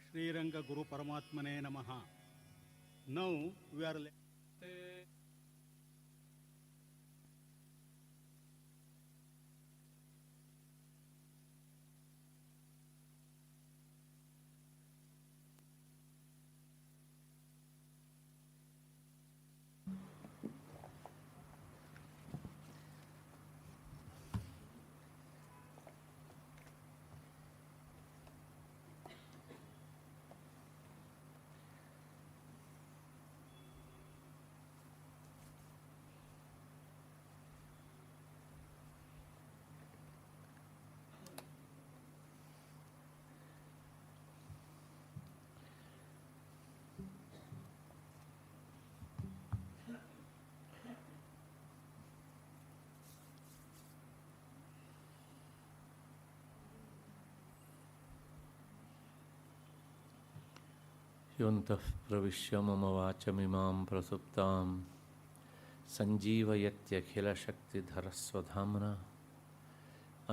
ಶ್ರೀರಂಗ ಗುರು ಪರಮಾತ್ಮನೇ ನಮಃ. Now we are ಯೋಂತಃ ಪ್ರವಿಶ್ಯ ಮಮ ವಾಚಮಿಮಾಂ ಪ್ರಸುಪ್ತಾಂ ಸಂಜೀವಯತ್ಯಖಿಲಶಕ್ತಿಧರಸ್ವಧಾಮ್ನಾ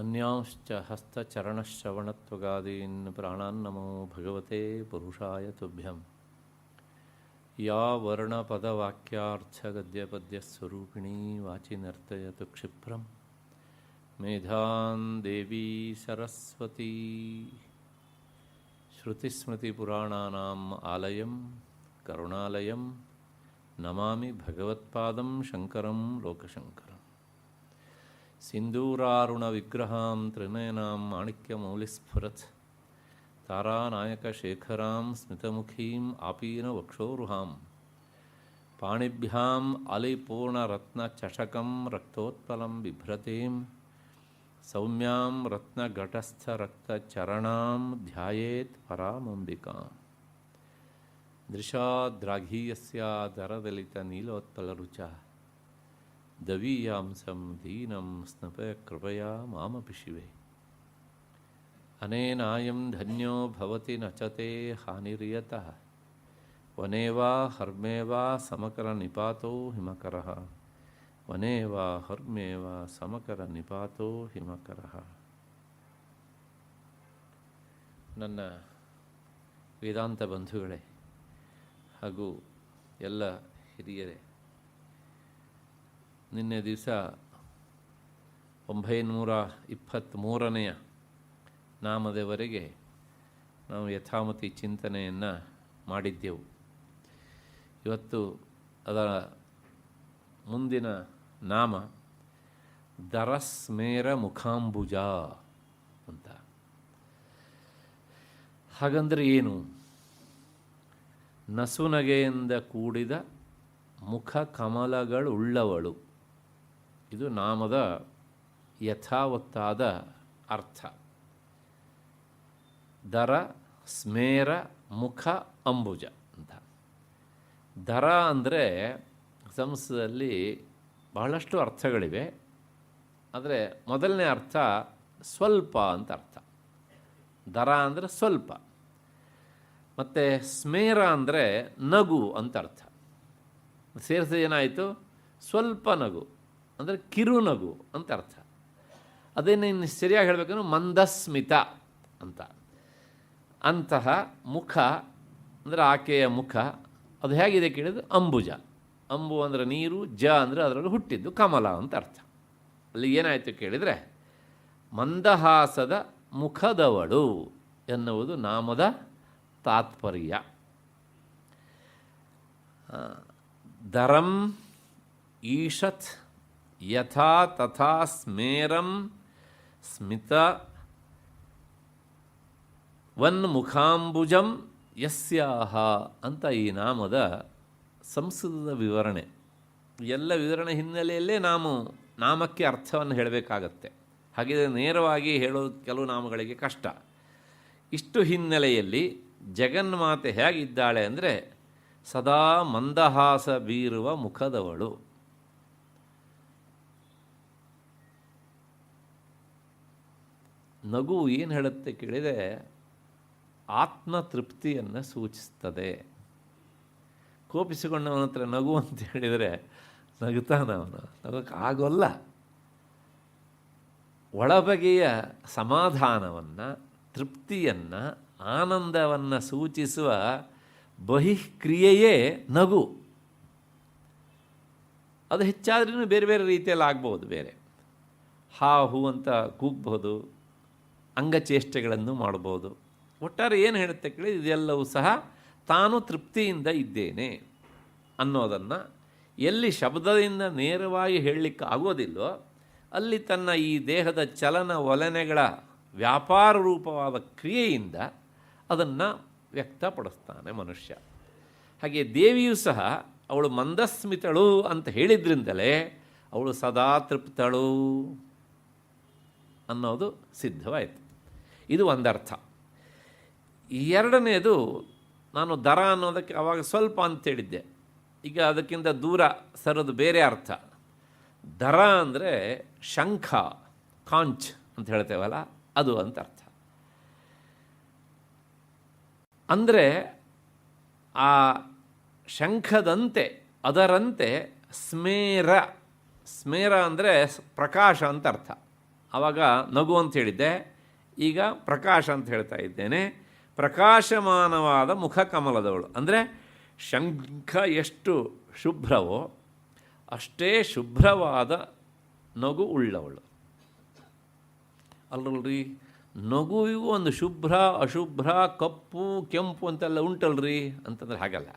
ಅನ್ಯಾಂಶ್ಚ ಹಸ್ತಚರಣಶ್ರವಣತ್ವಗಾದೀನ್ ಪ್ರಾಣಾನ್ನಮೋ ಭಗವತೆ ಪುರುಷಾಯ ತುಭ್ಯಂ. ಯಾ ವರ್ಣಪದವಾಕ್ಯಾರ್ಥಗದ್ಯಪದ್ಯಸ್ವರೂಪಿಣೀ ವಾಚಿ ನರ್ತಯತು ಕ್ಷಿಪ್ರಂ ಮೇಧಾನ್ ದೇವಿ ಸರಸ್ವತೀ. ಶ್ರುತಿಸ್ಮೃತಿಪುರಾಣಾನಾಂ ಆಲಯಂ ಕರುಣಾಲಯಂ ನಮಾಮಿ ಭಗವತ್ಪಾದಂ ಶಂಕರಂ ಲೋಕಶಂಕರಂ. ಸಿಂಧೂರಾರುಣವಿಗ್ರಹಾಂ ತ್ರಿನಯನಾಂ ಮಾಣಿಕ್ಯಮೌಲಿಸ್ಫುರತ್ ತಾರಾನಾಯಕಶೇಖರಾಂ ಸ್ಮಿತಮುಖೀಂ ಆಪೀನವಕ್ಷೋರುಹಾಂ ಪಾಣಿಭ್ಯಾಂ ಅಲಿಪೂರ್ಣರತ್ನಚಷಕಂ ರಕ್ತೋತ್ಪಲಂ ಬಿಭ್ರತೀಂ ಸೌಮ್ಯಾಂ ರತ್ನಘಟಸ್ಥರಕ್ತಚರಣಾಂ ಧ್ಯಾಯೇತ್ ಪರಾಮಂಬಿಕಾಂ. ದೃಶಾದ್ರಾಘೀಯಸ್ಯಾದರದಲಿತನೀಲೋತ್ಪಲರುಚ ದವೀಯಾಂಸಂ ದೀನಂ ಸ್ನಪಯ ಕೃಪಯಾ ಮಾಮಪಿ ಶಿವೆ. ಅನೇನಾಯಂ ಧನ್ಯೋ ಭವತಿ ನಚತೆ ಹಾನಿರ್ಯತಃ ವನೇವಾ ಹರ್ಮೇವಾ ಸಮಕರ ನಿಪಾತೋ ಹಿಮಕರಃ ವನೇವಾ ಹರ್ಮೇವ ಸಮಕರ ನಿಪಾತೋ ಹಿಮಕರಃ. ನನ್ನ ವೇದಾಂತ ಬಂಧುಗಳೇ ಹಾಗೂ ಎಲ್ಲ ಹಿರಿಯರೇ, ನಿನ್ನೆ ದಿವಸ 923ನೇ ನಾಮದವರೆಗೆ ನಾವು ಯಥಾಮತಿ ಚಿಂತನೆಯನ್ನು ಮಾಡಿದ್ದೆವು. ಇವತ್ತು ಅದರ ಮುಂದಿನ ನಾಮ ದರಸ್ಮೇರ ಮುಖಾಂಬುಜ ಅಂತ. ಹಾಗಂದರೆ ಏನು? ನಸುನಗೆಯಿಂದ ಕೂಡಿದ ಮುಖ ಕಮಲಗಳುಳ್ಳವಳು. ಇದು ನಾಮದ ಯಥಾವತ್ತಾದ ಅರ್ಥ. ದರ ಸ್ಮೇರ ಮುಖ ಅಂಬುಜ ಅಂತ. ದರ ಅಂದರೆ ಸಂಸ್ಕೃತದಲ್ಲಿ ಬಹಳಷ್ಟು ಅರ್ಥಗಳಿವೆ. ಆದರೆ ಮೊದಲನೇ ಅರ್ಥ ಸ್ವಲ್ಪ ಅಂತ ಅರ್ಥ. ದರ ಅಂದರೆ ಸ್ವಲ್ಪ. ಮತ್ತು ಸ್ಮೇರ ಅಂದರೆ ನಗು ಅಂತ ಅರ್ಥ. ಸೇರಿಸಿ ಏನಾಯಿತು? ಸ್ವಲ್ಪ ನಗು ಅಂದರೆ ಕಿರು ನಗು ಅಂತ ಅರ್ಥ. ಅದೇನು ಇನ್ನು ಸರಿಯಾಗಿ ಹೇಳಬೇಕಂದ್ರೆ ಮಂದಸ್ಮಿತ ಅಂತ. ಅಂತಹ ಮುಖ ಅಂದರೆ ಆಕೆಯ ಮುಖ ಅದು ಹೇಗಿದೆ ಕೇಳಿದ್ರೆ ಅಂಬುಜ. ಅಂಬು ಅಂದರೆ ನೀರು, ಜ ಅಂದರೆ ಅದರಲ್ಲಿ ಹುಟ್ಟಿದ್ದು ಕಮಲ ಅಂತ ಅರ್ಥ. ಅಲ್ಲಿ ಏನಾಯಿತು ಕೇಳಿದರೆ ಮಂದಹಾಸದ ಮುಖದವಳು ಎನ್ನುವುದು ನಾಮದ ತಾತ್ಪರ್ಯ. ದರಂ ಈಷತ್ ಯಥಾ ತಥಾ ಸ್ಮೇರಂ ಸ್ಮಿತ ವನ್ಮುಖಾಂಬುಜಂ ಯಸ್ಯಾಹ ಅಂತ ಈ ನಾಮದ ಸಂಸ್ಕೃತದ ವಿವರಣೆ. ಎಲ್ಲ ವಿವರಣೆ ಹಿನ್ನೆಲೆಯಲ್ಲೇ ನಾಮಕ್ಕೆ ಅರ್ಥವನ್ನು ಹೇಳಬೇಕಾಗತ್ತೆ. ಹಾಗಿದ್ರೆ ನೇರವಾಗಿ ಹೇಳೋದು ಕೆಲವು ನಾಮಗಳಿಗೆ ಕಷ್ಟ. ಇಷ್ಟು ಹಿನ್ನೆಲೆಯಲ್ಲಿ ಜಗನ್ಮಾತೆ ಹೇಗಿದ್ದಾಳೆ ಅಂದರೆ ಸದಾ ಮಂದಹಾಸ ಬೀರುವ ಮುಖದವಳು. ನಗು ಏನು ಹೇಳುತ್ತೆ ಕೇಳಿದರೆ ಆತ್ಮತೃಪ್ತಿಯನ್ನು ಸೂಚಿಸ್ತದೆ. ಕೋಪಿಸಿಕೊಂಡವನ ಹತ್ರ ನಗು ಅಂತ ಹೇಳಿದರೆ ನಗುತ್ತಾನವನು, ನಗೋಕ್ಕೆ ಆಗೋಲ್ಲ. ಒಳಬಗೆಯ ಸಮಾಧಾನವನ್ನು, ತೃಪ್ತಿಯನ್ನು, ಆನಂದವನ್ನು ಸೂಚಿಸುವ ಬಹಿಕ್ರಿಯೆಯೇ ನಗು. ಅದು ಹೆಚ್ಚಾದ್ರೂ ಬೇರೆ ಬೇರೆ ರೀತಿಯಲ್ಲಿ ಆಗ್ಬೋದು. ಬೇರೆ ಹಾ ಹೂ ಅಂತ ಕೂಗ್ಬೋದು, ಅಂಗಚೇಷ್ಟೆಗಳನ್ನು ಮಾಡ್ಬೋದು. ಒಟ್ಟಾರೆ ಏನು ಹೇಳುತ್ತೆ ಕೇಳಿ, ಇದೆಲ್ಲವೂ ಸಹ ತಾನು ತೃಪ್ತಿಯಿಂದ ಇದ್ದೇನೆ ಅನ್ನೋದನ್ನು ಎಲ್ಲಿ ಶಬ್ದದಿಂದ ನೇರವಾಗಿ ಹೇಳಲಿಕ್ಕೆ ಆಗೋದಿಲ್ಲೋ ಅಲ್ಲಿ ತನ್ನ ಈ ದೇಹದ ಚಲನ ವಲನೆಗಳ ವ್ಯಾಪಾರ ರೂಪವಾದ ಕ್ರಿಯೆಯಿಂದ ಅದನ್ನು ವ್ಯಕ್ತಪಡಿಸ್ತಾನೆ ಮನುಷ್ಯ. ಹಾಗೆ ದೇವಿಯೂ ಸಹ ಅವಳು ಮಂದಸ್ಮಿತಳು ಅಂತ ಹೇಳಿದ್ರಿಂದಲೇ ಅವಳು ಸದಾ ತೃಪ್ತಳು ಅನ್ನೋದು ಸಿದ್ಧವಾಯಿತು. ಇದು ಒಂದರ್ಥ. ಎರಡನೇದು, ನಾನು ದರ ಅನ್ನೋದಕ್ಕೆ ಆವಾಗ ಸ್ವಲ್ಪ ಅಂತೇಳಿದ್ದೆ, ಈಗ ಅದಕ್ಕಿಂತ ದೂರ ಸರೋದು ಬೇರೆ ಅರ್ಥ. ದರ ಅಂದರೆ ಶಂಖ, ಕಾಂಚ್ ಅಂತ ಹೇಳ್ತೇವಲ್ಲ, ಅದು ಅಂತ ಅರ್ಥ. ಅಂದರೆ ಆ ಶಂಖದಂತೆ, ಅದರಂತೆ ಸ್ಮೇರ. ಸ್ಮೇರ ಅಂದರೆ ಪ್ರಕಾಶ ಅಂತ ಅರ್ಥ. ಆವಾಗ ನಗು ಅಂತ ಹೇಳಿದ್ದೆ, ಈಗ ಪ್ರಕಾಶ ಅಂತ ಹೇಳ್ತಾ ಇದ್ದೇನೆ. ಪ್ರಕಾಶಮಾನವಾದ ಮುಖ ಕಮಲದವಳು ಅಂದರೆ ಶಂಖ ಎಷ್ಟು ಶುಭ್ರವೋ ಅಷ್ಟೇ ಶುಭ್ರವಾದ ನಗು ಉಳ್ಳವಳು. ಅಲ್ಲಲ್ರಿ, ನಗುವಿಗೂ ಒಂದು ಶುಭ್ರ, ಅಶುಭ್ರ, ಕಪ್ಪು, ಕೆಂಪು ಅಂತೆಲ್ಲ ಉಂಟಲ್ರಿ ಅಂತಂದರೆ ಹಾಗಲ್ಲ.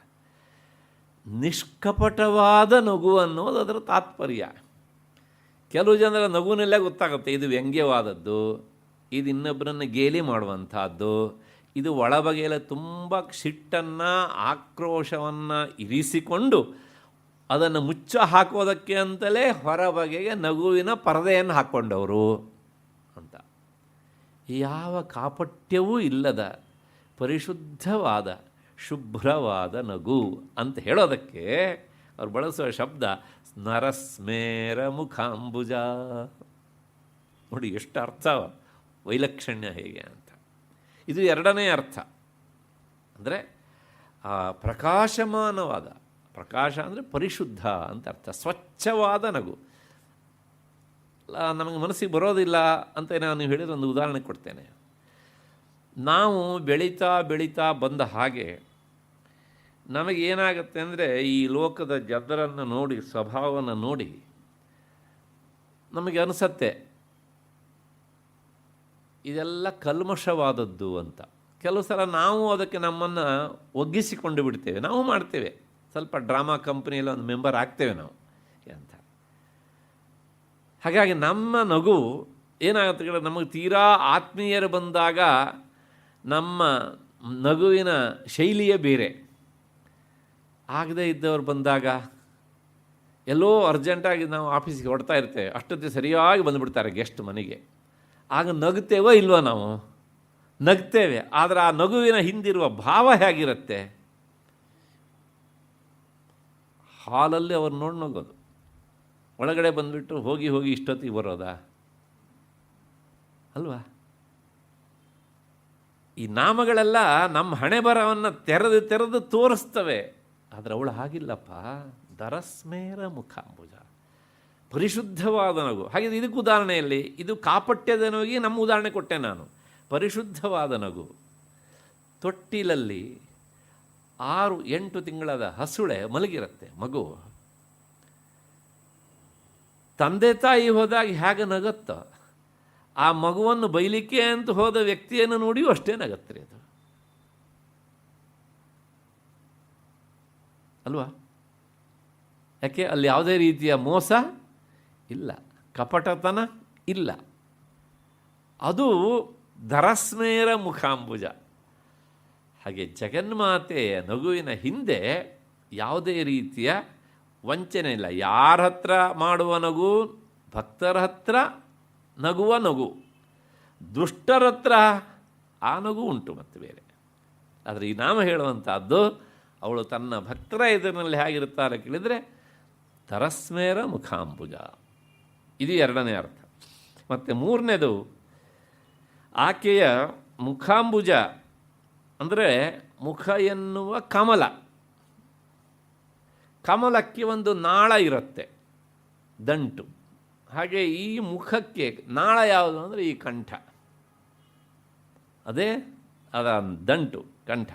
ನಿಷ್ಕಪಟವಾದ ನಗು ಅನ್ನೋದು ಅದರ ತಾತ್ಪರ್ಯ. ಕೆಲವು ಜನರ ನಗುನಲ್ಲೇ ಗೊತ್ತಾಗುತ್ತೆ ಇದು ವ್ಯಂಗ್ಯವಾದದ್ದು, ಇದು ಇನ್ನೊಬ್ಬರನ್ನು ಗೇಲಿ ಮಾಡುವಂಥದ್ದು, ಇದು ಒಳಬಗೆಯಲ್ಲಿ ತುಂಬ ಸಿಟ್ಟನ್ನು, ಆಕ್ರೋಶವನ್ನು ಇರಿಸಿಕೊಂಡು ಅದನ್ನು ಮುಚ್ಚ ಹಾಕೋದಕ್ಕೆ ಅಂತಲೇ ಹೊರಬಗೆಗೆ ನಗುವಿನ ಪರದೆಯನ್ನು ಹಾಕ್ಕೊಂಡವರು ಅಂತ. ಯಾವ ಕಾಪಟ್ಯವೂ ಇಲ್ಲದ ಪರಿಶುದ್ಧವಾದ ಶುಭ್ರವಾದ ನಗು ಅಂತ ಹೇಳೋದಕ್ಕೆ ಅವ್ರು ಬಳಸುವ ಶಬ್ದ ನರಸ್ಮೇರ ಮುಖಾಂಬುಜ. ನೋಡಿ ಎಷ್ಟು ಅರ್ಥ, ವೈಲಕ್ಷಣ್ಯ ಹೇಗೆ ಅಂತ. ಇದು ಎರಡನೇ ಅರ್ಥ. ಅಂದರೆ ಪ್ರಕಾಶಮಾನವಾದ, ಪ್ರಕಾಶ ಅಂದರೆ ಪರಿಶುದ್ಧ ಅಂತ ಅರ್ಥ, ಸ್ವಚ್ಛವಾದ ನಗು. ನಮಗೆ ಮನಸ್ಸಿಗೆ ಬರೋದಿಲ್ಲ ಅಂತ ನಾನು ಹೇಳಿದ್ರೆ ಒಂದು ಉದಾಹರಣೆ ಕೊಡ್ತೇನೆ. ನಾವು ಬೆಳೀತಾ ಬೆಳೀತಾ ಬಂದ ಹಾಗೆ ನಮಗೇನಾಗುತ್ತೆ ಅಂದರೆ ಈ ಲೋಕದ ಜನರನ್ನು ನೋಡಿ, ಸ್ವಭಾವವನ್ನು ನೋಡಿ ನಮಗೆ ಅನಿಸತ್ತೆ ಇದೆಲ್ಲ ಕಲ್ಮಶವಾದದ್ದು ಅಂತ. ಕೆಲವು ಸಲ ನಾವು ಅದಕ್ಕೆ ನಮ್ಮನ್ನು ಒಗ್ಗಿಸಿಕೊಂಡು ಬಿಡ್ತೇವೆ. ನಾವು ಮಾಡ್ತೇವೆ, ಸ್ವಲ್ಪ ಡ್ರಾಮಾ ಕಂಪ್ನಿಯಲ್ಲಿ ಒಂದು ಮೆಂಬರ್ ಆಗ್ತೇವೆ ನಾವು ಅಂತ. ಹಾಗಾಗಿ ನಮ್ಮ ನಗು ಏನಾಗುತ್ತೆ ಕೇಳಿ, ನಮಗೆ ತೀರಾ ಆತ್ಮೀಯರು ಬಂದಾಗ ನಮ್ಮ ನಗುವಿನ ಶೈಲಿಯೇ ಬೇರೆ. ಆಗದೇ ಇದ್ದವ್ರು ಬಂದಾಗ ಎಲ್ಲೋ ಅರ್ಜೆಂಟಾಗಿ ನಾವು ಆಫೀಸಿಗೆ ಹೊಡ್ತಾ ಇರ್ತೇವೆ, ಅಷ್ಟೊತ್ತಿಗೆ ಸರಿಯಾಗಿ ಬಂದುಬಿಡ್ತಾರೆ ಗೆಸ್ಟ್ ಮನೆಗೆ. ಆಗ ನಗ್ತೇವೋ ಇಲ್ವೋ? ನಾವು ನಗ್ತೇವೆ, ಆದರೆ ಆ ನಗುವಿನ ಹಿಂದಿರುವ ಭಾವ ಹೇಗಿರುತ್ತೆ? ಹಾಲಲ್ಲಿ ಅವ್ರು ನೋಡಿ ನಗೋದು, ಒಳಗಡೆ ಬಂದುಬಿಟ್ಟು ಹೋಗಿ ಹೋಗಿ ಇಷ್ಟೊತ್ತಿಗೆ ಬರೋದಾ ಅಲ್ವಾ? ಈ ನಾಮಗಳೆಲ್ಲ ನಮ್ಮ ಹಣೆ ಬರವನ್ನು ತೆರೆದು ತೆರೆದು ತೋರಿಸ್ತವೆ. ಆದರೆ ಅವಳು ಹಾಗಿಲ್ಲಪ್ಪ, ದರಸ್ಮೇರ ಮುಖಾಂಬುಜ, ಪರಿಶುದ್ಧವಾದ ನಗು. ಹಾಗೆ ಇದಕ್ಕೆ ಉದಾಹರಣೆಯಲ್ಲಿ ಇದು ಕಾಪಟ್ಯದ ನಗುವಿಗೆ ನಮ್ಮ ಉದಾಹರಣೆ ಕೊಟ್ಟೆ ನಾನು. ಪರಿಶುದ್ಧವಾದ ನಗು. ತೊಟ್ಟಿಲಲ್ಲಿ 6-8 ತಿಂಗಳದ ಹಸುಳೆ ಮಲಗಿರುತ್ತೆ ಮಗು. ತಂದೆ ತಾಯಿ ಹೋದಾಗ ಹೇಗೆ ನಗುತ್ತೋ ಆ ಮಗುವನ್ನು ಬೈಲಿಕ್ಕೆ ಅಂತ ಹೋದ ವ್ಯಕ್ತಿಯನ್ನು ನೋಡಿಯೂ ಅಷ್ಟೇ ನಗತ್ರಿ ಅದು ಅಲ್ವಾ? ಯಾಕೆ ಅಲ್ಲಿ ಯಾವುದೇ ರೀತಿಯ ಮೋಸ ಇಲ್ಲ, ಕಪಟತನ ಇಲ್ಲ. ಅದು ದರಸ್ಮೇರ ಮುಖಾಂಬುಜ. ಹಾಗೆ ಜಗನ್ಮಾತೆಯ ನಗುವಿನ ಹಿಂದೆ ಯಾವುದೇ ರೀತಿಯ ವಂಚನೆ ಇಲ್ಲ. ಯಾರ ಹತ್ರ ಮಾಡುವ ನಗು? ಭಕ್ತರ ಹತ್ರ ನಗುವ ನಗು. ದುಷ್ಟರ ಹತ್ರ ಆ ನಗು ಉಂಟು ಮತ್ತು ಬೇರೆ. ಆದರೆ ಈ ನಾಮ ಹೇಳುವಂಥದ್ದು ಅವಳು ತನ್ನ ಭಕ್ತರ ಎದುರಿನಲ್ಲಿ ಹೇಗಿರುತ್ತಾರೆ ಕೇಳಿದರೆ ದರಸ್ಮೇರ ಮುಖಾಂಬುಜ. ಇದು ಎರಡನೇ ಅರ್ಥ. ಮತ್ತು ಮೂರನೇದು, ಆಕೆಯ ಮುಖಾಂಬುಜ ಅಂದರೆ ಮುಖ ಎನ್ನುವ ಕಮಲ. ಕಮಲಕ್ಕೆ ಒಂದು ನಾಳ ಇರುತ್ತೆ, ದಂಟು. ಹಾಗೆ ಈ ಮುಖಕ್ಕೆ ನಾಳ ಯಾವುದು ಅಂದರೆ ಈ ಕಂಠ, ಅದೇ ಅದ ದಂಟು ಕಂಠ.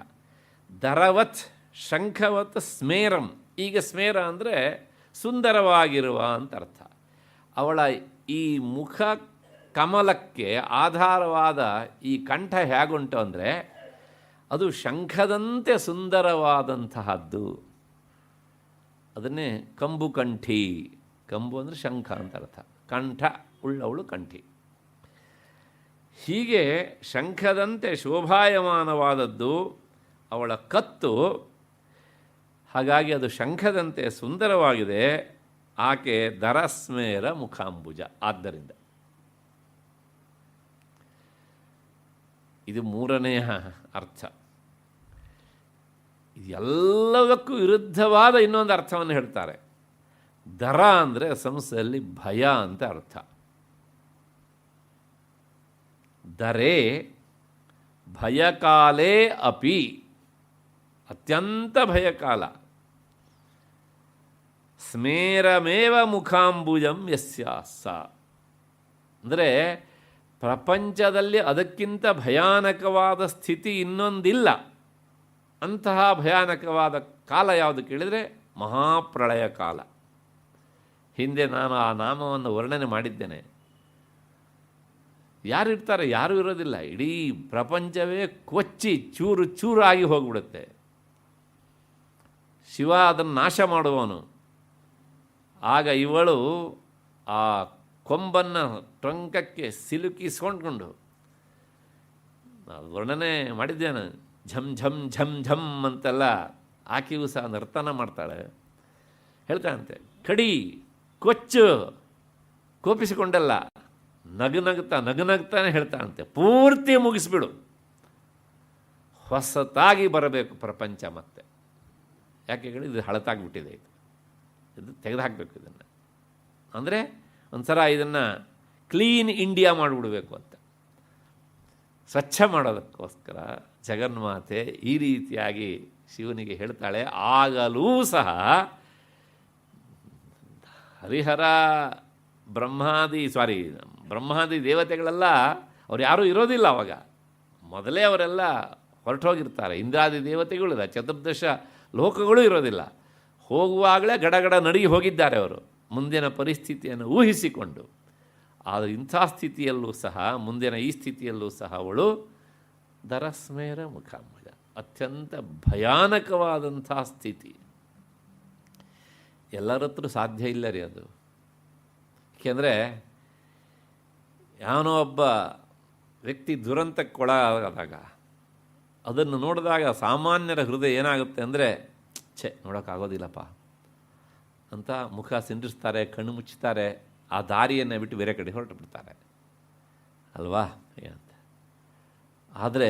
ದರವತ್ ಶಂಖವತ್ ಸ್ಮೇರಂ. ಈಗ ಸ್ಮೇರ ಅಂದರೆ ಸುಂದರವಾಗಿರುವ ಅಂತ ಅರ್ಥ. ಅವಳ ಈ ಮುಖ ಕಮಲಕ್ಕೆ ಆಧಾರವಾದ ಈ ಕಂಠ ಹೇಗುಂಟು ಅಂದರೆ ಅದು ಶಂಖದಂತೆ ಸುಂದರವಾದಂತಹದ್ದು. ಅದನ್ನೇ ಕಂಬು ಕಂಠಿ. ಕಂಬು ಅಂದರೆ ಶಂಖ ಅಂತ ಅರ್ಥ. ಕಂಠ ಉಳ್ಳವಳು ಕಂಠಿ. ಹೀಗೆ ಶಂಖದಂತೆ ಶೋಭಾಯಮಾನವಾದದ್ದು ಅವಳ ಕತ್ತು. ಹಾಗಾಗಿ ಅದು ಶಂಖದಂತೆ ಸುಂದರವಾಗಿದೆ. ಆಕೆ ದರಸ್ಮೇರ ಮುಖಾಂಬುಜ. ಆದ್ದರಿಂದ ಇದು ಮೂರನೆಯ ಅರ್ಥ. ಎಲ್ಲದಕ್ಕೂ ವಿರುದ್ಧವಾದ ಇನ್ನೊಂದು ಅರ್ಥವನ್ನು ಹೇಳ್ತಾರೆ. ದರ ಅಂದರೆ ಸಂಸ್ಕೃತದಲ್ಲಿ ಭಯ ಅಂತ ಅರ್ಥ. ದರೇ ಭಯಕಾಲೇ ಅಪಿ, ಅತ್ಯಂತ ಭಯಕಾಲ. ಸ್ಮೇರಮೇವ ಮುಖಾಂಬುಜಂ ಯಸ್ಯಾಸ. ಅಂದರೆ ಪ್ರಪಂಚದಲ್ಲಿ ಅದಕ್ಕಿಂತ ಭಯಾನಕವಾದ ಸ್ಥಿತಿ ಇನ್ನೊಂದಿಲ್ಲ. ಅಂತಹ ಭಯಾನಕವಾದ ಕಾಲ ಯಾವುದು ಕೇಳಿದರೆ ಮಹಾಪ್ರಳಯ ಕಾಲ. ಹಿಂದೆ ನಾನು ಆ ನಾಮವನ್ನು ವರ್ಣನೆ ಮಾಡಿದ್ದೇನೆ. ಯಾರಿರ್ತಾರೆ? ಯಾರೂ ಇರೋದಿಲ್ಲ. ಇಡೀ ಪ್ರಪಂಚವೇ ಕೊಚ್ಚಿ ಚೂರು ಚೂರಾಗಿ ಹೋಗಿಬಿಡುತ್ತೆ. ಶಿವ ಅದನ್ನು ನಾಶ ಮಾಡುವವನು. ಆಗ ಇವಳು ಆ ಕೊಂಬನ್ನು ಟೊಂಕಕ್ಕೆ ಸಿಲುಕಿಸ್ಕೊಂಡ್ಕೊಂಡು, ವರ್ಣನೆ ಮಾಡಿದ್ದೇನೆ, ಝಮ್ ಝಮ್ ಝಮ್ ಝಮ್ ಅಂತೆಲ್ಲ ಆಕೆಯೂ ಸಹ ನರ್ತನ ಮಾಡ್ತಾಳೆ. ಹೇಳ್ತಾಳಂತೆ, ಕಡಿ ಕೊಚ್ಚು, ಕೋಪಿಸಿಕೊಂಡಲ್ಲ, ನಗುನಗ್ತಾನೆ ಹೇಳ್ತಾಳಂತೆ, ಪೂರ್ತಿ ಮುಗಿಸ್ಬಿಡು, ಹೊಸತಾಗಿ ಬರಬೇಕು ಪ್ರಪಂಚ ಮತ್ತೆ. ಯಾಕೆ ಹೇಳಿ, ಇದು ಹಳತಾಗಿಬಿಟ್ಟಿದೆ, ಇದು ತೆಗೆದುಹಾಕಬೇಕು ಇದನ್ನು. ಅಂದರೆ ಒಂಥರ ಇದನ್ನು ಕ್ಲೀನ್ ಇಂಡಿಯಾ ಮಾಡಿಬಿಡಬೇಕು ಅಂತ, ಸ್ವಚ್ಛ ಮಾಡೋದಕ್ಕೋಸ್ಕರ ಜಗನ್ಮಾತೆ ಈ ರೀತಿಯಾಗಿ ಶಿವನಿಗೆ ಹೇಳ್ತಾಳೆ. ಆಗಲೂ ಸಹ ಹರಿಹರ ಬ್ರಹ್ಮಾದಿ ದೇವತೆಗಳೆಲ್ಲ ಅವ್ರು ಯಾರೂ ಇರೋದಿಲ್ಲ ಅವಾಗ. ಮೊದಲೇ ಅವರೆಲ್ಲ ಹೊರಟೋಗಿರ್ತಾರೆ. ಇಂದ್ರಾದಿ ದೇವತೆಗಳಿಲ್ಲ, ಚತುರ್ದಶ ಲೋಕಗಳು ಇರೋದಿಲ್ಲ. ಹೋಗುವಾಗಲೇ ಗಡಗಡ ನಡುಗಿ ಹೋಗಿದ್ದಾರೆ ಅವರು, ಮುಂದಿನ ಪರಿಸ್ಥಿತಿಯನ್ನು ಊಹಿಸಿಕೊಂಡು. ಆದರೆ ಇಂಥ ಸ್ಥಿತಿಯಲ್ಲೂ ಸಹ, ಮುಂದಿನ ಈ ಸ್ಥಿತಿಯಲ್ಲೂ ಸಹ ಅವಳು ದರಸ್ಮೇರ ಮುಖಾಂಬುಜ, ಅತ್ಯಂತ ಭಯಾನಕವಾದಂಥ ಸ್ಥಿತಿ. ಎಲ್ಲರ ಹತ್ರ ಸಾಧ್ಯ ಇಲ್ಲ ರೀ ಅದು. ಏಕೆಂದರೆ ಯಾವನೋ ಒಬ್ಬ ವ್ಯಕ್ತಿ ದುರಂತಕ್ಕೊಳಗಾದಾಗ ಅದನ್ನು ನೋಡಿದಾಗ ಸಾಮಾನ್ಯರ ಹೃದಯ ಏನಾಗುತ್ತೆ ಅಂದರೆ, ನೋಡೋಕ್ಕಾಗೋದಿಲ್ಲಪ್ಪ ಅಂತ ಮುಖ ಸಿಂಡಿಸ್ತಾರೆ, ಕಣ್ಣು ಮುಚ್ಚುತ್ತಾರೆ, ಆ ದಾರಿಯನ್ನು ಬಿಟ್ಟು ಬೇರೆ ಕಡೆ ಹೊರಟು ಬಿಡ್ತಾರೆ ಅಲ್ವಾ ಅಂತ. ಆದರೆ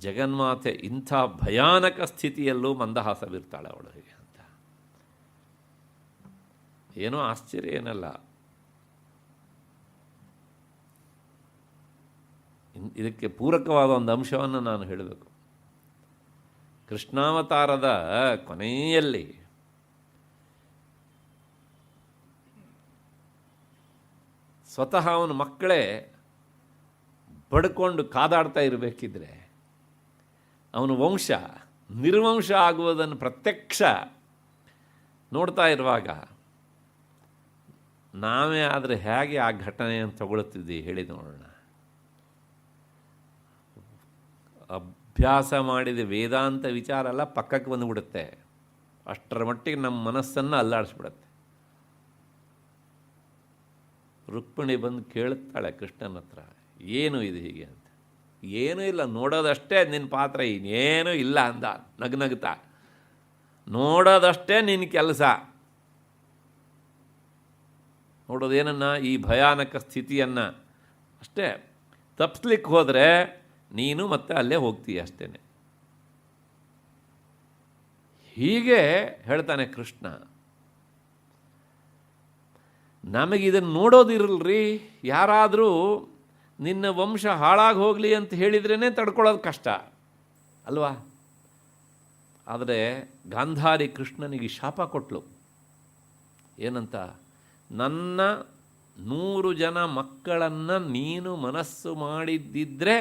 ಜಗನ್ಮಾತೆ ಇಂಥ ಭಯಾನಕ ಸ್ಥಿತಿಯಲ್ಲೂ ಮಂದಹಾಸವಿರ್ತಾಳೆ ಅವಳಿಗೆ ಅಂತ. ಏನೋ ಆಶ್ಚರ್ಯ ಏನಲ್ಲ. ಇದಕ್ಕೆ ಪೂರಕವಾದ ಒಂದು ಅಂಶವನ್ನು ನಾನು ಹೇಳಬೇಕು. ಕೃಷ್ಣಾವತಾರದ ಕೊನೆಯಲ್ಲಿ ಸ್ವತಃ ಅವನ ಮಕ್ಕಳೇ ಬಡ್ಕೊಂಡು ಕಾದಾಡ್ತಾ ಇರಬೇಕಿದ್ರೆ, ಅವನ ವಂಶ ನಿರ್ವಂಶ ಆಗುವುದನ್ನು ಪ್ರತ್ಯಕ್ಷ ನೋಡ್ತಾ ಇರುವಾಗ ನಾವೇ ಆದರೆ ಹೇಗೆ ಆ ಘಟನೆಯನ್ನು ತಗೊಳ್ತಿದ್ವಿ ಹೇಳಿ ನೋಡೋಣ. ಅಭ್ಯಾಸ ಮಾಡಿದ ವೇದಾಂತ ವಿಚಾರ ಎಲ್ಲ ಪಕ್ಕಕ್ಕೆ ಬಂದುಬಿಡುತ್ತೆ. ಅಷ್ಟರ ಮಟ್ಟಿಗೆ ನಮ್ಮ ಮನಸ್ಸನ್ನು ಅಲ್ಲಾಡಿಸ್ಬಿಡುತ್ತೆ. ರುಕ್ಮಿಣಿ ಬಂದು ಕೇಳುತ್ತಾಳೆ ಕೃಷ್ಣನ ಹತ್ರ, ಏನು ಇದು ಹೀಗೆ ಅಂತ. ಏನೂ ಇಲ್ಲ, ನೋಡೋದಷ್ಟೇ ನಿನ್ನ ಪಾತ್ರ, ಇನ್ನೇನೂ ಇಲ್ಲ ಅಂದ ನಗ್ನಗ್ತಾ. ನೋಡೋದಷ್ಟೇ ನಿನ್ನ ಕೆಲಸ. ನೋಡೋದೇನನ್ನು, ಈ ಭಯಾನಕ ಸ್ಥಿತಿಯನ್ನು ಅಷ್ಟೇ. ತಪ್ಪಿಸ್ಲಿಕ್ಕೆ ಹೋದರೆ ನೀನು ಮತ್ತೆ ಅಲ್ಲೇ ಹೋಗ್ತೀಯ ಅಷ್ಟೇ. ಹೀಗೆ ಹೇಳ್ತಾನೆ ಕೃಷ್ಣ. ನಮಗಿದನ್ನು ನೋಡೋದಿರಲ್ರಿ. ಯಾರಾದರೂ ನಿನ್ನ ವಂಶ ಹಾಳಾಗಿ ಹೋಗಲಿ ಅಂತ ಹೇಳಿದ್ರೇ ತಡ್ಕೊಳ್ಳೋದು ಕಷ್ಟ ಅಲ್ವಾ. ಆದರೆ ಗಾಂಧಾರಿ ಕೃಷ್ಣನಿಗೆ ಶಾಪ ಕೊಟ್ಟಳು. ಏನಂತ? ನನ್ನ 100 ಜನ ಮಕ್ಕಳನ್ನು ನೀನು ಮನಸ್ಸು ಮಾಡಿದ್ದಿದ್ರೆ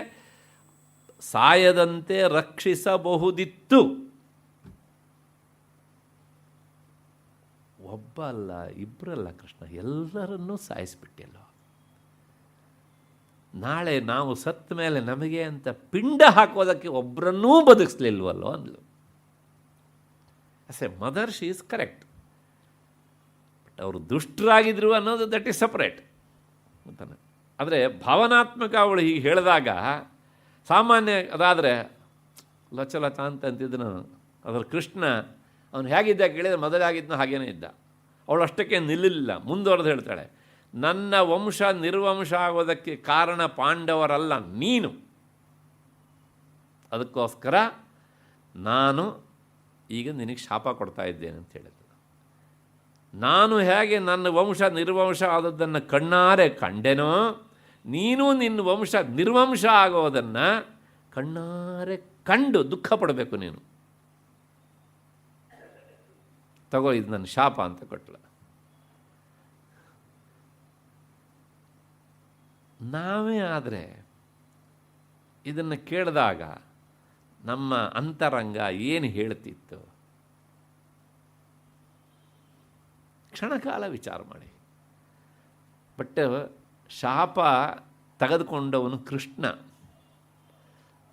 ಸಾಯದಂತೆ ರಕ್ಷಿಸಬಹುದಿತ್ತು. ಒಬ್ಬ ಅಲ್ಲ, ಇಬ್ಬರಲ್ಲ ಕೃಷ್ಣ, ಎಲ್ಲರನ್ನೂ ಸಾಯಿಸಿಬಿಟ್ಟಿಲ್ಲ. ನಾಳೆ ನಾವು ಸತ್ತ ಮೇಲೆ ನಮಗೆ ಅಂತ ಪಿಂಡ ಹಾಕೋದಕ್ಕೆ ಒಬ್ಬರನ್ನೂ ಬದುಕಿಸ್ಲಿಲ್ವಲ್ಲೋ ಅಂದ್ಲು. A mother she is correct, but ಅವರು ದುಷ್ಟರಾಗಿದ್ರು ಅನ್ನೋದು ದಟ್ ಈಸ್ ಸಪ್ರೇಟ್ ಅಂತಾನೆ. ಆದರೆ ಭಾವನಾತ್ಮಕ ಅವಳು ಹೀಗೆ ಹೇಳಿದಾಗ ಸಾಮಾನ್ಯ ಅದಾದರೆ ಲಚ ಲಚ ಅಂತ ಅಂತಿದ್ದನು. ಅದರ ಕೃಷ್ಣ ಅವನು ಹೇಗಿದ್ದ ಕೇಳಿದರೆ ಮೊದಲಾಗಿದ್ದನು ಹಾಗೇನೇ ಇದ್ದ. ಅವಳು ಅಷ್ಟಕ್ಕೆ ನಿಲ್ಲಲಿಲ್ಲ, ಮುಂದುವರೆದು ಹೇಳ್ತಾಳೆ, ನನ್ನ ವಂಶ ನಿರ್ವಂಶ ಆಗೋದಕ್ಕೆ ಕಾರಣ ಪಾಂಡವರಲ್ಲ, ನೀನು. ಅದಕ್ಕೋಸ್ಕರ ನಾನು ಈಗ ನಿನಗೆ ಶಾಪ ಕೊಡ್ತಾ ಇದ್ದೇನೆ ಅಂತ ಹೇಳಿದ್ರು. ನಾನು ಹೇಗೆ ನನ್ನ ವಂಶ ನಿರ್ವಂಶ ಆದದ್ದನ್ನು ಕಣ್ಣಾರೆ ಕಂಡೆನೋ, ನೀನು ನಿನ್ನ ವಂಶ ನಿರ್ವಂಶ ಆಗೋದನ್ನು ಕಣ್ಣಾರೆ ಕಂಡು ದುಃಖ ಪಡಬೇಕು ನೀನು. ತಗೋ, ಇದು ನನ್ನ ಶಾಪ ಅಂತ ಕೊಟ್ಟಳ. ನಾವೇ ಆದರೆ ಇದನ್ನು ಕೇಳಿದಾಗ ನಮ್ಮ ಅಂತರಂಗ ಏನು ಹೇಳ್ತಿತ್ತು? ಕ್ಷಣಕಾಲ ವಿಚಾರ ಮಾಡಿ. ಬಟ್ ಶಾಪ ತೆಗೆದುಕೊಂಡವನು ಕೃಷ್ಣ.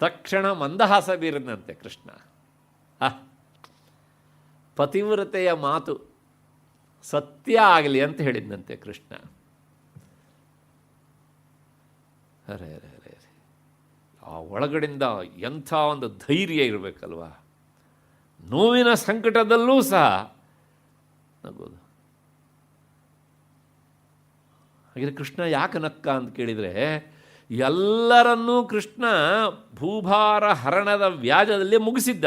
ತಕ್ಷಣ ಮಂದಹಾಸ ಬೀರದಂತೆ ಕೃಷ್ಣ. ಪತಿವ್ರತೆಯ ಮಾತು ಸತ್ಯ ಆಗಲಿ ಅಂತ ಹೇಳಿದಂತೆ ಕೃಷ್ಣ. ಅರೆ ಅರೆ ಅರೆ, ಆ ಒಳಗಡೆಯಿಂದ ಎಂಥ ಒಂದು ಧೈರ್ಯ ಇರಬೇಕಲ್ವ. ನೋವಿನ ಸಂಕಟದಲ್ಲೂ ಸಹ ನಗೋದು. ಹಾಗೆ ಕೃಷ್ಣ ಯಾಕೆ ನಕ್ಕ ಅಂತ ಕೇಳಿದರೆ, ಎಲ್ಲರನ್ನೂ ಕೃಷ್ಣ ಭೂಭಾರ ಹರಣದ ವ್ಯಾಜದಲ್ಲಿ ಮುಗಿಸಿದ್ದ.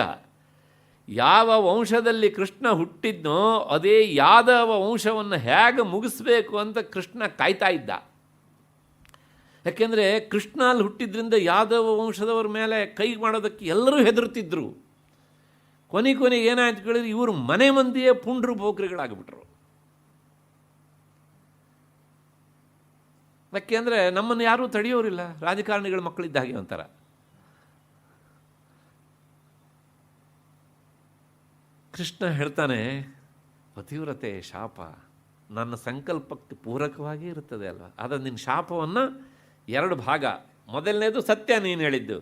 ಯಾವ ವಂಶದಲ್ಲಿ ಕೃಷ್ಣ ಹುಟ್ಟಿದ್ನೋ ಅದೇ ಯಾದವ ವಂಶವನ್ನು ಹೇಗೆ ಮುಗಿಸ್ಬೇಕು ಅಂತ ಕೃಷ್ಣ ಕಾಯ್ತಾ ಇದ್ದ. ಯಾಕೆಂದರೆ ಕೃಷ್ಣ ಅಲ್ಲಿ ಹುಟ್ಟಿದ್ರಿಂದ ಯಾದವ ವಂಶದವರ ಮೇಲೆ ಕೈ ಮಾಡೋದಕ್ಕೆ ಎಲ್ಲರೂ ಹೆದರುತ್ತಿದ್ದರು. ಕೊನೆಗೆ ಏನಾಯ್ತು ಕೇಳಿದ್ರೆ, ಇವರು ಮನೆ ಮಂದಿಯೇ ಪುಂಡ್ರು ಬೋಕ್ರಿಗಳಾಗಿಬಿಟ್ರು. ಯಾಕೆಂದರೆ ನಮ್ಮನ್ನು ಯಾರೂ ತಡೆಯೋರಿಲ್ಲ, ರಾಜಕಾರಣಿಗಳ ಮಕ್ಕಳಿದ್ದ ಹಾಗೆ ಒಂಥರ. ಕೃಷ್ಣ ಹೇಳ್ತಾನೆ, ಪತಿವ್ರತೆ ಶಾಪ ನನ್ನ ಸಂಕಲ್ಪಕ್ಕೆ ಪೂರಕವಾಗಿ ಇರುತ್ತದೆ ಅಲ್ವ. ಆದರೆ ನಿನ್ನ ಶಾಪವನ್ನು 2 ಭಾಗ. ಮೊದಲನೇದು ಸತ್ಯ, ನೀನು ಹೇಳಿದ್ದು,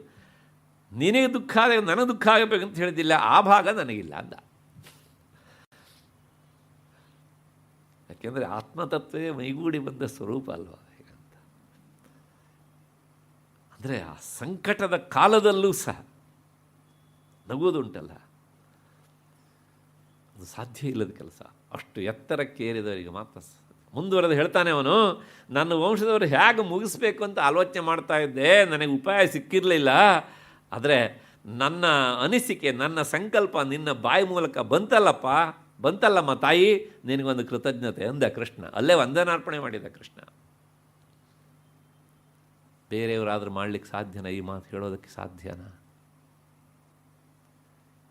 ನಿನಗೆ ದುಃಖ ಆಗ ನನಗೆ ದುಃಖ ಆಗಬೇಕಂತ ಹೇಳಿದ್ದಿಲ್ಲ, ಆ ಭಾಗ ನನಗಿಲ್ಲ ಅಂದ. ಯಾಕೆಂದರೆ ಆತ್ಮತತ್ವವೇ ಮೈಗೂಡಿ ಬಂದ ಸ್ವರೂಪ ಅಲ್ವ ಹೀಗಂತ. ಅಂದರೆ ಆ ಸಂಕಟದ ಕಾಲದಲ್ಲೂ ಸಹ ನಗುವುದುಂಟಲ್ಲ, ಅದು ಸಾಧ್ಯ ಇಲ್ಲದ ಕೆಲಸ. ಅಷ್ಟು ಎತ್ತರಕ್ಕೇರಿದವರಿಗೆ ಮಾತ್ರ. ಮುಂದುವರೆದು ಹೇಳ್ತಾನೆ ಅವನು, ನನ್ನ ವಂಶದವರು ಹೇಗೆ ಮುಗಿಸ್ಬೇಕು ಅಂತ ಆಲೋಚನೆ ಮಾಡ್ತಾ ಇದ್ದೆ, ನನಗೆ ಉಪಾಯ ಸಿಕ್ಕಿರಲಿಲ್ಲ. ಆದರೆ ನನ್ನ ಅನಿಸಿಕೆ, ನನ್ನ ಸಂಕಲ್ಪ ನಿನ್ನ ಬಾಯಿ ಮೂಲಕ ಬಂತಲ್ಲಮ್ಮ ತಾಯಿ, ನಿನಗೊಂದು ಕೃತಜ್ಞತೆ ಅಂದ ಕೃಷ್ಣ. ಅಲ್ಲೇ ವಂದನಾರ್ಪಣೆ ಮಾಡಿದ ಕೃಷ್ಣ. ಬೇರೆಯವರಾದರೂ ಮಾಡಲಿಕ್ಕೆ ಸಾಧ್ಯನಾ? ಈ ಮಾತು ಹೇಳೋದಕ್ಕೆ ಸಾಧ್ಯನಾ?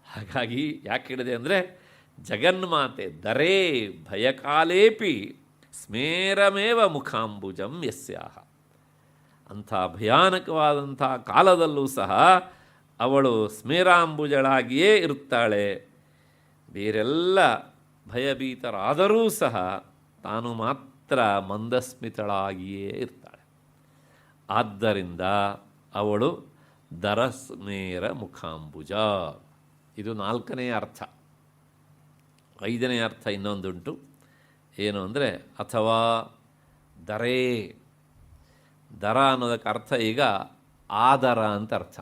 ಹಾಗಾಗಿ ಯಾಕೆ ಹೇಳಿದೆ ಅಂದರೆ, ಜಗನ್ಮಾತೆ ದರೇ ಭಯಕಾಲೇಪಿ ಸ್ಮೇರಮೇವ ಮುಖಾಂಬುಜಂ ಯಸ್ಯಾಹ. ಅಂಥ ಭಯಾನಕವಾದಂಥ ಕಾಲದಲ್ಲೂ ಸಹ ಅವಳು ಸ್ಮೇರಾಂಬುಜಳಾಗಿಯೇ ಇರುತ್ತಾಳೆ. ಬೇರೆಲ್ಲ ಭಯಭೀತರಾದರೂ ಸಹ ತಾನು ಮಾತ್ರ ಮಂದಸ್ಮಿತಳಾಗಿಯೇ ಇರ್ತಾಳೆ. ಆದ್ದರಿಂದ ಅವಳು ದರಸ್ಮೇರ ಮುಖಾಂಬುಜ. ಇದು 4ನೇ ಅರ್ಥ. 5ನೇ ಅರ್ಥ ಇನ್ನೊಂದುಂಟು. ಏನು ಅಂದರೆ, ಅಥವಾ ದರೇ. ದರ ಅನ್ನೋದಕ್ಕೆ ಅರ್ಥ ಈಗ ಆದರ ಅಂತ ಅರ್ಥ.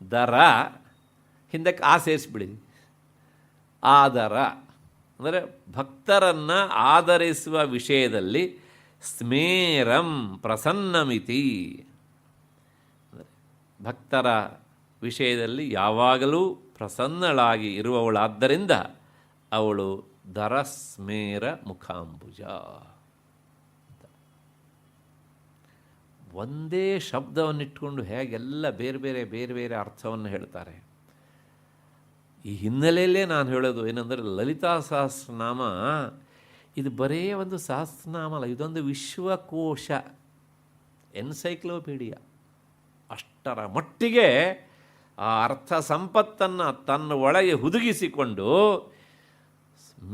ದರ ಹಿಂದಕ್ಕೆ ಸೇರಿಸ್ಬಿಡಿ. ಆದರ ಅಂದರೆ ಭಕ್ತರನ್ನು ಆದರಿಸುವ ವಿಷಯದಲ್ಲಿ ಸ್ಮೇರಂ ಪ್ರಸನ್ನಮಿತಿ. ಭಕ್ತರ ವಿಷಯದಲ್ಲಿ ಯಾವಾಗಲೂ ಪ್ರಸನ್ನಳಾಗಿ ಇರುವವಳಾದ್ದರಿಂದ ಅವಳು ದರಸ್ಮೇರ ಮುಖಾಂಬುಜ. ಒಂದೇ ಶಬ್ದವನ್ನಿಟ್ಕೊಂಡು ಹೇಗೆಲ್ಲ ಬೇರೆ ಬೇರೆ ಅರ್ಥವನ್ನು ಹೇಳ್ತಾರೆ. ಈ ಹಿನ್ನೆಲೆಯಲ್ಲೇ ನಾನು ಹೇಳೋದು ಏನಂದರೆ, ಲಲಿತಾ ಸಹಸ್ರನಾಮ ಇದು ಬರೇ ಒಂದು ಸಹಸ್ರನಾಮ ಅಲ್ಲ, ಇದೊಂದು ವಿಶ್ವಕೋಶ, ಎನ್ಸೈಕ್ಲೋಪೀಡಿಯಾ. ಅಷ್ಟರ ಮಟ್ಟಿಗೆ ಆ ಅರ್ಥ ಸಂಪತ್ತನ್ನು ತನ್ನ ಒಳಗೆ ಹುದುಗಿಸಿಕೊಂಡು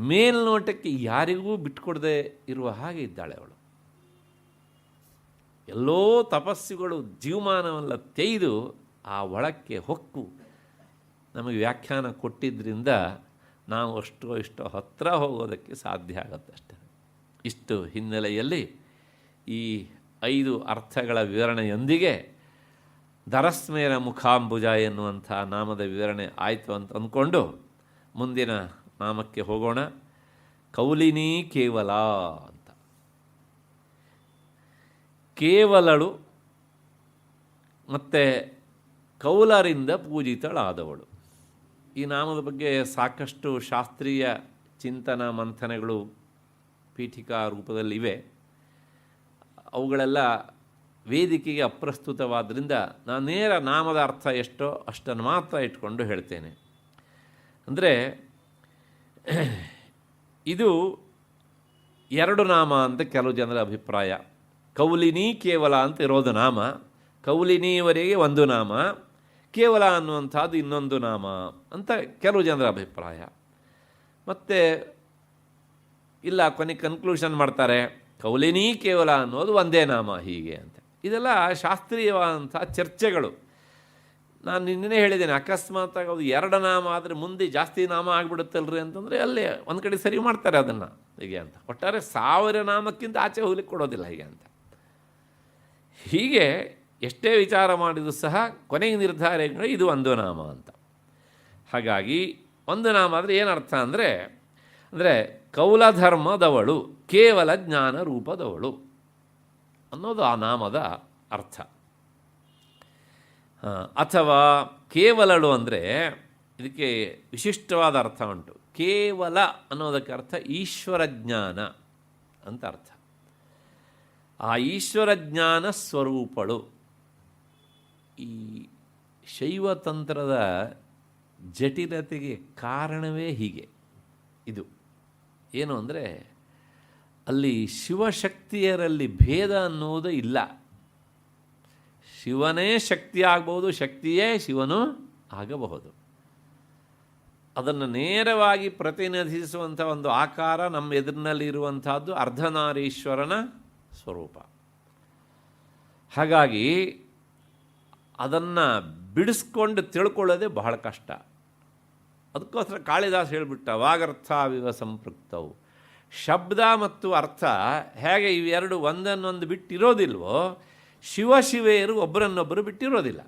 ಮೇಲ್ನೋಟಕ್ಕೆ ಯಾರಿಗೂ ಬಿಟ್ಕೊಡದೆ ಇರುವ ಹಾಗೆ ಇದ್ದಾಳೆ ಅವಳು. ಎಲ್ಲೋ ತಪಸ್ಸುಗಳು ಜೀವಮಾನವೆಲ್ಲ ತೆಗೆದು ಆ ಒಳಕ್ಕೆ ಹೊಕ್ಕು ನಮಗೆ ವ್ಯಾಖ್ಯಾನ ಕೊಟ್ಟಿದ್ದರಿಂದ ನಾವು ಇಷ್ಟೋ ಹತ್ತಿರ ಹೋಗೋದಕ್ಕೆ ಸಾಧ್ಯ ಆಗುತ್ತಷ್ಟೆ. ಇಷ್ಟು ಹಿನ್ನೆಲೆಯಲ್ಲಿ ಈ 5 ಅರ್ಥಗಳ ವಿವರಣೆಯೊಂದಿಗೆ ಧರಸ್ಮೇರ ಮುಖಾಂಬುಜ ಎನ್ನುವಂಥ ನಾಮದ ವಿವರಣೆ ಆಯಿತು ಅಂತ ಅಂದ್ಕೊಂಡು ಮುಂದಿನ ನಾಮಕ್ಕೆ ಹೋಗೋಣ. ಕೌಲಿನೀ ಕೇವಲ ಅಂತ. ಕೇವಲಳು ಮತ್ತು ಕೌಲರಿಂದ ಪೂಜಿತಳಾದವಳು. ಈ ನಾಮದ ಬಗ್ಗೆ ಸಾಕಷ್ಟು ಶಾಸ್ತ್ರೀಯ ಚಿಂತನ ಮಂಥನಗಳು ಪೀಠಿಕಾ ರೂಪದಲ್ಲಿವೆ. ಅವುಗಳೆಲ್ಲ ವೇದಿಕೆಗೆ ಅಪ್ರಸ್ತುತವಾದ್ದರಿಂದ ನಾನು ನೇರ ನಾಮದ ಅರ್ಥ ಎಷ್ಟೋ ಅಷ್ಟನ್ನು ಮಾತ್ರ ಇಟ್ಕೊಂಡು ಹೇಳ್ತೇನೆ. ಅಂದರೆ ಇದು 2 ನಾಮ ಅಂತ ಕೆಲವು ಜನರ ಅಭಿಪ್ರಾಯ. ಕೌಲಿನಿ ಕೇವಲ ಅಂತ ಇರೋದು ನಾಮ, ಕೌಲಿನಿಯವರೆಗೆ ಒಂದು ನಾಮ, ಕೇವಲ ಅನ್ನುವಂಥದ್ದು ಇನ್ನೊಂದು ನಾಮ ಅಂತ ಕೆಲವು ಜನರ ಅಭಿಪ್ರಾಯ. ಮತ್ತು ಇಲ್ಲ, ಕೊನೆಗೆ ಕನ್ಕ್ಲೂಷನ್ ಮಾಡ್ತಾರೆ ಕೌಲಿನಿ ಕೇವಲ ಅನ್ನೋದು ಒಂದೇ ನಾಮ ಹೀಗೆ ಅಂತ. ಇದೆಲ್ಲ ಶಾಸ್ತ್ರೀಯವಾದಂಥ ಚರ್ಚೆಗಳು. ನಾನು ನಿನ್ನೆ ಹೇಳಿದ್ದೇನೆ, ಅಕಸ್ಮಾತಾಗಿ ಅದು 2 ನಾಮ ಆದರೆ ಮುಂದೆ ಜಾಸ್ತಿ ನಾಮ ಆಗಿಬಿಡುತ್ತಲ್ರಿ ಅಂತಂದರೆ ಅಲ್ಲೇ ಒಂದು ಕಡೆ ಸರಿ ಮಾಡ್ತಾರೆ ಅದನ್ನು ಹೀಗೆ ಅಂತ. ಒಟ್ಟಾರೆ 1000 ನಾಮಕ್ಕಿಂತ ಆಚೆ ಹೋಗ್ಲಿಕ್ಕೆ ಕೊಡೋದಿಲ್ಲ ಹೀಗೆ ಅಂತ. ಹೀಗೆ ಎಷ್ಟೇ ವಿಚಾರ ಮಾಡಿದರೂ ಸಹ ಕೊನೆಗೆ ನಿರ್ಧಾರ ಇದು ಒಂದು ನಾಮ ಅಂತ. ಹಾಗಾಗಿ ಒಂದು ನಾಮ ಅಂದರೆ ಏನರ್ಥ ಅಂದರೆ ಕೌಲಧರ್ಮದವಳು, ಕೇವಲ ಜ್ಞಾನ ರೂಪದವಳು ಅನ್ನೋದು ಆ ನಾಮದ ಅರ್ಥ. ಅಥವಾ ಕೇವಲಳು ಅಂದರೆ ಇದಕ್ಕೆ ವಿಶಿಷ್ಟವಾದ ಅರ್ಥ ಉಂಟು. ಕೇವಲ ಅನ್ನೋದಕ್ಕೆ ಅರ್ಥ ಈಶ್ವರ ಜ್ಞಾನ ಅಂತ ಅರ್ಥ. ಆ ಈಶ್ವರ ಜ್ಞಾನ ಸ್ವರೂಪಳು. ಈ ಶೈವತಂತ್ರದ ಜಟಿಲತೆಗೆ ಕಾರಣವೇ ಹೀಗೆ. ಇದು ಏನು ಅಂದರೆ ಅಲ್ಲಿ ಶಿವಶಕ್ತಿಯರಲ್ಲಿ ಭೇದ ಅನ್ನುವುದು ಇಲ್ಲ. ಶಿವನೇ ಶಕ್ತಿ ಆಗಬಹುದು, ಶಕ್ತಿಯೇ ಶಿವನು ಆಗಬಹುದು. ಅದನ್ನು ನೇರವಾಗಿ ಪ್ರತಿನಿಧಿಸುವಂಥ ಒಂದು ಆಕಾರ ನಮ್ಮ ಎದುರಿನಲ್ಲಿ ಇರುವಂಥದ್ದು ಅರ್ಧನಾರೀಶ್ವರನ ಸ್ವರೂಪ. ಹಾಗಾಗಿ ಅದನ್ನು ಬಿಡಿಸ್ಕೊಂಡು ತಿಳ್ಕೊಳ್ಳೋದೇ ಬಹಳ ಕಷ್ಟ. ಅದಕ್ಕೋಸ್ಕರ ಕಾಳಿದಾಸ ಹೇಳಿಬಿಟ್ಟ, ವಾಗರ್ಥಾವಿವ ಸಂಪೃಕ್ತವು. ಶಬ್ದ ಮತ್ತು ಅರ್ಥ ಹೇಗೆ ಇವೆರಡು ಒಂದನ್ನೊಂದು ಬಿಟ್ಟಿರೋದಿಲ್ವೋ, ಶಿವೆಯರು ಒಬ್ಬರನ್ನೊಬ್ಬರು ಬಿಟ್ಟಿರೋದಿಲ್ಲ.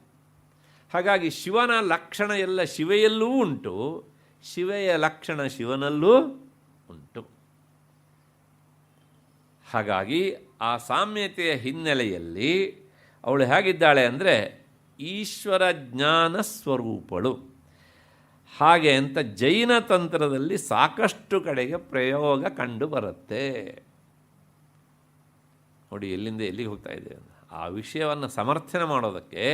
ಹಾಗಾಗಿ ಶಿವನ ಲಕ್ಷಣ ಎಲ್ಲ ಶಿವೆಯಲ್ಲೂ ಉಂಟು, ಶಿವೆಯ ಲಕ್ಷಣ ಶಿವನಲ್ಲೂ ಉಂಟು. ಹಾಗಾಗಿ ಆ ಸಾಮ್ಯತೆಯ ಹಿನ್ನೆಲೆಯಲ್ಲಿ ಅವಳು ಹೇಗಿದ್ದಾಳೆ ಅಂದರೆ ಈಶ್ವರ ಜ್ಞಾನ ಸ್ವರೂಪಳು. ಹಾಗೆ ಅಂತ ಜೈನ ತಂತ್ರದಲ್ಲಿ ಸಾಕಷ್ಟು ಕಡೆಗೆ ಪ್ರಯೋಗ ಕಂಡು ಬರುತ್ತೆ. ನೋಡಿ ಎಲ್ಲಿಂದ ಎಲ್ಲಿಗೆ ಹೋಗ್ತಾ ಇದೆ ಅಂತ. ಆ ವಿಷಯವನ್ನು ಸಮರ್ಥನೆ ಮಾಡೋದಕ್ಕೆ,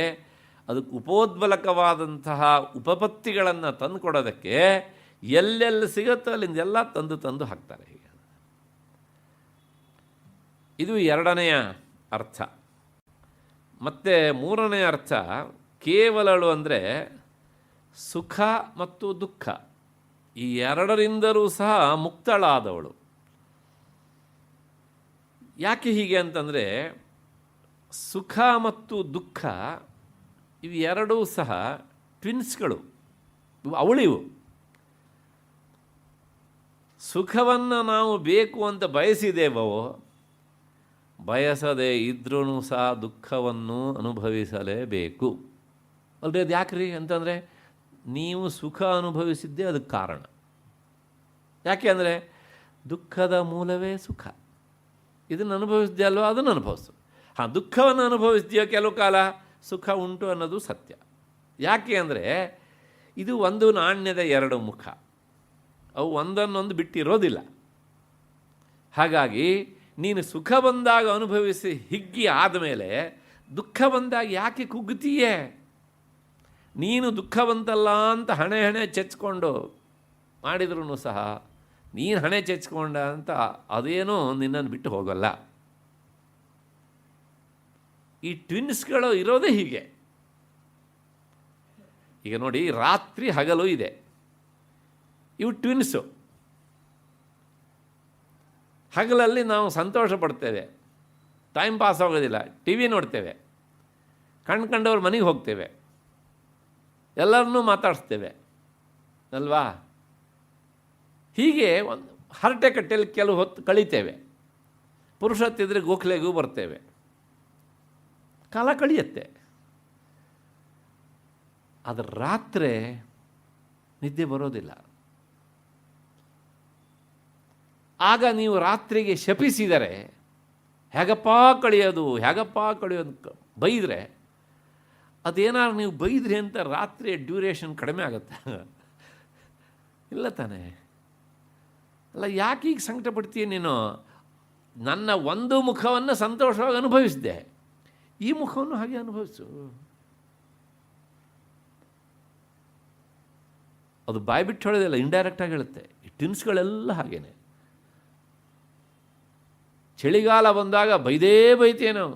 ಅದಕ್ಕೆ ಉಪೋದ್ಬಲಕವಾದಂತಹ ಉಪಪತ್ತಿಗಳನ್ನು ತಂದು ಕೊಡೋದಕ್ಕೆ ಎಲ್ಲೆಲ್ಲಿ ಸಿಗುತ್ತೋ ಅಲ್ಲಿಂದೆಲ್ಲ ತಂದು ಹಾಕ್ತಾರೆ. ಹೀಗೆ ಇದು 2ನೆಯ ಅರ್ಥ. ಮತ್ತು 3ನೇ ಅರ್ಥ ಕೇವಲಳು ಅಂದರೆ ಸುಖ ಮತ್ತು ದುಃಖ ಈ ಎರಡರಿಂದಲೂ ಸಹ ಮುಕ್ತಳಾದವಳು. ಯಾಕೆ ಹೀಗೆ ಅಂತಂದರೆ ಸುಖ ಮತ್ತು ದುಃಖ ಇವು ಎರಡೂ ಸಹ ಟ್ವಿನ್ಸ್ಗಳು, ಇವು ಅವಳಿವು. ಸುಖವನ್ನು ನಾವು ಬೇಕು ಅಂತ ಬಯಸಿದೇವೋ, ಬಯಸದೇ ಇದ್ರೂ ಸಹ ದುಃಖವನ್ನು ಅನುಭವಿಸಲೇಬೇಕು ಅಲ್ರಿ. ಅದು ಯಾಕ್ರಿ ಅಂತಂದರೆ ನೀವು ಸುಖ ಅನುಭವಿಸಿದ್ದೇ ಅದಕ್ಕೆ ಕಾರಣ. ಯಾಕೆ ಅಂದರೆ ದುಃಖದ ಮೂಲವೇ ಸುಖ. ಇದನ್ನು ಅನುಭವಿಸಿದ್ದೆ ಅಲ್ವೋ, ಅದನ್ನು ಅನುಭವಿಸು. ದುಃಖವನ್ನು ಅನುಭವಿಸಿದೆಯೋ ಕೆಲವು ಕಾಲ, ಸುಖ ಉಂಟು ಅನ್ನೋದು ಸತ್ಯ. ಯಾಕೆ ಅಂದರೆ ಇದು ಒಂದು ನಾಣ್ಯದ 2 ಮುಖ, ಅವು ಒಂದನ್ನೊಂದು ಬಿಟ್ಟಿರೋದಿಲ್ಲ. ಹಾಗಾಗಿ ನೀನು ಸುಖ ಬಂದಾಗ ಅನುಭವಿಸಿ ಹಿಗ್ಗಿ ಆದಮೇಲೆ ದುಃಖ ಬಂದಾಗ ಯಾಕೆ ಕುಗ್ಗುತ್ತೀಯೇ? ನೀನು ದುಃಖವಂತಲ್ಲ ಅಂತ ಹಣೆ ಚೆಚ್ಕೊಂಡು ಮಾಡಿದ್ರೂ ಸಹ ನೀನು ಹಣೆ ಚೆಚ್ಕೊಂಡ ಅಂತ ಅದೇನೂ ನಿನ್ನನ್ನು ಬಿಟ್ಟು ಹೋಗಲ್ಲ. ಈ ಟ್ವಿನ್ಸ್ಗಳು ಇರೋದೇ ಹೀಗೆ. ಈಗ ನೋಡಿ, ರಾತ್ರಿ ಹಗಲು ಇದೆ, ಇವು ಟ್ವಿನ್ಸು. ಹಗಲಲ್ಲಿ ನಾವು ಸಂತೋಷ ಪಡ್ತೇವೆ, ಟೈಮ್ ಪಾಸ್ ಆಗೋದಿಲ್ಲ, ಟಿ ವಿ ನೋಡ್ತೇವೆ, ಕಂಡವ್ರ ಮನೆಗೆ ಹೋಗ್ತೇವೆ, ಎಲ್ಲರನ್ನೂ ಮಾತಾಡಿಸ್ತೇವೆ ಅಲ್ವಾ. ಹೀಗೆ ಒಂದು ಹರಟೆ ಕಟ್ಟೆಯಲ್ಲಿ ಕೆಲವು ಹೊತ್ತು ಕಳೀತೇವೆ. ಪುರುಷತ್ತಿದ್ರೆ ಗೋಖಲೆಗೂ ಬರ್ತೇವೆ, ಕಾಲ ಕಳಿಯುತ್ತೆ. ಆದರೆ ರಾತ್ರಿ ನಿದ್ದೆ ಬರೋದಿಲ್ಲ. ಆಗ ನೀವು ರಾತ್ರಿಗೆ ಶಪಿಸಿದರೆ ಹೇಗಪ್ಪ ಕಳೆಯೋದು ಬೈದರೆ, ಅದೇನಾದ್ರು ನೀವು ಬೈದ್ರಿ ಅಂತ ರಾತ್ರಿಯ ಡ್ಯೂರೇಷನ್ ಕಡಿಮೆ ಆಗುತ್ತೆ ಇಲ್ಲ ತಾನೇ? ಅಲ್ಲ, ಯಾಕೆ ಈಗ ಸಂಕಟ ಪಡ್ತೀಯ ನೀನು? ನನ್ನ ಒಂದು ಮುಖವನ್ನು ಸಂತೋಷವಾಗಿ ಅನುಭವಿಸಿದೆ, ಈ ಮುಖವನ್ನು ಹಾಗೆ ಅನುಭವಿಸು. ಅದು ಬಾಯಿ ಬಿಟ್ಟು ಹೇಳೋದಿಲ್ಲ, ಇಂಡೈರೆಕ್ಟಾಗಿ ಹೇಳುತ್ತೆ. ಈ ಟಿನ್ಸ್ಗಳೆಲ್ಲ ಹಾಗೇನೆ. ಚಳಿಗಾಲ ಬಂದಾಗ ಬೈತೇವೆ ನಾವು,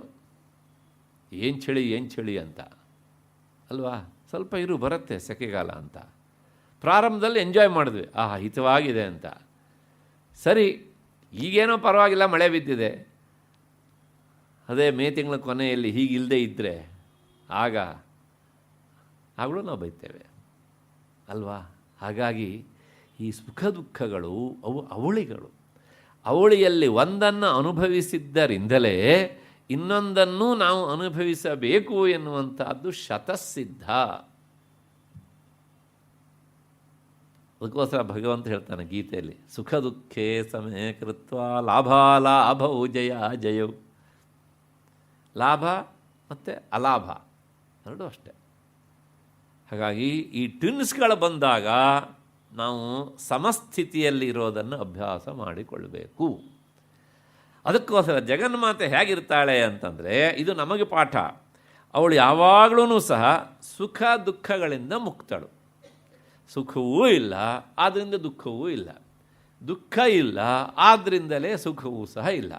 ಏನು ಚಳಿ ಅಂತ ಅಲ್ವಾ. ಸ್ವಲ್ಪ ಬರುತ್ತೆ ಸೆಕೆಗಾಲ ಅಂತ. ಪ್ರಾರಂಭದಲ್ಲಿ ಎಂಜಾಯ್ ಮಾಡಿದ್ವಿ, ಹಿತವಾಗಿದೆ ಅಂತ. ಸರಿ, ಈಗೇನೋ ಪರವಾಗಿಲ್ಲ, ಮಳೆ ಬಿದ್ದಿದೆ. ಅದೇ ಮೇ ತಿಂಗಳ ಕೊನೆಯಲ್ಲಿ ಹೀಗಿಲ್ಲದೆ ಇದ್ದರೆ ಆಗಲೂ ನಾವು ಬೈತೇವೆ ಅಲ್ವಾ. ಹಾಗಾಗಿ ಈ ಸುಖ ದುಃಖಗಳು ಅವು ಅವಳಿಗಳು. ಅವಳಿಯಲ್ಲಿ ಒಂದನ್ನು ಅನುಭವಿಸಿದ್ದರಿಂದಲೇ ಇನ್ನೊಂದನ್ನು ನಾವು ಅನುಭವಿಸಬೇಕು ಎನ್ನುವಂಥದ್ದು ಶತಸಿದ್ಧ. ಅದಕ್ಕೋಸ್ಕರ ಭಗವಂತ ಹೇಳ್ತಾನೆ ಗೀತೆಯಲ್ಲಿ, ಸುಖ ದುಃಖೇ ಸಮೇ ಕೃತ್ವ ಲಾಭೌ ಜಯೌ. ಲಾಭ ಮತ್ತು ಅಲಾಭ ಎರಡೂ ಅಷ್ಟೆ. ಹಾಗಾಗಿ ಈ ಟ್ವಿನ್ಸ್ಗಳು ಬಂದಾಗ ನಾವು ಸಮಸ್ಥಿತಿಯಲ್ಲಿ ಇರೋದನ್ನು ಅಭ್ಯಾಸ ಮಾಡಿಕೊಳ್ಳಬೇಕು. ಅದಕ್ಕೋಸ್ಕರ ಜಗನ್ಮಾತೆ ಹೇಗಿರ್ತಾಳೆ ಅಂತಂದರೆ, ಇದು ನಮಗೆ ಪಾಠ. ಅವಳು ಯಾವಾಗಲೂ ಸಹ ಸುಖ ದುಃಖಗಳಿಂದ ಮುಕ್ತಳು. ಸುಖವೂ ಇಲ್ಲ, ಆದ್ದರಿಂದ ದುಃಖವೂ ಇಲ್ಲ. ದುಃಖ ಇಲ್ಲ, ಆದ್ದರಿಂದಲೇ ಸುಖವೂ ಸಹ ಇಲ್ಲ.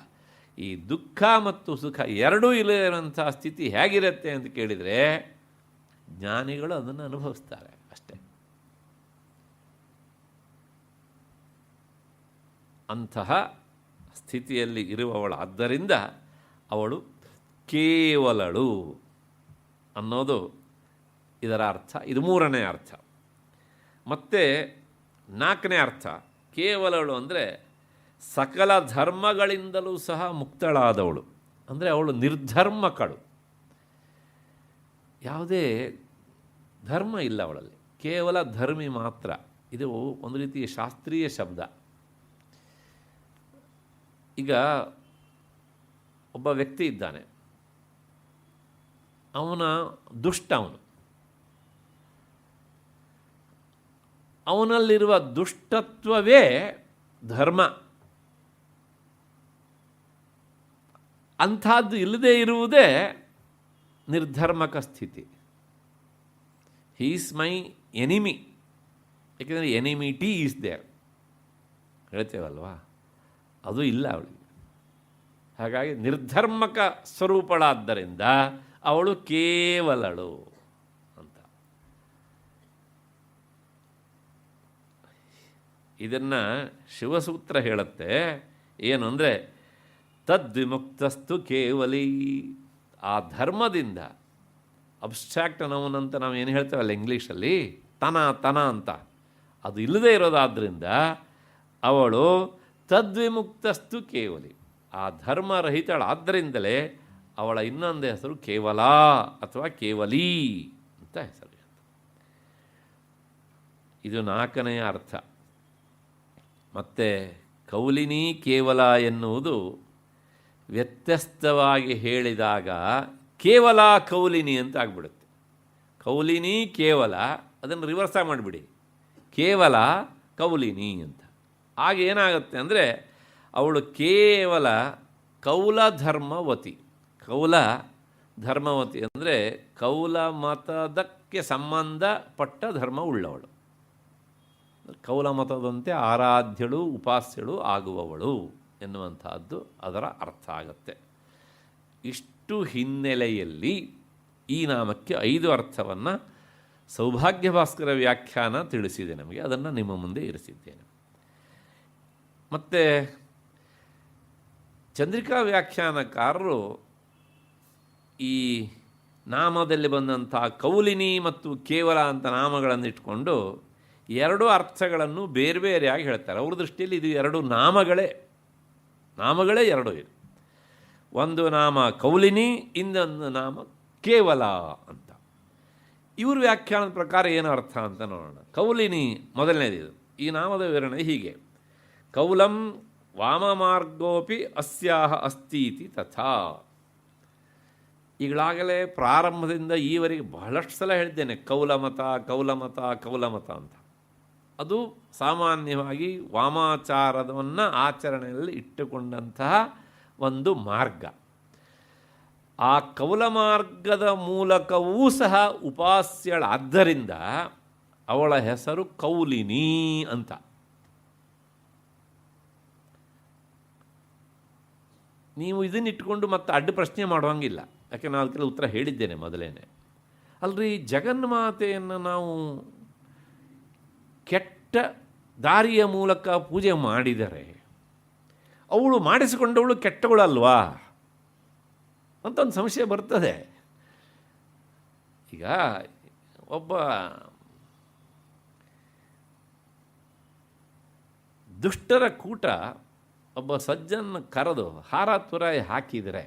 ಈ ದುಃಖ ಮತ್ತು ಸುಖ ಎರಡೂ ಇಲ್ಲದಂಥ ಸ್ಥಿತಿ ಹೇಗಿರುತ್ತೆ ಅಂತ ಕೇಳಿದರೆ, ಜ್ಞಾನಿಗಳು ಅದನ್ನು ಅನುಭವಿಸ್ತಾರೆ ಅಷ್ಟೇ. ಅಂತಹ ಸ್ಥಿತಿಯಲ್ಲಿ ಇರುವವಳಾದ್ದರಿಂದ ಅವಳು ಕೇವಲಳು ಅನ್ನೋದು ಇದರ ಅರ್ಥ. ಇದು ಮೂರನೇ ಅರ್ಥ. ಮತ್ತು ನಾಲ್ಕನೇ ಅರ್ಥ, ಕೇವಲಳು ಅಂದರೆ ಸಕಲ ಧರ್ಮಗಳಿಂದಲೂ ಸಹ ಮುಕ್ತಳಾದವಳು. ಅಂದರೆ ಅವಳು ನಿರ್ಧರ್ಮಕಳು, ಯಾವುದೇ ಧರ್ಮ ಇಲ್ಲ ಅವಳಲ್ಲಿ, ಕೇವಲ ಧರ್ಮಿ ಮಾತ್ರ. ಇದು ಒಂದು ರೀತಿಯ ಶಾಸ್ತ್ರೀಯ ಶಬ್ದ. ಈಗ ಒಬ್ಬ ವ್ಯಕ್ತಿ ಇದ್ದಾನೆ, ಅವನ ದುಷ್ಟ, ಅವನಲ್ಲಿರುವ ದುಷ್ಟತ್ವವೇ ಧರ್ಮ. ಅಂಥದ್ದು ಇಲ್ಲದೇ ಇರುವುದೇ ನಿರ್ಧರ್ಮಕ ಸ್ಥಿತಿ. ಹೀ ಈಸ್ ಮೈ ಎನಿಮಿ, ಏಕೆಂದರೆ ಎನಿಮಿಟಿ ಈಸ್ ದೇರ್ ಹೇಳ್ತೇವಲ್ವಾ, ಅದು ಇಲ್ಲ ಅವಳಿಗೆ. ಹಾಗಾಗಿ ನಿರ್ಧರ್ಮಕ ಸ್ವರೂಪಳಾದ್ದರಿಂದ ಅವಳು ಕೇವಲಳು ಅಂತ. ಇದನ್ನು ಶಿವಸೂತ್ರ ಹೇಳುತ್ತೆ. ಏನು ಅಂದರೆ, ತದ್ವಿಮುಕ್ತಸ್ತು ಕೇವಲಿ. ಆ ಧರ್ಮದಿಂದ, ಅಬ್ಸ್ಟ್ರಾಕ್ಟ್ ಅನ್ನೋನಂತ ನಾವು ಏನು ಹೇಳ್ತೇವಲ್ಲ ಇಂಗ್ಲೀಷಲ್ಲಿ, ತನ ಅಂತ, ಅದು ಇಲ್ಲದೇ ಇರೋದಾದ್ದರಿಂದ ಅವಳು ತದ್ವಿಮುಕ್ತಸ್ತು ಕೇವಲಿ. ಆ ಧರ್ಮರಹಿತಳಾದ್ದರಿಂದಲೇ ಅವಳ ಇನ್ನೊಂದು ಹೆಸರು ಕೇವಲ ಅಥವಾ ಕೇವಲಿ ಅಂತ ಹೆಸರು. ಇದು ನಾಲ್ಕನೆಯ ಅರ್ಥ. ಮತ್ತು ಕೌಲಿನಿ ಕೇವಲ ಎನ್ನುವುದು ವ್ಯತ್ಯಸ್ತವಾಗಿ ಹೇಳಿದಾಗ ಕೇವಲ ಕೌಲಿನಿ ಅಂತ ಆಗ್ಬಿಡುತ್ತೆ. ಕೌಲಿನಿ ಕೇವಲ, ಅದನ್ನು ರಿವರ್ಸ ಮಾಡಿಬಿಡಿ, ಕೇವಲ ಕೌಲಿನಿ ಅಂತ. ಆಗ ಏನಾಗುತ್ತೆ ಅಂದರೆ, ಅವಳು ಕೇವಲ ಕೌಲ ಧರ್ಮವತಿ. ಕೌಲ ಧರ್ಮವತಿ ಅಂದರೆ ಕೌಲ ಮತದಕ್ಕೆ ಸಂಬಂಧಪಟ್ಟ ಧರ್ಮ ಉಳ್ಳವಳು. ಕೌಲಮತದಂತೆ ಆರಾಧ್ಯಳು ಉಪಾಸ್ಯಳು ಆಗುವವಳು ಎನ್ನುವಂತಹದ್ದು ಅದರ ಅರ್ಥ ಆಗುತ್ತೆ. ಇಷ್ಟು ಹಿನ್ನೆಲೆಯಲ್ಲಿ ಈ ನಾಮಕ್ಕೆ 5 ಅರ್ಥವನ್ನು ಸೌಭಾಗ್ಯ ಭಾಸ್ಕರ ವ್ಯಾಖ್ಯಾನ ತಿಳಿಸಿದೆ ನಮಗೆ. ಅದನ್ನು ನಿಮ್ಮ ಮುಂದೆ ಇರಿಸಿದ್ದೇನೆ. ಮತ್ತು ಚಂದ್ರಿಕಾ ವ್ಯಾಖ್ಯಾನಕಾರರು ಈ ನಾಮದಲ್ಲಿ ಬಂದಂಥ ಕೌಲಿನಿ ಮತ್ತು ಕೇವಲ ಅಂತ ನಾಮಗಳನ್ನು ಇಟ್ಕೊಂಡು 2 ಅರ್ಥಗಳನ್ನು ಬೇರೆ ಬೇರೆಯಾಗಿ ಹೇಳ್ತಾರೆ. ಅವ್ರ ದೃಷ್ಟಿಯಲ್ಲಿ ಇದು 2 ನಾಮಗಳೇ 2 ಇದು. ಒಂದು ನಾಮ ಕೌಲಿನಿ, ಇನ್ನೊಂದು ನಾಮ ಕೇವಲ ಅಂತ. ಇವ್ರ ವ್ಯಾಖ್ಯಾನದ ಪ್ರಕಾರ ಏನು ಅರ್ಥ ಅಂತ ನೋಡೋಣ. ಕೌಲಿನಿ ಮೊದಲನೇದು. ಈ ನಾಮದ ವಿವರಣೆ ಹೀಗೆ: ಕೌಲಂ ವಾಮಮಾರ್ಗೋಪಿ ಅಸ್ಯಾಹ ಅಸ್ತೀತಿ ತಥಾ. ಈಗಲಾಗಲೇ ಪ್ರಾರಂಭದಿಂದ ಈವರೆಗೆ ಬಹಳಷ್ಟು ಸಲ ಹೇಳಿದ್ದೇನೆ ಕೌಲಮತ ಕೌಲಮತ ಕೌಲಮತ ಅಂತ. ಅದು ಸಾಮಾನ್ಯವಾಗಿ ವಾಮಾಚಾರವನ್ನು ಆಚರಣೆಯಲ್ಲಿ ಇಟ್ಟುಕೊಂಡಂತಹ ಒಂದು ಮಾರ್ಗ. ಆ ಕೌಲ ಮಾರ್ಗದ ಮೂಲಕವೂ ಸಹ ಉಪಾಸ್ಯಳಾದ್ದರಿಂದ ಅವಳ ಹೆಸರು ಕೌಲಿನಿ ಅಂತ. ನೀವು ಇದನ್ನಿಟ್ಟುಕೊಂಡು ಮತ್ತೆ ಅಡ್ಡ ಪ್ರಶ್ನೆ ಮಾಡುವಂಗಿಲ್ಲ. ಯಾಕೆ ನಾನು ಅದಕ್ಕೆಲ್ಲ ಉತ್ತರ ಹೇಳಿದ್ದೇನೆ ಮೊದಲೇನೆ. ಅಲ್ರಿ, ಜಗನ್ಮಾತೆಯನ್ನು ನಾವು ಕೆಟ್ಟ ದಾರಿಯ ಮೂಲಕ ಪೂಜೆ ಮಾಡಿದರೆ ಅವಳು ಮಾಡಿಸಿಕೊಂಡವಳು ಕೆಟ್ಟವಳಲ್ವಾ ಅಂತ ಒಂದು ಸಂಶಯ ಬರ್ತದೆ. ಈಗ ಒಬ್ಬ ದುಷ್ಟರ ಕೂಟ ಒಬ್ಬ ಸಜ್ಜನ ಕರೆದು ಹಾರ ತುರಾಯಿ ಹಾಕಿದರೆ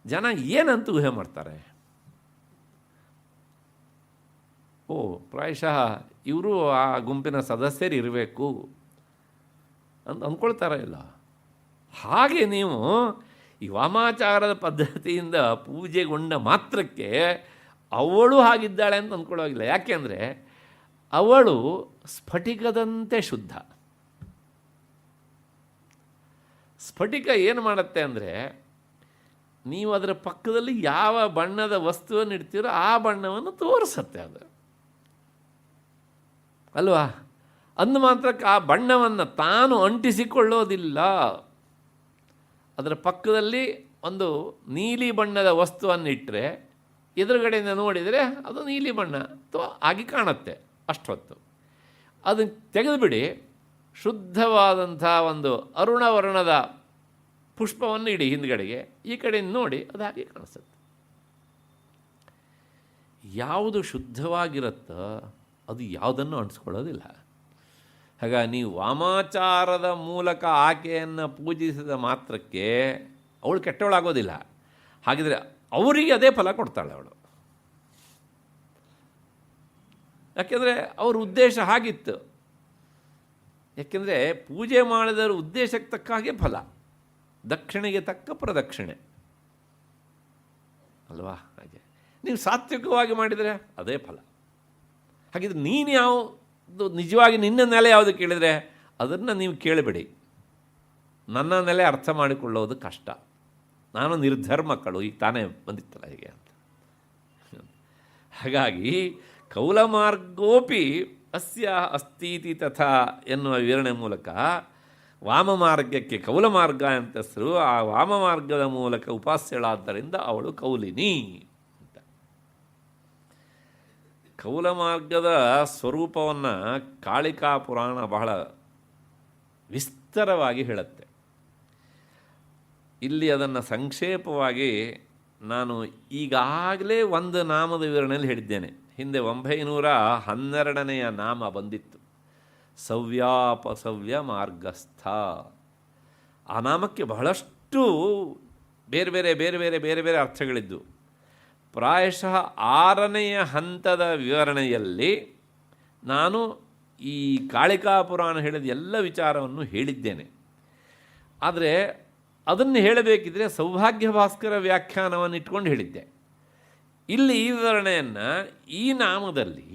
ಜನ ಏನಂತ ಊಹೆ ಮಾಡ್ತಾರೆ? ಪ್ರಾಯಶಃ ಇವರು ಆ ಗುಂಪಿನ ಸದಸ್ಯರು ಇರಬೇಕು ಅಂತ ಅಂದ್ಕೊಳ್ತಾರ ಇಲ್ಲ. ಹಾಗೆ ನೀವು ಈ ವಾಮಾಚಾರದ ಪದ್ಧತಿಯಿಂದ ಪೂಜೆಗೊಂಡ ಮಾತ್ರಕ್ಕೆ ಅವಳು ಹಾಗಿದ್ದಾಳೆ ಅಂತ ಅಂದ್ಕೊಳ್ಳೋಗಿಲ್ಲ. ಯಾಕೆಂದರೆ ಅವಳು ಸ್ಫಟಿಕದಂತೆ ಶುದ್ಧ. ಸ್ಫಟಿಕ ಏನು ಮಾಡುತ್ತೆ ಅಂದರೆ, ನೀವು ಅದರ ಪಕ್ಕದಲ್ಲಿ ಯಾವ ಬಣ್ಣದ ವಸ್ತುವನ್ನು ಇಡ್ತೀರೋ ಆ ಬಣ್ಣವನ್ನು ತೋರಿಸುತ್ತೆ ಅದು, ಅಲ್ವಾ? ಅಂದು ಮಾತ್ರಕ್ಕೆ ಆ ಬಣ್ಣವನ್ನು ತಾನು ಅಂಟಿಸಿಕೊಳ್ಳೋದಿಲ್ಲ. ಅದರ ಪಕ್ಕದಲ್ಲಿ ಒಂದು ನೀಲಿ ಬಣ್ಣದ ವಸ್ತುವನ್ನು ಇಟ್ಟರೆ ಎದುರುಗಡೆಯಿಂದ ನೋಡಿದರೆ ಅದು ನೀಲಿ ಬಣ್ಣ ಆಗಿ ಕಾಣುತ್ತೆ ಅಷ್ಟೊತ್ತು. ಅದನ್ನು ತೆಗೆದುಬಿಡಿ, ಶುದ್ಧವಾದಂಥ ಒಂದು ಅರುಣವರ್ಣದ ಪುಷ್ಪವನ್ನು ಇಡಿ ಹಿಂದ್ಗಡೆಗೆ, ಈ ಕಡೆಯಿಂದ ನೋಡಿ ಅದು ಹಾಗೆ ಕಾಣಿಸುತ್ತೆ. ಯಾವುದು ಶುದ್ಧವಾಗಿರುತ್ತೋ ಅದು ಯಾವುದನ್ನು ಅಂಟಿಸ್ಕೊಳ್ಳೋದಿಲ್ಲ. ಹಾಗಾಗಿ ನೀವು ವಾಮಾಚಾರದ ಮೂಲಕ ಆಕೆಯನ್ನು ಪೂಜಿಸಿದ ಮಾತ್ರಕ್ಕೆ ಅವಳು ಕೆಟ್ಟವಳಾಗೋದಿಲ್ಲ. ಹಾಗಿದ್ರೆ ಅವರಿಗೆ ಅದೇ ಫಲ ಕೊಡ್ತಾಳೆ ಅವಳು. ಯಾಕೆಂದರೆ ಅವ್ರ ಉದ್ದೇಶ ಹಾಗಿತ್ತು. ಯಾಕೆಂದರೆ ಪೂಜೆ ಮಾಡಿದವರ ಉದ್ದೇಶಕ್ಕೆ ತಕ್ಕ ಹಾಗೆ ಫಲ, ದಕ್ಷಿಣೆಗೆ ತಕ್ಕ ಪ್ರದಕ್ಷಿಣೆ ಅಲ್ವಾ? ಹಾಗೆ ನೀವು ಸಾತ್ವಿಕವಾಗಿ ಮಾಡಿದರೆ ಅದೇ ಫಲ. ಹಾಗಿದ್ರೆ ನೀನು ಯಾವುದು ನಿಜವಾಗಿ ನಿನ್ನ ನೆಲೆ ಯಾವುದು ಕೇಳಿದರೆ ಅದನ್ನು ನೀವು ಕೇಳಬೇಡಿ. ನನ್ನ ನೆಲೆ ಅರ್ಥ ಮಾಡಿಕೊಳ್ಳೋದು ಕಷ್ಟ. ನಾನು ನಿರ್ಧರ್ಮಕ್ಕಳು, ಈಗ ತಾನೇ ಬಂದಿತ್ತಲ್ಲ ಹೀಗೆ ಅಂತ. ಹಾಗಾಗಿ ಕೌಲಮಾರ್ಗೋಪಿ ಅಸ್ಯ ಅಸ್ತೀತಿ ತಥಾ ಎನ್ನುವ ವಿವರಣೆ ಮೂಲಕ ವಾಮಮಾರ್ಗಕ್ಕೆ ಕೌಲಮಾರ್ಗ ಅಂತ ಹೆಸರು. ಆ ವಾಮಮಾರ್ಗದ ಮೂಲಕ ಉಪಾಸ್ಯಳಾದ್ದರಿಂದ ಅವಳು ಕೌಲಿನಿ ಅಂತ. ಕೌಲಮಾರ್ಗದ ಸ್ವರೂಪವನ್ನು ಕಾಳಿಕಾ ಪುರಾಣ ಬಹಳ ವಿಸ್ತಾರವಾಗಿ ಹೇಳುತ್ತೆ. ಇಲ್ಲಿ ಅದನ್ನು ಸಂಕ್ಷೇಪವಾಗಿ ನಾನು ಈಗಾಗಲೇ ಒಂದು ನಾಮದ ವಿವರಣೆಯಲ್ಲಿ ಹೇಳಿದ್ದೇನೆ. ಹಿಂದೆ 912ನೇ ನಾಮ ಬಂದಿತ್ತು, ಸವ್ಯಾಪಸವ್ಯ ಮಾರ್ಗಸ್ಥ. ಆ ನಾಮಕ್ಕೆ ಬಹಳಷ್ಟು ಬೇರೆ ಬೇರೆ ಬೇರೆ ಬೇರೆ ಬೇರೆ ಬೇರೆ ಅರ್ಥಗಳಿದ್ದು. ಪ್ರಾಯಶಃ 6ನೆಯ ಹಂತದ ವಿವರಣೆಯಲ್ಲಿ ನಾನು ಈ ಕಾಳಿಕಾ ಪುರಾಣ ಹೇಳಿದ ಎಲ್ಲ ವಿಚಾರವನ್ನು ಹೇಳಿದ್ದೇನೆ. ಆದರೆ ಅದನ್ನು ಹೇಳಬೇಕಿದ್ರೆ ಸೌಭಾಗ್ಯ ಭಾಸ್ಕರ ವ್ಯಾಖ್ಯಾನವನ್ನು ಇಟ್ಕೊಂಡು ಹೇಳಿದ್ದೆ. ಇಲ್ಲಿ ಈ ವಿವರಣೆಯನ್ನು ಈ ನಾಮದಲ್ಲಿ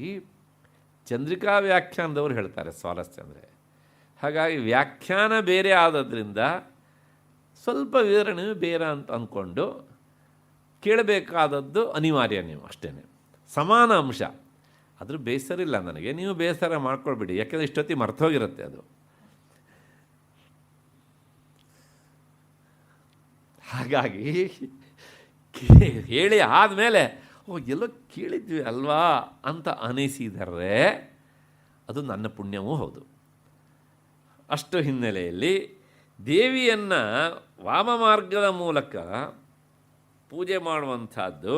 ಚಂದ್ರಿಕಾ ವ್ಯಾಖ್ಯಾನದವರು ಹೇಳ್ತಾರೆ ಸ್ವಾರಸ್ಯ ಅಂದರೆ. ಹಾಗಾಗಿ ವ್ಯಾಖ್ಯಾನ ಬೇರೆ ಆದದ್ರಿಂದ ಸ್ವಲ್ಪ ವಿವರಣೆಯೂ ಬೇರೆ ಅಂತ ಅಂದ್ಕೊಂಡು ಕೇಳಬೇಕಾದದ್ದು ಅನಿವಾರ್ಯ. ನೀವು ಅಷ್ಟೇ ಸಮಾನ ಅಂಶ, ಅದ್ರ ಬೇಸರ ಇಲ್ಲ ನನಗೆ, ನೀವು ಬೇಸರ ಮಾಡ್ಕೊಳ್ಬೇಡಿ, ಯಾಕೆಂದರೆ ಇಷ್ಟೊತ್ತಿ ಮರ್ತೋಗಿರುತ್ತೆ ಅದು. ಹಾಗಾಗಿ ಹೇಳಿ ಆದಮೇಲೆ ಎಲ್ಲೋ ಕೇಳಿದ್ವಿ ಅಲ್ವಾ ಅಂತ ಅನಿಸಿದರೆ ಅದು ನನ್ನ ಪುಣ್ಯವೂ ಹೌದು. ಅಷ್ಟು ಹಿನ್ನೆಲೆಯಲ್ಲಿ ದೇವಿಯನ್ನು ವಾಮಮಾರ್ಗದ ಮೂಲಕ ಪೂಜೆ ಮಾಡುವಂಥದ್ದು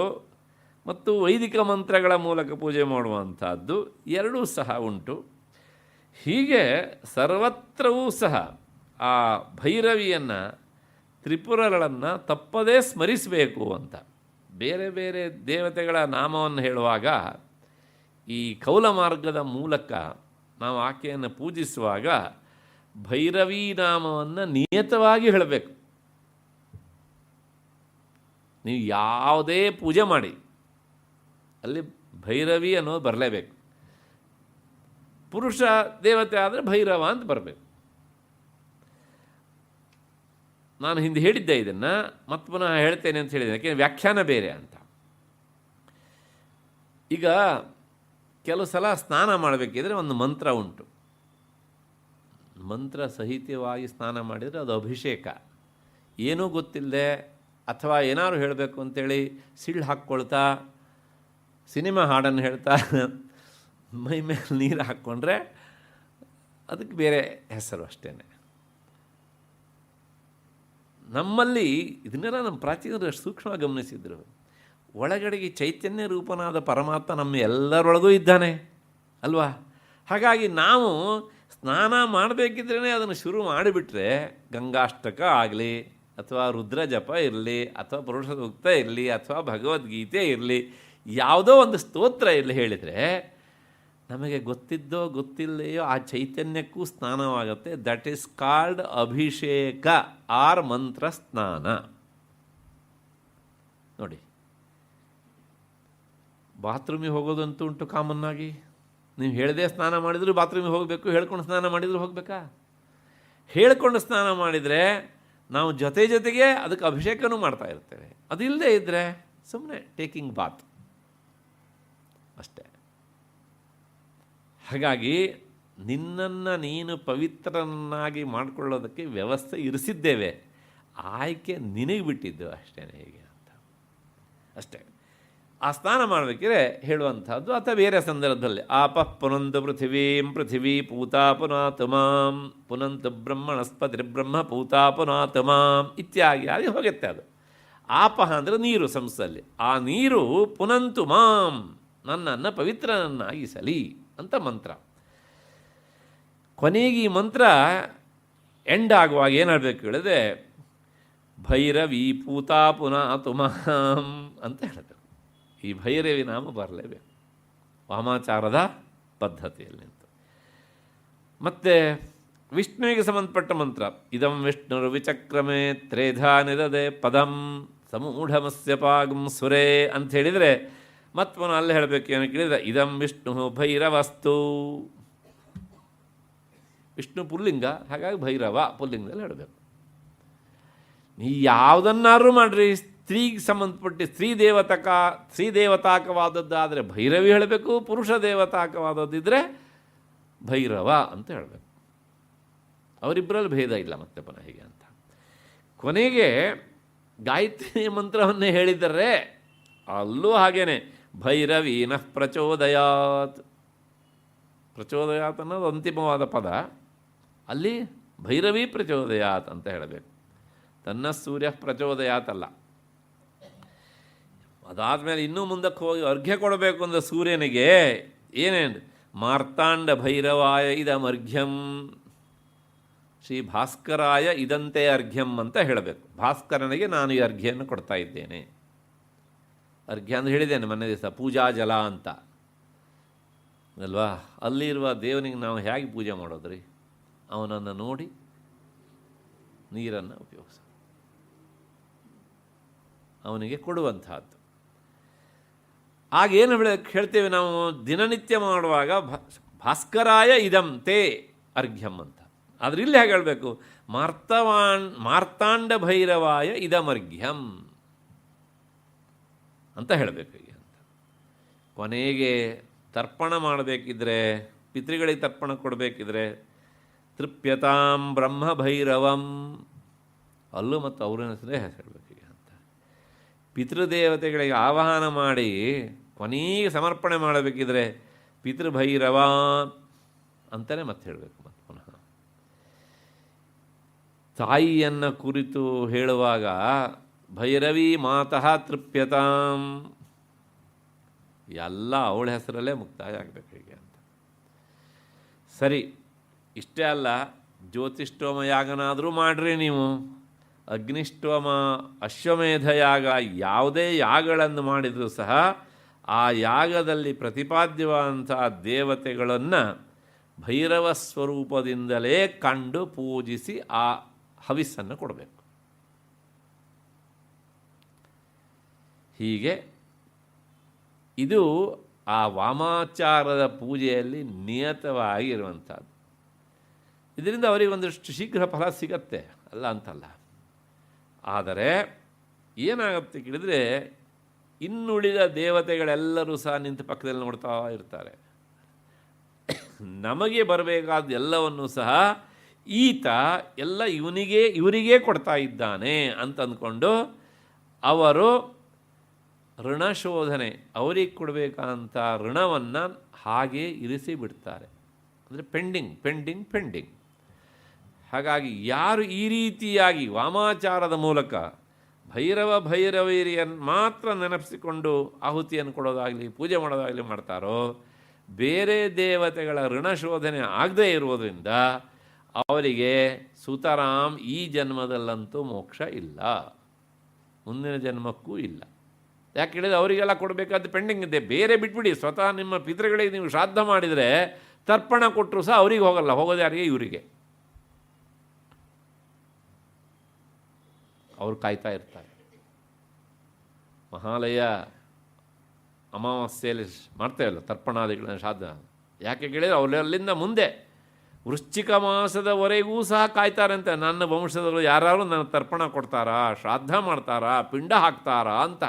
ಮತ್ತು ವೈದಿಕ ಮಂತ್ರಗಳ ಮೂಲಕ ಪೂಜೆ ಮಾಡುವಂಥದ್ದು ಎರಡೂ ಸಹ ಉಂಟು. ಹೀಗೆ ಸರ್ವತ್ರವೂ ಸಹ ಆ ಭೈರವಿಯನ್ನು, ತ್ರಿಪುರಗಳನ್ನು ತಪ್ಪದೇ ಸ್ಮರಿಸಬೇಕು ಅಂತ. ಬೇರೆ ಬೇರೆ ದೇವತೆಗಳ ನಾಮವನ್ನು ಹೇಳುವಾಗ ಈ ಕೌಲ ಮಾರ್ಗದ ಮೂಲಕ ನಾವು ಆಕೆಯನ್ನು ಪೂಜಿಸುವಾಗ ಭೈರವಿ ನಾಮವನ್ನು ನಿಯತವಾಗಿ ಹೇಳಬೇಕು. ನೀವು ಯಾವುದೇ ಪೂಜೆ ಮಾಡಿ ಅಲ್ಲಿ ಭೈರವಿ ಅನ್ನೋದು ಬರಲೇಬೇಕು. ಪುರುಷ ದೇವತೆ ಆದರೆ ಭೈರವ ಅಂತ ಬರಬೇಕು. ನಾನು ಹಿಂದೆ ಹೇಳಿದ್ದೆ ಇದನ್ನು, ಮತ್ತೆ ಪುನಃ ಹೇಳ್ತೇನೆ ಅಂತ ಹೇಳಿದ್ದೇನೆ, ಯಾಕೆಂದರೆ ವ್ಯಾಖ್ಯಾನ ಬೇರೆ ಅಂತ. ಈಗ ಕೆಲವು ಸಲ ಸ್ನಾನ ಮಾಡಬೇಕಿದ್ರೆ ಒಂದು ಮಂತ್ರ ಉಂಟು. ಮಂತ್ರ ಸಹಿತವಾಗಿ ಸ್ನಾನ ಮಾಡಿದರೆ ಅದು ಅಭಿಷೇಕ. ಏನೂ ಗೊತ್ತಿಲ್ಲದೆ ಅಥವಾ ಏನಾದ್ರು ಹೇಳಬೇಕು ಅಂತೇಳಿ ಸಿಳ್ಳು ಹಾಕ್ಕೊಳ್ತಾ ಸಿನಿಮಾ ಹಾಡನ್ನು ಹೇಳ್ತಾ ಮೈ ಮೇಲೆ ನೀರು ಹಾಕ್ಕೊಂಡ್ರೆ ಅದಕ್ಕೆ ಬೇರೆ ಹೆಸರು ಅಷ್ಟೇ. ನಮ್ಮಲ್ಲಿ ಇದನ್ನೆಲ್ಲ ನಮ್ಮ ಪ್ರಾಚೀನರು ಅಷ್ಟು ಸೂಕ್ಷ್ಮವಾಗಿ ಗಮನಿಸಿದ್ರು. ಒಳಗಡೆಗೆ ಚೈತನ್ಯ ರೂಪನಾದ ಪರಮಾತ್ಮ ನಮ್ಮ ಎಲ್ಲರೊಳಗೂ ಇದ್ದಾನೆ ಅಲ್ವಾ? ಹಾಗಾಗಿ ನಾವು ಸ್ನಾನ ಮಾಡಬೇಕಿದ್ರೇ ಅದನ್ನು ಶುರು ಮಾಡಿಬಿಟ್ರೆ ಗಂಗಾಷ್ಟಕ ಆಗಲಿ ಅಥವಾ ರುದ್ರ ಜಪ ಇರಲಿ ಅಥವಾ ಪುರುಷ ಸೂಕ್ತ ಇರಲಿ ಅಥವಾ ಭಗವದ್ಗೀತೆ ಇರಲಿ, ಯಾವುದೋ ಒಂದು ಸ್ತೋತ್ರ ಇರಲಿ ಹೇಳಿದರೆ ನಮಗೆ ಗೊತ್ತಿದ್ದೋ ಗೊತ್ತಿಲ್ಲದೆಯೋ ಆ ಚೈತನ್ಯಕ್ಕೂ ಸ್ನಾನವಾಗುತ್ತೆ. ದಟ್ ಈಸ್ ಕಾಲ್ಡ್ ಅಭಿಷೇಕ ಆರ್ ಮಂತ್ರ ಸ್ನಾನ. ನೋಡಿ, ಬಾತ್ರೂಮಿಗೆ ಹೋಗೋದಂತೂ ಉಂಟು ಕಾಮನ್ನಾಗಿ. ನೀವು ಹೇಳದೆ ಸ್ನಾನ ಮಾಡಿದರೂ ಬಾತ್ರೂಮಿಗೆ ಹೋಗಬೇಕು, ಹೇಳ್ಕೊಂಡು ಸ್ನಾನ ಮಾಡಿದರೂ ಹೋಗಬೇಕಾ? ಹೇಳ್ಕೊಂಡು ಸ್ನಾನ ಮಾಡಿದರೆ ನಾವು ಜೊತೆಗೆ ಅದಕ್ಕೆ ಅಭಿಷೇಕನೂ ಮಾಡ್ತಾ ಇರ್ತೇವೆ. ಅದಿಲ್ಲದೆ ಇದ್ದರೆ ಸುಮ್ಮನೆ ಟೇಕಿಂಗ್ ಬಾತ್ ಅಷ್ಟೇ. ಹಾಗಾಗಿ ನಿನ್ನನ್ನು ನೀನು ಪವಿತ್ರನಾಗಿ ಮಾಡಿಕೊಳ್ಳೋದಕ್ಕೆ ವ್ಯವಸ್ಥೆ ಇರಿಸಿದ್ದೇವೆ, ಆಯ್ಕೆ ನಿನಗೆ ಬಿಟ್ಟಿದ್ದು ಅಷ್ಟೇ ಹೇಗೆ ಅಂತ ಅಷ್ಟೇ. ಆ ಸ್ನಾನ ಮಾಡಬೇಕಿದ್ರೆ ಹೇಳುವಂಥದ್ದು ಅಥವಾ ಬೇರೆ ಸಂದರ್ಭದಲ್ಲಿ ಆಪಃ ಪುನಂತು ಪೃಥಿವೀಂ ಪೃಥಿವೀ ಪೂತಾ ಪುನಾತು ಮಾಂ ಪುನಂತು ಬ್ರಹ್ಮಣಸ್ಪತಿರ್ಬ್ರಹ್ಮ ಪೂತಾ ಪುನಾತು ಮಾಂ ಇತ್ಯಾದಿ ಹೋಗುತ್ತೆ. ಅದು ಆಪಃ ಅಂದರೆ ನೀರು ಸಂಸ್ಥೆಯಲ್ಲಿ. ಆ ನೀರು ಪುನಂತು ಮಾಂ ನನ್ನನ್ನು ಪವಿತ್ರನನ್ನಾಗಿಸಲಿ ಅಂತ ಮಂತ್ರ. ಕೊನೆಗೆ ಈ ಮಂತ್ರ ಎಂಡ್ ಆಗುವಾಗ ಏನಾಗಬೇಕು ಹೇಳಿದ್ರೆ ಭೈರವಿ ಪೂತಾ ಪುನಾತು ಮಾಂ ಅಂತ ಹೇಳಬೇಕು. ಈ ಭೈರವಿ ನಾಮ ಬರಲೇಬೇಕು ವಾಮಾಚಾರದ ಪದ್ಧತಿಯಲ್ಲಿ ನಿಂತು. ಮತ್ತು ವಿಷ್ಣುವಿಗೆ ಸಂಬಂಧಪಟ್ಟ ಮಂತ್ರ ಇದಂ ವಿಷ್ಣುರು ವಿಚಕ್ರಮೆ ತ್ರೇಧಾ ನಿದದೆ ಪದಂ ಸಮೂಢಮಸ್ಯ ಪಾಗಂ ಸುರೇ ಅಂತ ಹೇಳಿದರೆ ಮತ್ತು ಪುನಃ ಅಲ್ಲೇ ಹೇಳಬೇಕು. ಏನು ಕೇಳಿದರೆ ಇದಂ ವಿಷ್ಣು ಭೈರವಸ್ತು. ವಿಷ್ಣು ಪುಲ್ಲಿಂಗ, ಹಾಗಾಗಿ ಭೈರವ ಪುಲ್ಲಿಂಗದಲ್ಲಿ ಹೇಳಬೇಕು. ನೀ ಯಾವುದನ್ನಾದ್ರೂ ಮಾಡಿರಿ, ಸ್ತ್ರೀಗೆ ಸಂಬಂಧಪಟ್ಟು ಸ್ತ್ರೀ ದೇವತಾಕವಾದದ್ದಾದರೆ ಭೈರವಿ ಹೇಳಬೇಕು, ಪುರುಷ ದೇವತಾಕವಾದದ್ದಿದ್ದರೆ ಭೈರವ ಅಂತ ಹೇಳಬೇಕು. ಅವರಿಬ್ಬರಲ್ಲಿ ಭೇದ ಇಲ್ಲ ಮತ್ತೆ ಪುನಃ ಹೀಗೆ ಅಂತ. ಕೊನೆಗೆ ಗಾಯತ್ರಿ ಮಂತ್ರವನ್ನೇ ಹೇಳಿದರೆ ಅಲ್ಲೂ ಹಾಗೇನೆ ಭೈರವೀನಃ ಪ್ರಚೋದಯಾತ್. ಪ್ರಚೋದಯಾತ್ ಅನ್ನೋದು ಅಂತಿಮವಾದ ಪದ. ಅಲ್ಲಿ ಭೈರವಿ ಪ್ರಚೋದಯಾತ್ ಅಂತ ಹೇಳಬೇಕು. ತನ್ನ ಸೂರ್ಯ ಪ್ರಚೋದಯಾತ್ ಅಲ್ಲ. ಅದಾದಮೇಲೆ ಇನ್ನೂ ಮುಂದಕ್ಕೆ ಹೋಗಿ ಅರ್ಘ್ಯ ಕೊಡಬೇಕು ಅಂದರೆ ಸೂರ್ಯನಿಗೆ ಏನೇನು ಮಾರ್ತಾಂಡ ಭೈರವಾಯ ಇದಮರ್ಘ್ಯಂ ಶ್ರೀ ಭಾಸ್ಕರಾಯ ಇದಂತೆ ಅರ್ಘ್ಯಂ ಅಂತ ಹೇಳಬೇಕು. ಭಾಸ್ಕರನಿಗೆ ನಾನು ಈ ಅರ್ಘ್ಯನ್ನು ಕೊಡ್ತಾ ಇದ್ದೇನೆ. ಅರ್ಘ್ಯ ಅಂತ ಹೇಳಿದ್ದೇನೆ ಮೊನ್ನೆ ದಿವಸ, ಪೂಜಾ ಜಲ ಅಂತ ಅಲ್ವಾ? ಅಲ್ಲಿರುವ ದೇವನಿಗೆ ನಾವು ಹೇಗೆ ಪೂಜೆ ಮಾಡೋದ್ರಿ? ಅವನನ್ನು ನೋಡಿ ನೀರನ್ನು ಉಪಯೋಗಿಸ, ಅವನಿಗೆ ಕೊಡುವಂತಹದ್ದು. ಆಗೇನು ಹೇಳ್ತೇವೆ ನಾವು ದಿನನಿತ್ಯ ಮಾಡುವಾಗ ಭಾಸ್ಕರಾಯ ಇದಂತೆ ಅರ್ಘ್ಯಂ ಅಂತ. ಆದರೆ ಇಲ್ಲಿ ಹೇಗೆ ಹೇಳಬೇಕು? ಮಾರ್ತಾಂಡ ಭೈರವಾಯ ಇದಮರ್ಘ್ಯಂ ಅಂತ ಹೇಳಬೇಕು ಹೀಗೆ ಅಂತ. ಕೊನೆಗೆ ತರ್ಪಣ ಮಾಡಬೇಕಿದ್ರೆ, ಪಿತೃಗಳಿಗೆ ತರ್ಪಣ ಕೊಡಬೇಕಿದ್ರೆ ತೃಪ್ಯತಾಂ ಬ್ರಹ್ಮ ಭೈರವಂ, ಅಲ್ಲೂ ಮತ್ತು ಅವ್ರನ್ನ ಹೆಸರೇ ಹೇಳಬೇಕೀಗ ಅಂತ. ಪಿತೃದೇವತೆಗಳಿಗೆ ಆವಾಹನ ಮಾಡಿ ಕೊನೆಗೆ ಸಮರ್ಪಣೆ ಮಾಡಬೇಕಿದ್ರೆ ಪಿತೃಭೈರವ ಅಂತಲೇ ಮತ್ತೆ ಹೇಳಬೇಕು. ಮತ್ತು ಪುನಃ ತಾಯಿಯನ್ನು ಕುರಿತು ಹೇಳುವಾಗ ಭೈರವಿ ಮಾತಃ ತೃಪ್ಯತಾಂ, ಎಲ್ಲ ಅವಳ ಹೆಸರಲ್ಲೇ ಮುಕ್ತಾಯ ಆಗಬೇಕು ಹೀಗೆ ಅಂತ. ಸರಿ, ಇಷ್ಟೇ ಅಲ್ಲ, ಜ್ಯೋತಿಷ್ಠೋಮ ಯಾಗನಾದರೂ ಮಾಡಿರಿ ನೀವು, ಅಗ್ನಿಷ್ಠೋಮ, ಅಶ್ವಮೇಧ ಯಾಗ, ಯಾವುದೇ ಯಾಗಗಳನ್ನು ಮಾಡಿದರೂ ಸಹ ಆ ಯಾಗದಲ್ಲಿ ಪ್ರತಿಪಾದ್ಯವಾದಂಥ ದೇವತೆಗಳನ್ನು ಭೈರವ ಸ್ವರೂಪದಿಂದಲೇ ಕಂಡು ಪೂಜಿಸಿ ಆ ಹವಿಸ್ಸನ್ನು ಕೊಡಬೇಕು. ಹೀಗೆ ಇದು ಆ ವಾಮಾಚಾರದ ಪೂಜೆಯಲ್ಲಿ ನಿಯತವಾಗಿ ಇರುವಂಥದ್ದು. ಇದರಿಂದ ಅವರಿಗೆ ಒಂದಷ್ಟು ಶೀಘ್ರ ಫಲ ಸಿಗತ್ತೆ, ಅಲ್ಲ ಅಂತಲ್ಲ. ಆದರೆ ಏನಾಗುತ್ತೆ ಕೇಳಿದರೆ, ಇನ್ನುಳಿದ ದೇವತೆಗಳೆಲ್ಲರೂ ಸಹ ನಿಂತು ಪಕ್ಕದಲ್ಲಿ ನೋಡ್ತಾ ಇರ್ತಾರೆ. ನಮಗೆ ಬರಬೇಕಾದ ಎಲ್ಲವನ್ನು ಸಹ ಈತ ಎಲ್ಲ ಇವರಿಗೇ ಕೊಡ್ತಾ ಇದ್ದಾನೆ ಅಂತ ಅಂದ್ಕೊಂಡು ಅವರು ಋಣಶೋಧನೆ, ಅವರಿಗೆ ಕೊಡಬೇಕಂತ ಋಣವನ್ನು ಹಾಗೇ ಇರಿಸಿ ಬಿಡ್ತಾರೆ. ಅಂದರೆ ಪೆಂಡಿಂಗ್. ಹಾಗಾಗಿ ಯಾರು ಈ ರೀತಿಯಾಗಿ ವಾಮಾಚಾರದ ಮೂಲಕ ಭೈರವಿಯರನ್ನು ಮಾತ್ರ ನೆನಪಿಸಿಕೊಂಡು ಆಹುತಿಯನ್ನು ಕೊಡೋದಾಗಲಿ ಪೂಜೆ ಮಾಡೋದಾಗಲಿ ಮಾಡ್ತಾರೋ, ಬೇರೆ ದೇವತೆಗಳ ಋಣಶೋಧನೆ ಆಗದೇ ಇರುವುದರಿಂದ ಅವರಿಗೆ ಸುತರಾಮ್ ಈ ಜನ್ಮದಲ್ಲಂತೂ ಮೋಕ್ಷ ಇಲ್ಲ, ಮುಂದಿನ ಜನ್ಮಕ್ಕೂ ಇಲ್ಲ. ಯಾಕೆ ಹೇಳಿದರೆ ಅವರಿಗೆಲ್ಲ ಕೊಡಬೇಕಾದ ಪೆಂಡಿಂಗ್ ಇದೆ. ಬೇರೆ ಬಿಟ್ಬಿಡಿ, ಸ್ವತಃ ನಿಮ್ಮ ಪಿತೃಗಳಿಗೆ ನೀವು ಶ್ರಾದ್ದ ಮಾಡಿದರೆ ತರ್ಪಣ ಕೊಟ್ಟರು ಸಹ ಅವರಿಗೆ ಹೋಗಲ್ಲ, ಹೋಗೋದು ಯಾರಿಗೆ? ಇವರಿಗೆ. ಅವರು ಕಾಯ್ತಾ ಇರ್ತಾರೆ. ಮಹಾಲಯ ಅಮಾವಾಸ್ಯೆಯಲ್ಲಿ ಮಾಡ್ತೇವಲ್ಲ ತರ್ಪಣಾದಿಗಳನ್ನ, ಶ್ರಾದ್ದ. ಯಾಕೆ ಕೇಳಿದರೆ ಅವರಲ್ಲಿಂದ ಮುಂದೆ ವೃಶ್ಚಿಕ ಮಾಸದವರೆಗೂ ಸಹ ಕಾಯ್ತಾರಂತೆ, ನನ್ನ ವಂಶದವರು ಯಾರು ನನ್ನ ತರ್ಪಣ ಕೊಡ್ತಾರಾ, ಶ್ರಾದ್ದ ಮಾಡ್ತಾರಾ, ಪಿಂಡ ಹಾಕ್ತಾರಾ ಅಂತ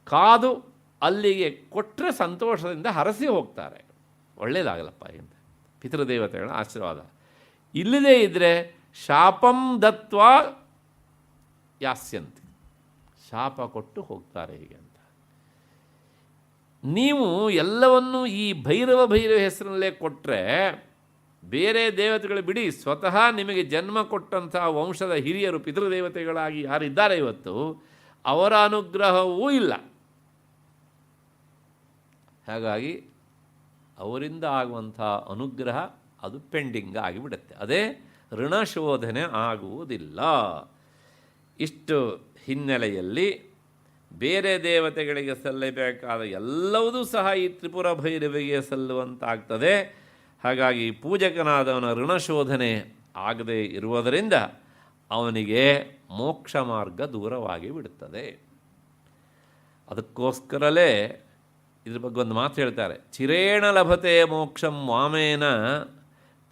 ಕಾದು ಅಲ್ಲಿಗೆ ಕೊಟ್ಟರೆ ಸಂತೋಷದಿಂದ ಹರಸಿ ಹೋಗ್ತಾರೆ. ಒಳ್ಳೆಯದಾಗಲ್ಲಪ್ಪ ಅಂತ ಪಿತೃದೇವತೆಗಳ ಆಶೀರ್ವಾದ. ಇಲ್ಲದೇ ಇದ್ದರೆ ಶಾಪಂ ದತ್ವಾ ಯಾಸ್ಯಂತಿ, ಶಾಪ ಕೊಟ್ಟು ಹೋಗ್ತಾರೆ ಹೀಗೆ ಅಂತ. ನೀವು ಎಲ್ಲವನ್ನೂ ಈ ಭೈರವ ಹೆಸರಿನಲ್ಲೇ ಕೊಟ್ಟರೆ ಬೇರೆ ದೇವತೆಗಳು ಬಿಡಿ, ಸ್ವತಃ ನಿಮಗೆ ಜನ್ಮ ಕೊಟ್ಟಂಥ ವಂಶದ ಹಿರಿಯರು ಪಿತೃದೇವತೆಗಳಾಗಿ ಯಾರಿದ್ದಾರೆ ಇವತ್ತು, ಅವರ ಅನುಗ್ರಹವೂ ಇಲ್ಲ. ಹಾಗಾಗಿ ಅವರಿಂದ ಆಗುವಂಥ ಅನುಗ್ರಹ ಅದು ಪೆಂಡಿಂಗ್ ಆಗಿಬಿಡುತ್ತೆ. ಅದೇ ಋಣಶೋಧನೆ ಆಗುವುದಿಲ್ಲ. ಇಷ್ಟು ಹಿನ್ನೆಲೆಯಲ್ಲಿ ಬೇರೆ ದೇವತೆಗಳಿಗೆ ಸಲ್ಲಬೇಕಾದ ಎಲ್ಲವೂ ಸಹ ಈ ತ್ರಿಪುರ ಭೈರವಿಗೆ ಸಲ್ಲುವಂತಾಗ್ತದೆ. ಹಾಗಾಗಿ ಪೂಜಕನಾದವನ ಋಣಶೋಧನೆ ಆಗದೇ ಇರುವುದರಿಂದ ಅವನಿಗೆ ಮೋಕ್ಷ ಮಾರ್ಗ ದೂರವಾಗಿ ಬಿಡುತ್ತದೆ. ಅದಕ್ಕೋಸ್ಕರಲೇ ಇದ್ರ ಬಗ್ಗೆ ಒಂದು ಮಾತು ಹೇಳ್ತಾರೆ, ಚಿರೇಣ ಲಭತೆ ಮೋಕ್ಷಂ ವಾಮೇನ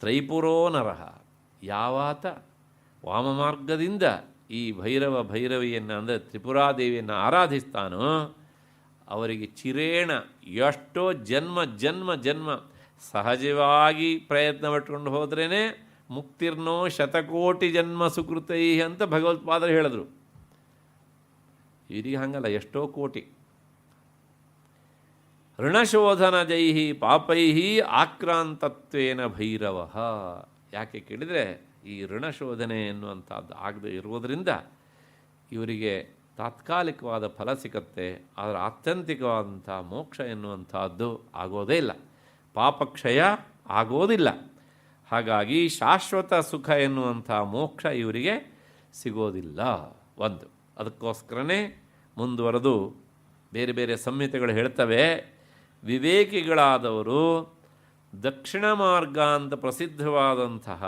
ತ್ರೈಪುರೋ ನರಃ. ಯಾವಾತ ವಾಮ ಮಾರ್ಗದಿಂದ ಈ ಭೈರವಿಯನ್ನು ಅಂದರೆ ತ್ರಿಪುರಾದೇವಿಯನ್ನು ಆರಾಧಿಸ್ತಾನೋ ಅವರಿಗೆ ಚಿರೇಣ ಎಷ್ಟೋ ಜನ್ಮ ಸಹಜವಾಗಿ ಪ್ರಯತ್ನ ಪಟ್ಕೊಂಡು ಹೋದ್ರೇ ಮುಕ್ತಿರ್ನೋ ಶತಕೋಟಿ ಜನ್ಮ ಸುಕೃತೈ ಅಂತ ಭಗವತ್ಪಾದರು ಹೇಳಿದ್ರು. ಇವರಿಗೆ ಹಾಗಲ್ಲ, ಎಷ್ಟೋ ಕೋಟಿ. ಋಣಶೋಧನ ಜೈಹಿ ಪಾಪೈಹಿ ಆಕ್ರಾಂತತ್ವೇನ ಭೈರವ. ಯಾಕೆ ಕೇಳಿದರೆ ಈ ಋಣಶೋಧನೆ ಎನ್ನುವಂಥದ್ದು ಆಗದೆ ಇರುವುದರಿಂದ ಇವರಿಗೆ ತಾತ್ಕಾಲಿಕವಾದ ಫಲ ಸಿಗುತ್ತೆ, ಆದರೆ ಆತ್ಯಂತಿಕವಾದಂಥ ಮೋಕ್ಷ ಎನ್ನುವಂಥದ್ದು ಆಗೋದೇ ಇಲ್ಲ, ಪಾಪಕ್ಷಯ ಆಗೋದಿಲ್ಲ. ಹಾಗಾಗಿ ಶಾಶ್ವತ ಸುಖ ಎನ್ನುವಂಥ ಮೋಕ್ಷ ಇವರಿಗೆ ಸಿಗೋದಿಲ್ಲ. ಒಂದು ಅದಕ್ಕೋಸ್ಕರನೇ ಮುಂದುವರೆದು ಬೇರೆ ಬೇರೆ ಸಂಹಿತೆಗಳು ಹೇಳ್ತವೆ, ವಿವೇಕಿಗಳಾದವರು ದಕ್ಷಿಣ ಮಾರ್ಗ ಅಂತ ಪ್ರಸಿದ್ಧವಾದಂತಹ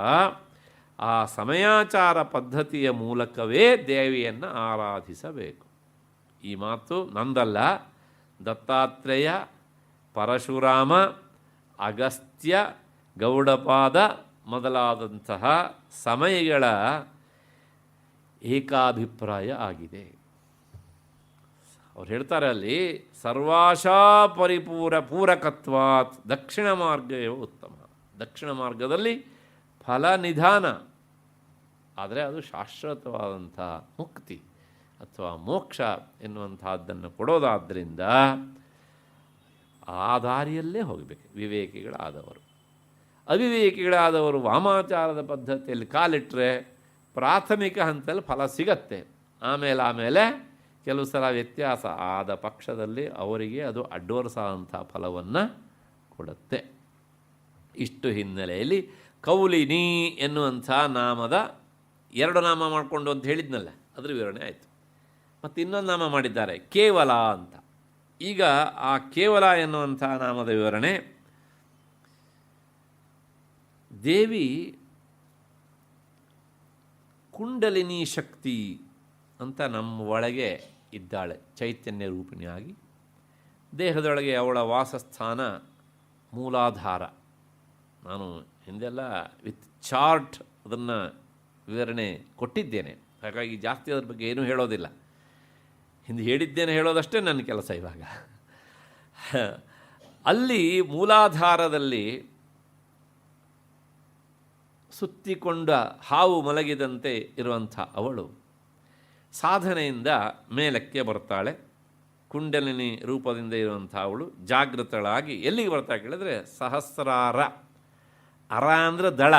ಆ ಸಮಯಾಚಾರ ಪದ್ಧತಿಯ ಮೂಲಕವೇ ದೇವಿಯನ್ನು ಆರಾಧಿಸಬೇಕು. ಈ ಮಾತು ನಂದಲ್ಲ, ದತ್ತಾತ್ರೇಯ, ಪರಶುರಾಮ, ಅಗಸ್ತ್ಯ, ಗೌಡಪಾದ ಮೊದಲಾದಂತಹ ಸಮಯಗಳ ಏಕಾಭಿಪ್ರಾಯ ಆಗಿದೆ. ಅವ್ರು ಹೇಳ್ತಾರೆ ಅಲ್ಲಿ ಸರ್ವಾಶಾ ಪೂರಕತ್ವಾತ್ ದಕ್ಷಿಣ ಮಾರ್ಗವೇ ಉತ್ತಮ. ದಕ್ಷಿಣ ಮಾರ್ಗದಲ್ಲಿ ಫಲ ನಿಧಾನ, ಆದರೆ ಅದು ಶಾಶ್ವತವಾದಂಥ ಮುಕ್ತಿ ಅಥವಾ ಮೋಕ್ಷ ಎನ್ನುವಂಥದ್ದನ್ನು ಕೊಡೋದಾದ್ದರಿಂದ ಆ ದಾರಿಯಲ್ಲೇ ಹೋಗಬೇಕು ವಿವೇಕಿಗಳಾದವರು. ಅವಿವೇಕಿಗಳಾದವರು ವಾಮಾಚಾರದ ಪದ್ಧತಿಯಲ್ಲಿ ಕಾಲಿಟ್ಟರೆ ಪ್ರಾಥಮಿಕ ಹಂತದಲ್ಲಿ ಫಲ ಸಿಗತ್ತೆ, ಆಮೇಲೆ ಕೆಲವು ಸಲ ವ್ಯತ್ಯಾಸ ಆದ ಪಕ್ಷದಲ್ಲಿ ಅವರಿಗೆ ಅದು ಅಡ್ವರ್ಸ್ ಆದಂಥ ಫಲವನ್ನು ಕೊಡುತ್ತೆ. ಇಷ್ಟು ಹಿನ್ನೆಲೆಯಲ್ಲಿ ಕೌಲಿನಿ ಎನ್ನುವಂಥ ನಾಮದ 2 ನಾಮ ಮಾಡಿಕೊಂಡು ಅಂತ ಹೇಳಿದ್ನಲ್ಲ, ಅದರ ವಿವರಣೆ ಆಯಿತು. ಮತ್ತು ಇನ್ನೊಂದು ನಾಮ ಮಾಡಿದ್ದಾರೆ ಕೇವಲ ಅಂತ. ಈಗ ಆ ಕೇವಲ ಎನ್ನುವಂಥ ನಾಮದ ವಿವರಣೆ, ದೇವಿ ಕುಂಡಲಿನಿ ಶಕ್ತಿ ಅಂತ ನಮ್ಮ ಒಳಗೆ ಇದ್ದಾಳೆ, ಚೈತನ್ಯ ರೂಪಿಣಿಯಾಗಿ. ದೇಹದೊಳಗೆ ಅವಳ ವಾಸಸ್ಥಾನ ಮೂಲಾಧಾರ. ನಾನು ಹಿಂದೆಲ್ಲ ವಿತ್ ಚಾರ್ಟ್ ಅದನ್ನು ವಿವರಣೆ ಕೊಟ್ಟಿದ್ದೇನೆ, ಹಾಗಾಗಿ ಜಾಸ್ತಿ ಅದ್ರ ಬಗ್ಗೆ ಏನೂ ಹೇಳೋದಿಲ್ಲ. ಹಿಂದೆ ಹೇಳಿದ್ದೇನೆ ಹೇಳೋದಷ್ಟೇ ನನ್ನ ಕೆಲಸ ಇವಾಗ. ಅಲ್ಲಿ ಮೂಲಾಧಾರದಲ್ಲಿ ಸುತ್ತಿಕೊಂಡ ಹಾವು ಮಲಗಿದಂತೆ ಇರುವಂಥ ಅವಳು ಸಾಧನೆಯಿಂದ ಮೇಲಕ್ಕೆ ಬರ್ತಾಳೆ. ಕುಂಡಲಿನಿ ರೂಪದಿಂದ ಇರುವಂಥ ಅವಳು ಜಾಗೃತಳಾಗಿ ಎಲ್ಲಿಗೆ ಬರ್ತಾ ಕೇಳಿದ್ರೆ ಸಹಸ್ರಾರ. ಅರ ಅಂದರೆ ದಳ,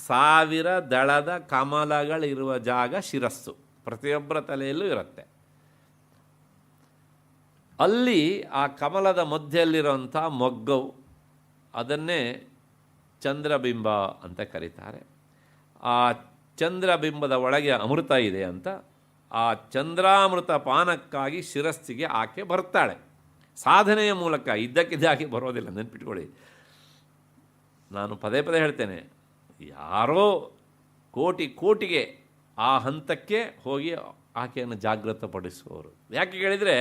1000 ದಳದ ಕಮಲಗಳಿರುವ ಜಾಗ ಶಿರಸ್ಸು, ಪ್ರತಿಯೊಬ್ಬರ ತಲೆಯಲ್ಲೂ ಇರುತ್ತೆ. ಅಲ್ಲಿ ಆ ಕಮಲದ ಮಧ್ಯೆಯಲ್ಲಿರುವಂಥ ಮೊಗ್ಗವು, ಅದನ್ನೇ ಚಂದ್ರಬಿಂಬ ಅಂತ ಕರೀತಾರೆ. ಆ ಚಂದ್ರಬಿಂಬದ ಒಳಗೆ ಅಮೃತ ಇದೆ ಅಂತ ಆ ಚಂದ್ರಾಮೃತ ಪಾನಕ್ಕಾಗಿ ಶಿರಸ್ಸಿಗೆ ಆಕೆ ಬರ್ತಾಳೆ. ಸಾಧನೆಯ ಮೂಲಕ ಇದ್ದಕ್ಕಿದ್ದಾಗಿ ಬರೋದಿಲ್ಲ, ನೆನ್ಪಿಟ್ಕೊಳ್ಳಿ. ನಾನು ಪದೇ ಪದೇ ಹೇಳ್ತೇನೆ, ಯಾರೋ ಕೋಟಿಗೆ ಆ ಹಂತಕ್ಕೆ ಹೋಗಿ ಆಕೆಯನ್ನು ಜಾಗೃತಪಡಿಸುವವರು. ಯಾಕೆ ಕೇಳಿದರೆ,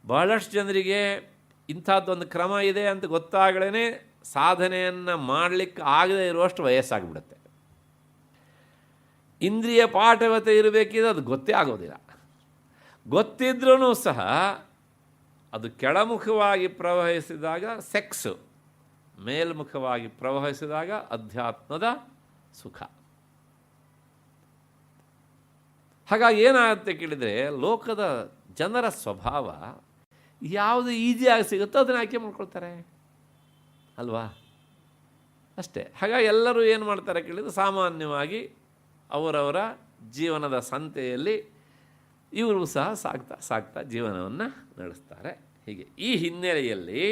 ಬಹಳಷ್ಟು ಜನರಿಗೆ ಇಂಥದ್ದೊಂದು ಕ್ರಮ ಇದೆ ಅಂತ ಗೊತ್ತಾಗಲೇ ಸಾಧನೆಯನ್ನು ಮಾಡಲಿಕ್ಕೆ ಆಗದೇ ಇರುವಷ್ಟು ವಯಸ್ಸಾಗಿಬಿಡುತ್ತೆ. ಇಂದ್ರಿಯ ಪಾಠವತೆ ಇರಬೇಕಿದ್ರೆ ಅದು ಗೊತ್ತೇ ಆಗೋದಿಲ್ಲ. ಗೊತ್ತಿದ್ರೂ ಸಹ ಅದು ಕೆಳಮುಖವಾಗಿ ಪ್ರವಹಿಸಿದಾಗ ಸೆಕ್ಸು, ಮೇಲ್ಮುಖವಾಗಿ ಪ್ರವಹಿಸಿದಾಗ ಅಧ್ಯಾತ್ಮದ ಸುಖ. ಹಾಗಾಗಿ ಏನಾಗುತ್ತೆ ಕೇಳಿದರೆ, ಲೋಕದ ಜನರ ಸ್ವಭಾವ ಯಾವುದು ಈಸಿಯಾಗಿ ಸಿಗುತ್ತೋ ಅದನ್ನು ಆಯ್ಕೆ ಮಾಡ್ಕೊಳ್ತಾರೆ ಅಲ್ವಾ, ಅಷ್ಟೇ. ಹಾಗಾಗಿ ಎಲ್ಲರೂ ಏನು ಮಾಡ್ತಾರೆ ಕೇಳಿದರೆ, ಸಾಮಾನ್ಯವಾಗಿ ಅವರವರ ಜೀವನದ ಸಂತೆಯಲ್ಲಿ ಇವರು ಸಹ ಸಾಗ್ತಾ ಜೀವನವನ್ನು ನಡೆಸ್ತಾರೆ. ಹೀಗೆ ಈ ಹಿನ್ನೆಲೆಯಲ್ಲಿ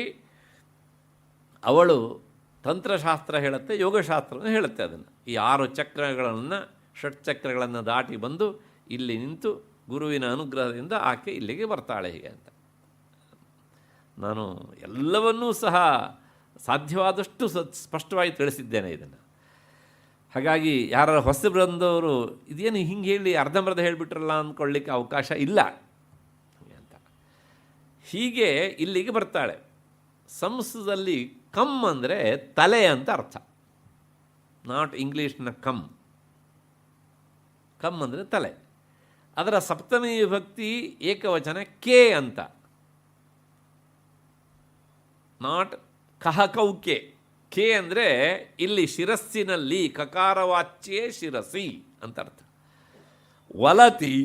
ಅವಳು ತಂತ್ರಶಾಸ್ತ್ರ ಹೇಳುತ್ತೆ, ಯೋಗಶಾಸ್ತ್ರವನ್ನು ಹೇಳುತ್ತೆ. ಅದನ್ನು ಈ 6 ಚಕ್ರಗಳನ್ನು, ಷಟ್ಚಕ್ರಗಳನ್ನು ದಾಟಿ ಬಂದು ಇಲ್ಲಿ ನಿಂತು ಗುರುವಿನ ಅನುಗ್ರಹದಿಂದ ಆಕೆ ಇಲ್ಲಿಗೆ ಬರ್ತಾಳೆ ಹೀಗೆ ಅಂತ. ನಾನು ಎಲ್ಲವನ್ನೂ ಸಹ ಸಾಧ್ಯವಾದಷ್ಟು ಸ್ಪಷ್ಟವಾಗಿ ತಿಳಿಸಿದ್ದೇನೆ ಇದನ್ನು. ಹಾಗಾಗಿ ಯಾರು ಹೊಸ ಬಂದವರು ಇದೇನು ಹಿಂಗೆ ಹೇಳಿ ಅರ್ಧಂಬರ್ಧ ಹೇಳಿಬಿಟ್ರಲ್ಲ ಅಂದ್ಕೊಳ್ಳಿಕ್ಕೆ ಅವಕಾಶ ಇಲ್ಲ ಅಂತ. ಹೀಗೆ ಇಲ್ಲಿಗೆ ಬರ್ತಾಳೆ. ಸಂಸ್ಕೃತದಲ್ಲಿ ಕಮ್ ಅಂದರೆ ತಲೆ ಅಂತ ಅರ್ಥ, ನಾಟ್ ಇಂಗ್ಲೀಷ್ನ ಕಮ್ ಅಂದರೆ ತಲೆ. ಅದರ ಸಪ್ತಮಿ ವಿಭಕ್ತಿ ಏಕವಚನ ಕೆ ಅಂತ, ನಾಟ್ ಕಹಕೌಕೆ. ಕೆ ಅಂದರೆ ಇಲ್ಲಿ ಶಿರಸ್ಸಿನಲ್ಲಿ, ಕಕಾರವಾಚ್ಯೇ ಶಿರಸಿ ಅಂತ ಅರ್ಥ. ವಲತಿ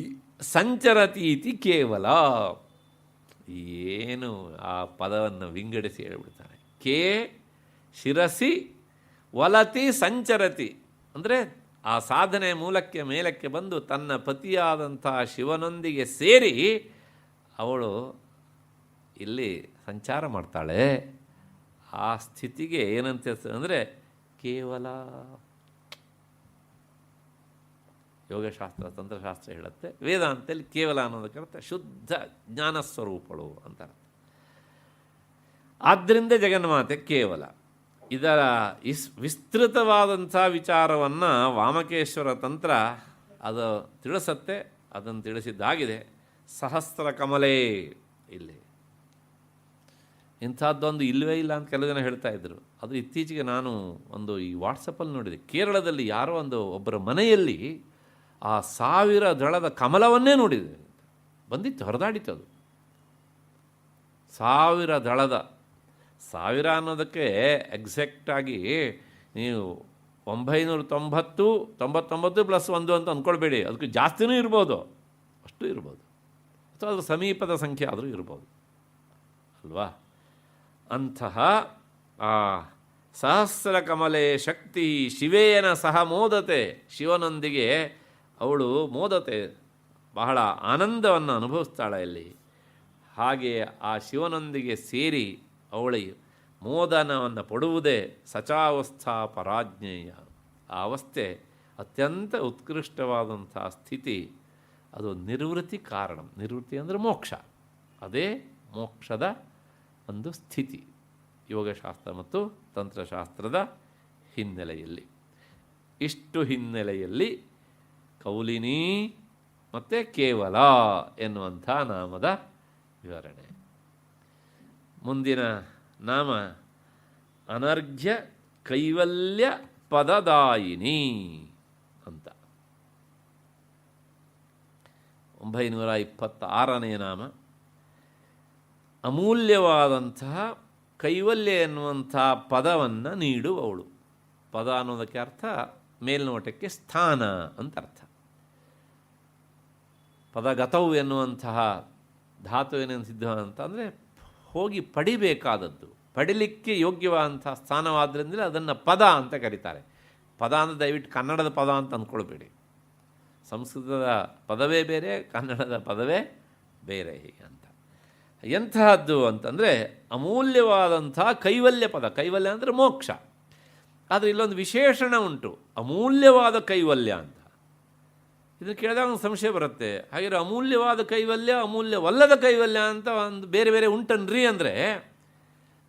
ಸಂಚರತಿ ಇತಿ ಕೇವಲ. ಏನು ಆ ಪದವನ್ನು ವಿಂಗಡಿಸಿ ಹೇಳ್ಬಿಡ್ತಾರೆ. ಕೆ ಶಿರಸಿ, ವಲತಿ ಸಂಚರತಿ ಅಂದರೆ ಆ ಸಾಧನೆಯ ಮೂಲಕ್ಕೆ ಮೇಲಕ್ಕೆ ಬಂದು ತನ್ನ ಪತಿಯಾದಂಥ ಶಿವನೊಂದಿಗೆ ಸೇರಿ ಅವಳು ಇಲ್ಲಿ ಸಂಚಾರ ಮಾಡ್ತಾಳೆ. ಆ ಸ್ಥಿತಿಗೆ ಏನಂತ ಅಂದರೆ ಕೇವಲ. ಯೋಗಶಾಸ್ತ್ರ, ತಂತ್ರಶಾಸ್ತ್ರ ಹೇಳುತ್ತೆ, ವೇದಾಂತದಲ್ಲಿ ಕೇವಲ ಅನ್ನೋದಕ್ಕೆ ಅರ್ಥ ಶುದ್ಧ ಜ್ಞಾನಸ್ವರೂಪಳು ಅಂತ. ಆದ್ದರಿಂದ ಜಗನ್ಮಾತೆ ಕೇವಲ. ಇದರ ವಿಸ್ತೃತವಾದಂಥ ವಿಚಾರವನ್ನು ವಾಮಕೇಶ್ವರ ತಂತ್ರ ಅದು ತಿಳಿಸತ್ತೆ. ಅದನ್ನು ತಿಳಿಸಿದ್ದಾಗಿದೆ. ಸಹಸ್ರ ಕಮಲೇ. ಇಲ್ಲಿ ಇಂಥದ್ದೊಂದು ಇಲ್ಲವೇ ಇಲ್ಲ ಅಂತ ಕೆಲವು ಜನ ಹೇಳ್ತಾ ಇದ್ದರು. ಅದು ಇತ್ತೀಚೆಗೆ ನಾನು ಒಂದು ಈ ವಾಟ್ಸಪ್ಪಲ್ಲಿ ನೋಡಿದೆ. ಕೇರಳದಲ್ಲಿ ಯಾರೋ ಒಬ್ಬರ ಮನೆಯಲ್ಲಿ ಆ 1000 ದಳದ ಕಮಲವನ್ನೇ ನೋಡಿದೆ. ಬಂದಿತ್ತು, ಹೊರದಾಡಿತ್ತು ಅದು. 1000 ದಳದ, 1000 ಅನ್ನೋದಕ್ಕೆ ಎಕ್ಸಾಕ್ಟಾಗಿ ನೀವು 990, 99 + 1 ಅಂತ ಅಂದ್ಕೊಳ್ಬೇಡಿ. ಅದಕ್ಕೆ ಜಾಸ್ತಿನೂ ಇರ್ಬೋದು, ಅಷ್ಟು ಇರ್ಬೋದು, ಅಥವಾ ಅದ್ರ ಸಮೀಪದ ಸಂಖ್ಯೆ ಆದರೂ ಇರ್ಬೋದು ಅಲ್ವಾ. ಅಂತಹ ಆ ಸಹಸ್ರ ಕಮಲೆ ಶಕ್ತಿ ಶಿವೇನ ಸಹ ಮೋದತೆ, ಶಿವನೊಂದಿಗೆ ಅವಳು ಮೋದತೆ, ಬಹಳ ಆನಂದವನ್ನು ಅನುಭವಿಸ್ತಾಳೆ ಇಲ್ಲಿ. ಹಾಗೆ ಆ ಶಿವನೊಂದಿಗೆ ಸೇರಿ ಅವಳಿ ಮೋದನವನ್ನು ಪಡುವುದೇ ಸಚಾವಸ್ಥಾ ಪರಾಜ್ಞೇಯ. ಆ ಅವಸ್ಥೆ ಅತ್ಯಂತ ಉತ್ಕೃಷ್ಟವಾದಂಥ ಸ್ಥಿತಿ, ಅದು ನಿರ್ವೃತ್ತಿ ಕಾರಣ. ನಿರ್ವೃತ್ತಿ ಅಂದರೆ ಮೋಕ್ಷ, ಅದೇ ಮೋಕ್ಷದ ಒಂದು ಸ್ಥಿತಿ ಯೋಗಶಾಸ್ತ್ರ ಮತ್ತು ತಂತ್ರಶಾಸ್ತ್ರದ ಹಿನ್ನೆಲೆಯಲ್ಲಿ. ಇಷ್ಟು ಹಿನ್ನೆಲೆಯಲ್ಲಿ ಕೌಲಿನಿ ಮತ್ತು ಕೇವಲ ಎನ್ನುವಂಥ ನಾಮದ ವಿವರಣೆ. ಮುಂದಿನ ನಾಮ ಅನರ್ಘ್ಯ ಕೈವಲ್ಯ ಪದದಾಯಿನಿ ಅಂತ. 926ನೇ ನಾಮ. ಅಮೂಲ್ಯವಾದಂತಹ ಕೈವಲ್ಯ ಎನ್ನುವಂಥ ಪದವನ್ನು ನೀಡುವವಳು. ಪದ ಅನ್ನೋದಕ್ಕೆ ಅರ್ಥ ಮೇಲ್ನೋಟಕ್ಕೆ ಸ್ಥಾನ ಅಂತ ಅರ್ಥ. ಪದಗತವು ಎನ್ನುವಂತಹ ಧಾತು ಏನೇನು ಸಿದ್ಧ ಅಂತ ಅಂದರೆ ಹೋಗಿ ಪಡಿಬೇಕಾದದ್ದು, ಪಡಿಲಿಕ್ಕೆ ಯೋಗ್ಯವಾದಂಥ ಸ್ಥಾನವಾದ್ದರಿಂದಲೇ ಅದನ್ನು ಪದ ಅಂತ ಕರೀತಾರೆ. ಪದ ಅಂದರೆ ದಯವಿಟ್ಟು ಕನ್ನಡದ ಪದ ಅಂತ ಅಂದ್ಕೊಳ್ಬೇಡಿ. ಸಂಸ್ಕೃತದ ಪದವೇ ಬೇರೆ, ಕನ್ನಡದ ಪದವೇ ಬೇರೆ ಹೀಗೆ ಅಂತ. ಎಂತಹದ್ದು ಅಂತಂದರೆ ಅಮೂಲ್ಯವಾದಂಥ ಕೈವಲ್ಯ ಪದ. ಕೈವಲ್ಯ ಅಂದರೆ ಮೋಕ್ಷ. ಆದರೆ ಇಲ್ಲೊಂದು ವಿಶೇಷಣ ಉಂಟು, ಅಮೂಲ್ಯವಾದ ಕೈವಲ್ಯ ಅಂತ. ಇದನ್ನು ಕೇಳಿದಾಗ ಒಂದು ಸಂಶಯ ಬರುತ್ತೆ. ಹಾಗೆ ಅಮೂಲ್ಯವಾದ ಕೈವಲ್ಯ, ಅಮೂಲ್ಯವಲ್ಲದ ಕೈವಲ್ಯ ಅಂತ ಒಂದು ಬೇರೆ ಬೇರೆ ಉಂಟನ್ರಿ ಅಂದರೆ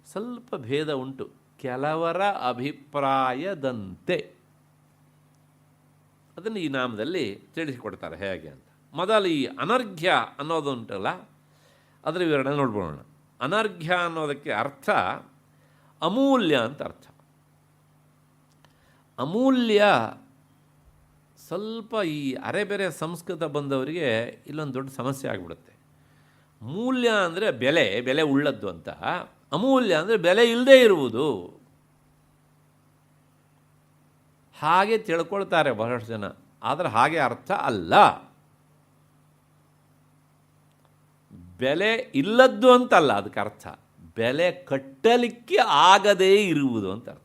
ಸ್ವಲ್ಪ ಭೇದ ಉಂಟು, ಕೆಲವರ ಅಭಿಪ್ರಾಯದಂತೆ. ಅದನ್ನು ಈ ನಾಮದಲ್ಲಿ ತಿಳಿಸಿಕೊಡ್ತಾರೆ ಹೇಗೆ ಅಂತ. ಮೊದಲು ಈ ಅನರ್ಘ್ಯ ಅನ್ನೋದು ಉಂಟಲ್ಲ, ಅದರ ವಿವರಣೆ ನೋಡ್ಬೋಣ. ಅನರ್ಘ್ಯ ಅನ್ನೋದಕ್ಕೆ ಅರ್ಥ ಅಮೂಲ್ಯ ಅಂತ ಅರ್ಥ. ಅಮೂಲ್ಯ ಸ್ವಲ್ಪ ಈ ಅರೆಬೆರೆ ಸಂಸ್ಕೃತ ಬಂದವರಿಗೆ ಇಲ್ಲೊಂದು ದೊಡ್ಡ ಸಮಸ್ಯೆ ಆಗಿಬಿಡುತ್ತೆ. ಮೂಲ್ಯ ಅಂದರೆ ಬೆಲೆ, ಬೆಲೆ ಉಳ್ಳದ್ದು ಅಂತ. ಅಮೂಲ್ಯ ಅಂದರೆ ಬೆಲೆ ಇಲ್ಲದೇ ಇರುವುದು. ಹಾಗೆ ತಿಳ್ಕೊಳ್ತಾರೆ ಬಹಳಷ್ಟು ಜನ, ಆದರೆ ಹಾಗೆ ಅರ್ಥ ಅಲ್ಲ. ಬೆಲೆ ಇಲ್ಲದ್ದು ಅಂತಲ್ಲ ಅದಕ್ಕೆ ಅರ್ಥ, ಬೆಲೆ ಕಟ್ಟಲಿಕ್ಕೆ ಆಗದೇ ಇರುವುದು ಅಂತ ಅರ್ಥ.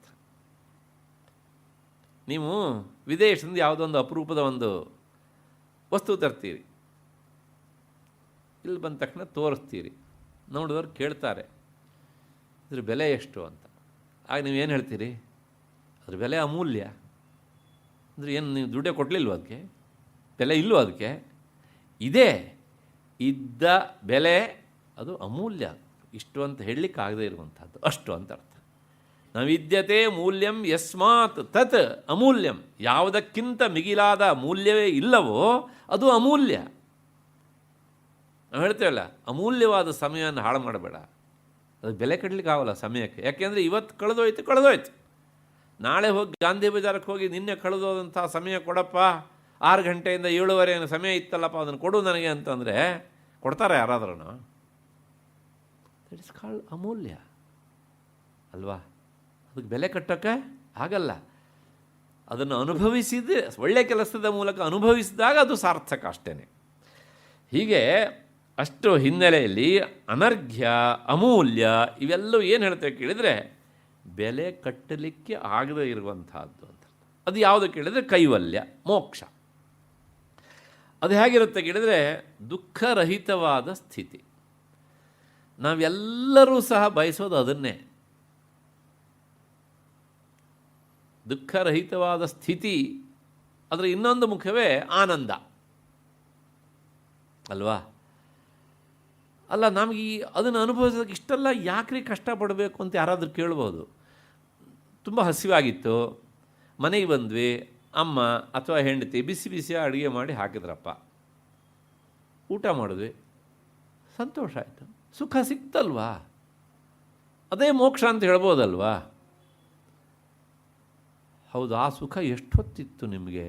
ನೀವು ವಿದೇಶದಿಂದ ಯಾವುದೊಂದು ಅಪರೂಪದ ಒಂದು ವಸ್ತು ತರ್ತೀರಿ, ಇಲ್ಲಿ ಬಂದ ತಕ್ಷಣ ತೋರಿಸ್ತೀರಿ, ನೋಡಿದವ್ರು ಕೇಳ್ತಾರೆ ಇದ್ರ ಬೆಲೆ ಎಷ್ಟು ಅಂತ. ಆಗ ನೀವೇನು ಹೇಳ್ತೀರಿ? ಅದ್ರ ಬೆಲೆ ಅಮೂಲ್ಯ. ಅಂದರೆ ಏನು ನೀವು ದುಡ್ಡೇ ಕೊಡಲಿಲ್ವ ಅದಕ್ಕೆ? ಬೆಲೆ ಇಲ್ಲವೋ ಅದಕ್ಕೆ? ಇದೇ ಇದ್ದ ಬೆಲೆ ಅದು ಅಮೂಲ್ಯ. ಇಷ್ಟು ಅಂತ ಹೇಳಲಿಕ್ಕೆ ಆಗದೇ ಇರುವಂಥದ್ದು, ಅಷ್ಟು ಅಂತ ಅರ್ಥ. ನವಿದ್ಯತೆ ಮೂಲ್ಯಂ ಯಸ್ಮಾತ್ ತತ್ ಅಮೂಲ್ಯಂ. ಯಾವುದಕ್ಕಿಂತ ಮಿಗಿಲಾದ ಮೂಲ್ಯವೇ ಇಲ್ಲವೋ ಅದು ಅಮೂಲ್ಯ. ನಾವು ಹೇಳ್ತೇವಲ್ಲ, ಅಮೂಲ್ಯವಾದ ಸಮಯವನ್ನು ಹಾಳು ಮಾಡಬೇಡ. ಅದು ಬೆಲೆ ಕಟ್ಟಲಿಕ್ಕೆ ಆಗಲ್ಲ ಸಮಯಕ್ಕೆ. ಯಾಕೆಂದರೆ ಇವತ್ತು ಕಳೆದೋಯ್ತು. ನಾಳೆ ಹೋಗಿ ಗಾಂಧಿ ಬಜಾರಕ್ಕೆ ಹೋಗಿ ನಿನ್ನೆ ಕಳೆದೋದಂಥ ಸಮಯ ಕೊಡಪ್ಪ, 6 ಗಂಟೆಯಿಂದ 7:30 ಸಮಯ ಇತ್ತಲ್ಲಪ್ಪ, ಅದನ್ನು ಕೊಡು ನನಗೆ ಅಂತಂದರೆ ಕೊಡ್ತಾರೆ ಯಾರಾದ್ರೂ? ದಟ್ ಇಸ್ ಕಾಲ್ಡ್ ಅಮೂಲ್ಯ ಅಲ್ವಾ? ಅದಕ್ಕೆ ಬೆಲೆ ಕಟ್ಟೋಕ್ಕೆ ಆಗಲ್ಲ. ಅದನ್ನು ಅನುಭವಿಸಿದ ಒಳ್ಳೆಯ ಕೆಲಸದ ಮೂಲಕ ಅನುಭವಿಸಿದಾಗ ಅದು ಸಾರ್ಥಕ ಅಷ್ಟೇ. ಹೀಗೆ ಅಷ್ಟು ಹಿನ್ನೆಲೆಯಲ್ಲಿ ಅನರ್ಘ್ಯ, ಅಮೂಲ್ಯ ಇವೆಲ್ಲವೂ ಏನು ಹೇಳ್ತೇವೆ ಕೇಳಿದರೆ ಬೆಲೆ ಕಟ್ಟಲಿಕ್ಕೆ ಆಗದೇ ಇರುವಂತಹದ್ದು ಅಂತ. ಅದು ಯಾವುದು ಕೇಳಿದರೆ ಕೈವಲ್ಯ, ಮೋಕ್ಷ. ಅದು ಹೇಗಿರುತ್ತೆ ಕೇಳಿದರೆ ದುಃಖರಹಿತವಾದ ಸ್ಥಿತಿ. ನಾವೆಲ್ಲರೂ ಸಹ ಬಯಸೋದು ಅದನ್ನೇ, ದುಃಖರಹಿತವಾದ ಸ್ಥಿತಿ. ಅದರ ಇನ್ನೊಂದು ಮುಖವೇ ಆನಂದ ಅಲ್ವಾ? ಅಲ್ಲ, ನಮಗೆ ಅದನ್ನು ಅನುಭವಿಸೋದಕ್ಕೆ ಇಷ್ಟೆಲ್ಲ ಯಾಕ್ರಿ ಕಷ್ಟಪಡಬೇಕು ಅಂತ ಯಾರಾದರೂ ಕೇಳ್ಬೋದು. ತುಂಬ ಹಸಿವಾಗಿತ್ತು, ಮನೆಗೆ ಬಂದ್ವಿ, ಅಮ್ಮ ಅಥವಾ ಹೆಂಡತಿ ಬಿಸಿ ಬಿಸಿ ಅಡುಗೆ ಮಾಡಿ ಹಾಕಿದ್ರಪ್ಪ, ಊಟ ಮಾಡಿದ್ವಿ, ಸಂತೋಷ ಆಯಿತು, ಸುಖ ಸಿಕ್ತಲ್ವಾ? ಅದೇ ಮೋಕ್ಷ ಅಂತ ಹೇಳ್ಬೋದಲ್ವಾ? ಹೌದು, ಆ ಸುಖ ಎಷ್ಟೊತ್ತಿತ್ತು ನಿಮಗೆ?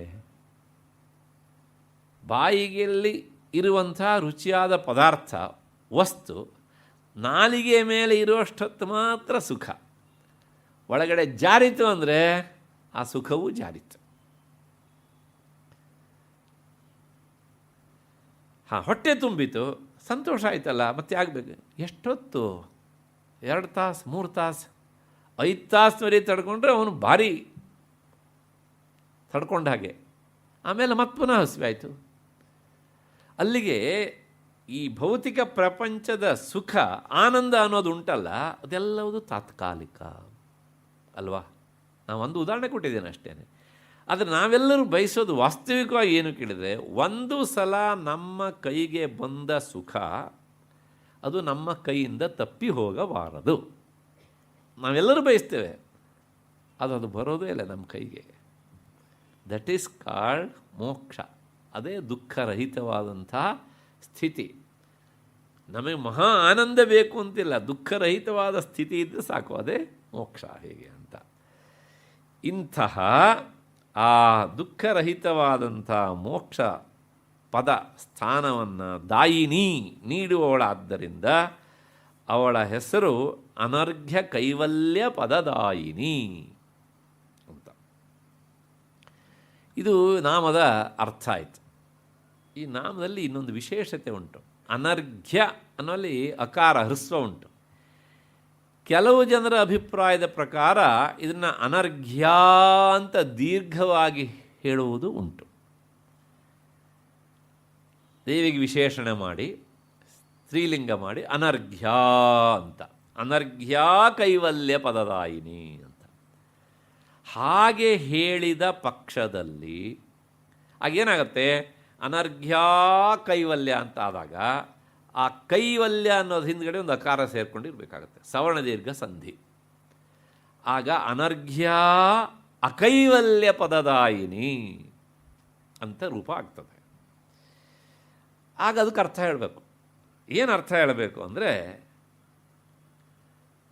ಬಾಯಿಗೆಲ್ಲಿ ಇರುವಂಥ ರುಚಿಯಾದ ಪದಾರ್ಥ, ವಸ್ತು ನಾಲಿಗೆ ಮೇಲೆ ಇರುವಷ್ಟೊತ್ತು ಮಾತ್ರ ಸುಖ. ಒಳಗಡೆ ಜಾರಿತು ಅಂದರೆ ಆ ಸುಖವೂ ಜಾರಿತು. ಹೊಟ್ಟೆ ತುಂಬಿತು, ಸಂತೋಷ ಆಯ್ತಲ್ಲ, ಮತ್ತೆ ಆಗಬೇಕು. ಎಷ್ಟೊತ್ತು? 2 ತಾಸು, 3 ತಾಸು, 5 ತಾಸಿನವರೆಗೆ ತಡ್ಕೊಂಡ್ರೆ ಅವನು ಭಾರಿ ತಡ್ಕೊಂಡ ಹಾಗೆ. ಆಮೇಲೆ ಮತ್ತೆ ಪುನಃ ಹಸಿವೆ ಆಯಿತು. ಅಲ್ಲಿಗೆ ಈ ಭೌತಿಕ ಪ್ರಪಂಚದ ಸುಖ, ಆನಂದ ಅನ್ನೋದು ಉಂಟಲ್ಲ, ಅದೆಲ್ಲವುದು ತಾತ್ಕಾಲಿಕ ಅಲ್ವಾ? ನಾನು ಒಂದು ಉದಾಹರಣೆ ಕೊಟ್ಟಿದ್ದೇನೆ ಅಷ್ಟೇ. ಆದರೆ ನಾವೆಲ್ಲರೂ ಬಯಸೋದು ವಾಸ್ತವಿಕವಾಗಿ ಏನು ಕೇಳಿದರೆ, ಒಂದು ಸಲ ನಮ್ಮ ಕೈಗೆ ಬಂದ ಸುಖ ಅದು ನಮ್ಮ ಕೈಯಿಂದ ತಪ್ಪಿ ಹೋಗಬಾರದು. ನಾವೆಲ್ಲರೂ ಬಯಸ್ತೇವೆ, ಅದು ಬರೋದೇ ಇಲ್ಲ ನಮ್ಮ ಕೈಗೆ. ದಟ್ ಈಸ್ ಕಾಲ್ಡ್ ಮೋಕ್ಷ. ಅದೇ ದುಃಖರಹಿತವಾದಂಥ ಸ್ಥಿತಿ. ನಮಗೆ ಮಹಾ ಆನಂದ ಬೇಕು ಅಂತಿಲ್ಲ, ದುಃಖರಹಿತವಾದ ಸ್ಥಿತಿ ಇದ್ದರೆ ಸಾಕು, ಅದೇ ಮೋಕ್ಷ. ಹೇಗೆ ಅಂತ ಇಂತಹ ಆ ದುಃಖರಹಿತವಾದಂಥ ಮೋಕ್ಷ ಪದ ಸ್ಥಾನವನ್ನು ದಾಯಿನಿ ನೀಡುವವಳಾದ್ದರಿಂದ ಅವಳ ಹೆಸರು ಅನರ್ಘ್ಯ ಕೈವಲ್ಯ ಪದದಾಯಿನಿ ಅಂತ. ಇದು ನಾಮದ ಅರ್ಥ ಆಯಿತು. ಈ ನಾಮದಲ್ಲಿ ಇನ್ನೊಂದು ವಿಶೇಷತೆ ಉಂಟು. ಅನರ್ಘ್ಯ ಅನ್ನೋಲ್ಲಿ ಅಕಾರ ಹ್ರಸ್ವ ಉಂಟು. ಕೆಲವು ಜನರ ಅಭಿಪ್ರಾಯದ ಪ್ರಕಾರ ಇದನ್ನು ಅನರ್ಘ್ಯ ಅಂತ ದೀರ್ಘವಾಗಿ ಹೇಳುವುದು ಉಂಟು. ದೇವಿಗೆ ವಿಶೇಷಣ ಮಾಡಿ ಸ್ತ್ರೀಲಿಂಗ ಮಾಡಿ ಅನರ್ಘ್ಯ ಅಂತ, ಅನರ್ಘ್ಯ ಕೈವಲ್ಯ ಪದದಾಯಿನಿ ಅಂತ. ಹಾಗೆ ಹೇಳಿದ ಪಕ್ಷದಲ್ಲಿ ಆಗೇನಾಗತ್ತೆ, ಅನರ್ಘ್ಯ ಕೈವಲ್ಯ ಅಂತ ಆದಾಗ ಆ ಕೈವಲ್ಯ ಅನ್ನೋದು ಹಿಂದ್ಗಡೆ ಒಂದು ಅಕಾರ ಸೇರ್ಕೊಂಡಿರ್ಬೇಕಾಗತ್ತೆ, ಸವರ್ಣ ದೀರ್ಘ ಸಂಧಿ. ಆಗ ಅನರ್ಘ್ಯ ಅಕೈವಲ್ಯ ಪದದಾಯಿನಿ ಅಂತ ರೂಪ ಆಗ್ತದೆ. ಆಗ ಅದಕ್ಕೆ ಅರ್ಥ ಹೇಳಬೇಕು. ಏನು ಅರ್ಥ ಹೇಳಬೇಕು ಅಂದರೆ,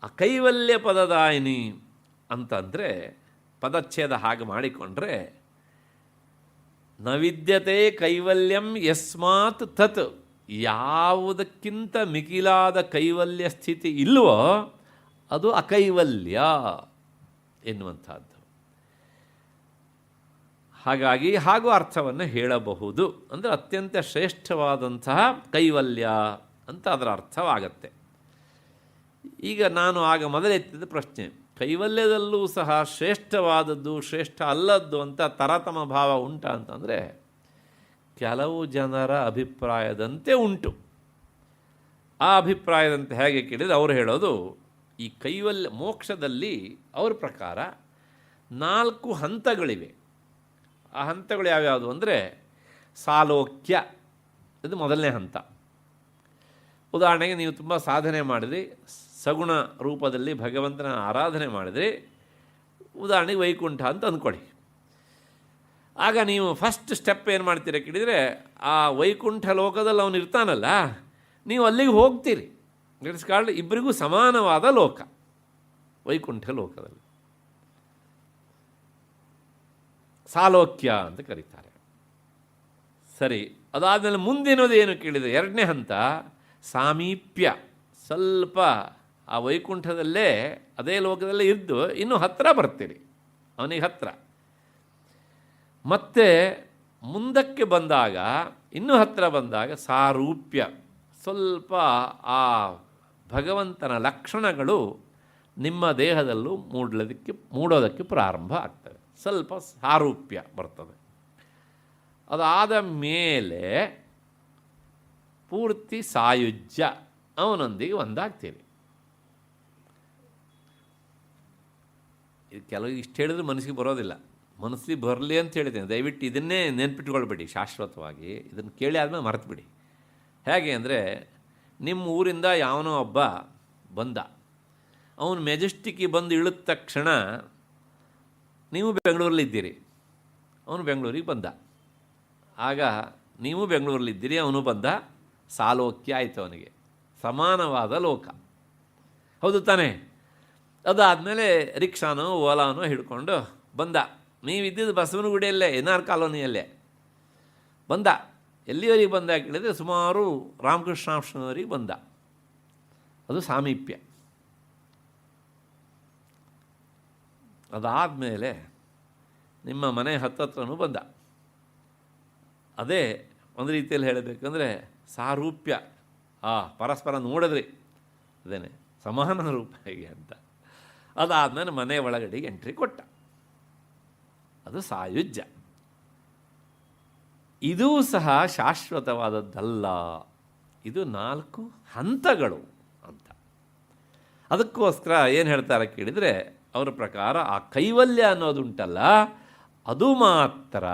ಅಕೈವಲ್ಯ ಪದದಾಯಿನಿ ಅಂತಂದರೆ ಪದಚ್ಛೇದ ಹಾಗೆ ಮಾಡಿಕೊಂಡ್ರೆ, ನ ವಿದ್ಯತೆ ಕೈವಲ್ಯಂ ಯಸ್ಮಾತ್ ತತ್, ಯಾವುದಕ್ಕಿಂತ ಮಿಗಿಲಾದ ಕೈವಲ್ಯ ಸ್ಥಿತಿ ಇಲ್ಲವೋ ಅದು ಅಕೈವಲ್ಯ ಎನ್ನುವಂಥದ್ದು. ಹಾಗಾಗಿ ಹಾಗೂ ಅರ್ಥವನ್ನು ಹೇಳಬಹುದು. ಅಂದರೆ ಅತ್ಯಂತ ಶ್ರೇಷ್ಠವಾದಂತಹ ಕೈವಲ್ಯ ಅಂತ ಅದರ ಅರ್ಥವಾಗತ್ತೆ. ಈಗ ನಾನು ಆಗ ಮೊದಲೆತ್ತಿದ ಪ್ರಶ್ನೆ, ಕೈವಲ್ಯದಲ್ಲೂ ಸಹ ಶ್ರೇಷ್ಠವಾದದ್ದು ಶ್ರೇಷ್ಠ ಅಲ್ಲದ್ದು ಅಂತ ತರತಮ ಭಾವ ಉಂಟಾ ಅಂತಂದರೆ, ಕೆಲವು ಜನರ ಅಭಿಪ್ರಾಯದಂತೆ ಉಂಟು. ಆ ಅಭಿಪ್ರಾಯದಂತೆ ಹೇಗೆ ಕೇಳಿದರೆ ಅವರು ಹೇಳೋದು, ಈ ಕೈವಲ್ಯ ಮೋಕ್ಷದಲ್ಲಿ ಅವ್ರ ಪ್ರಕಾರ 4 ಹಂತಗಳಿವೆ. ಆ ಹಂತಗಳು ಯಾವ್ಯಾವುದು ಅಂದರೆ, ಸಾಲೋಕ್ಯ ಇದು ಮೊದಲನೇ ಹಂತ. ಉದಾಹರಣೆಗೆ ನೀವು ತುಂಬ ಸಾಧನೆ ಮಾಡಿದ್ರಿ, ಸಗುಣ ರೂಪದಲ್ಲಿ ಭಗವಂತನ ಆರಾಧನೆ ಮಾಡಿದ್ರಿ, ಉದಾಹರಣೆಗೆ ವೈಕುಂಠ ಅಂತ ಅಂದ್ಕೊಳ್ಳಿ. ಆಗ ನೀವು ಫಸ್ಟ್ ಸ್ಟೆಪ್ ಏನು ಮಾಡ್ತೀರ ಕೇಳಿದರೆ, ಆ ವೈಕುಂಠ ಲೋಕದಲ್ಲಿ ಅವನು ಇರ್ತಾನಲ್ಲ, ನೀವು ಅಲ್ಲಿಗೆ ಹೋಗ್ತೀರಿ. ಇಟ್ಸ್ ಕಾಲ್ಡ್ ಇಬ್ಬರಿಗೂ ಸಮಾನವಾದ ಲೋಕ, ವೈಕುಂಠ ಲೋಕದಲ್ಲಿ ಸಾಲೋಕ್ಯ ಅಂತ ಕರೀತಾರೆ. ಸರಿ, ಅದಾದಮೇಲೆ ಮುಂದಿನದು ಏನು ಕೇಳಿದರೆ, 2ನೇ ಹಂತ ಸಾಮೀಪ್ಯ. ಸ್ವಲ್ಪ ಆ ವೈಕುಂಠದಲ್ಲೇ ಅದೇ ಲೋಕದಲ್ಲೇ ಇದ್ದು ಇನ್ನೂ ಹತ್ತಿರ ಬರ್ತೀರಿ, ಅವನಿಗೆ ಹತ್ತಿರ. ಮತ್ತೆ ಮುಂದಕ್ಕೆ ಬಂದಾಗ, ಇನ್ನೂ ಹತ್ತಿರ ಬಂದಾಗ ಸಾರೂಪ್ಯ. ಸ್ವಲ್ಪ ಆ ಭಗವಂತನ ಲಕ್ಷಣಗಳು ನಿಮ್ಮ ದೇಹದಲ್ಲೂ ಮೂಡೋದಕ್ಕೆ ಪ್ರಾರಂಭ ಆಗ್ತವೆ. ಸ್ವಲ್ಪ ಸಾರೂಪ್ಯ ಬರ್ತದೆ. ಅದಾದ ಮೇಲೆ ಪೂರ್ತಿ ಸಾಯುಜ್ಯ, ಅವನೊಂದಿಗೆ ಒಂದಾಗ್ತೀರಿ. ಇದು ಕೆಲವು ಇಷ್ಟು ಹೇಳಿದ್ರೆ ಮನಸ್ಸಿಗೆ ಬರೋದಿಲ್ಲ. ಮನಸ್ಸಿಗೆ ಬರಲಿ ಅಂತ ಹೇಳಿದ್ದೇನೆ. ದಯವಿಟ್ಟು ಇದನ್ನೇ ನೆನ್ಪಿಟ್ಕೊಳ್ಬೇಡಿ ಶಾಶ್ವತವಾಗಿ. ಇದನ್ನು ಕೇಳಿ ಆದಮೇಲೆ ಮರೆತುಬಿಡಿ. ಹೇಗೆ ಅಂದರೆ, ನಿಮ್ಮ ಊರಿಂದ ಯಾವನೋ ಒಬ್ಬ ಬಂದ, ಅವನು ಮೆಜೆಸ್ಟಿಕ್ಕಿಗೆ ಬಂದು ಇಳಿದ ತಕ್ಷಣ ನೀವು ಬೆಂಗಳೂರಲ್ಲಿದ್ದೀರಿ, ಅವನು ಬೆಂಗಳೂರಿಗೆ ಬಂದ. ಆಗ ನೀವು ಬೆಂಗಳೂರಲ್ಲಿದ್ದೀರಿ, ಅವನು ಬಂದ, ಸಾಲೋಕ್ಯ ಆಯಿತು. ಅವನಿಗೆ ಸಮಾನವಾದ ಲೋಕ, ಹೌದು ತಾನೇ? ಅದಾದಮೇಲೆ ರಿಕ್ಷಾನೋ ಓಲಾನೋ ಹಿಡ್ಕೊಂಡು ಬಂದ. ನೀವಿದ್ದಿದ್ದು ಬಸವನಗುಡಿಯಲ್ಲೇ, NR ಕಾಲೋನಿಯಲ್ಲೇ ಬಂದ. ಎಲ್ಲಿವರೆಗೆ ಬಂದ ಕೇಳಿದರೆ ಸುಮಾರು ರಾಮಕೃಷ್ಣಾಶ್ರಮದವರೆಗೆ ಬಂದ. ಅದು ಸಾಮೀಪ್ಯ. ಅದಾದಮೇಲೆ ನಿಮ್ಮ ಮನೆ ಹತ್ತತ್ರನೂ ಬಂದ. ಅದೇ ಒಂದು ರೀತಿಯಲ್ಲಿ ಹೇಳಬೇಕಂದ್ರೆ ಸಾರೂಪ್ಯ, ಪರಸ್ಪರ ನೋಡಿದ್ರಿ, ಅದೇನೆ ಸಮಾನ ರೂಪ ಹೇಗೆ ಅಂತ. ಅದಾದಮೇಲೆ ಮನೆ ಒಳಗಡೆಗೆ ಎಂಟ್ರಿ ಕೊಟ್ಟ, ಅದು ಸಾಯುಜ್ಯ. ಇದೂ ಸಹ ಶಾಶ್ವತವಾದದ್ದಲ್ಲ, ಇದು 4 ಹಂತಗಳು ಅಂತ. ಅದಕ್ಕೋಸ್ಕರ ಏನು ಹೇಳ್ತಾರೆ ಕೇಳಿದರೆ, ಅವರ ಪ್ರಕಾರ ಆ ಕೈವಲ್ಯ ಅನ್ನೋದುಂಟಲ್ಲ, ಅದು ಮಾತ್ರ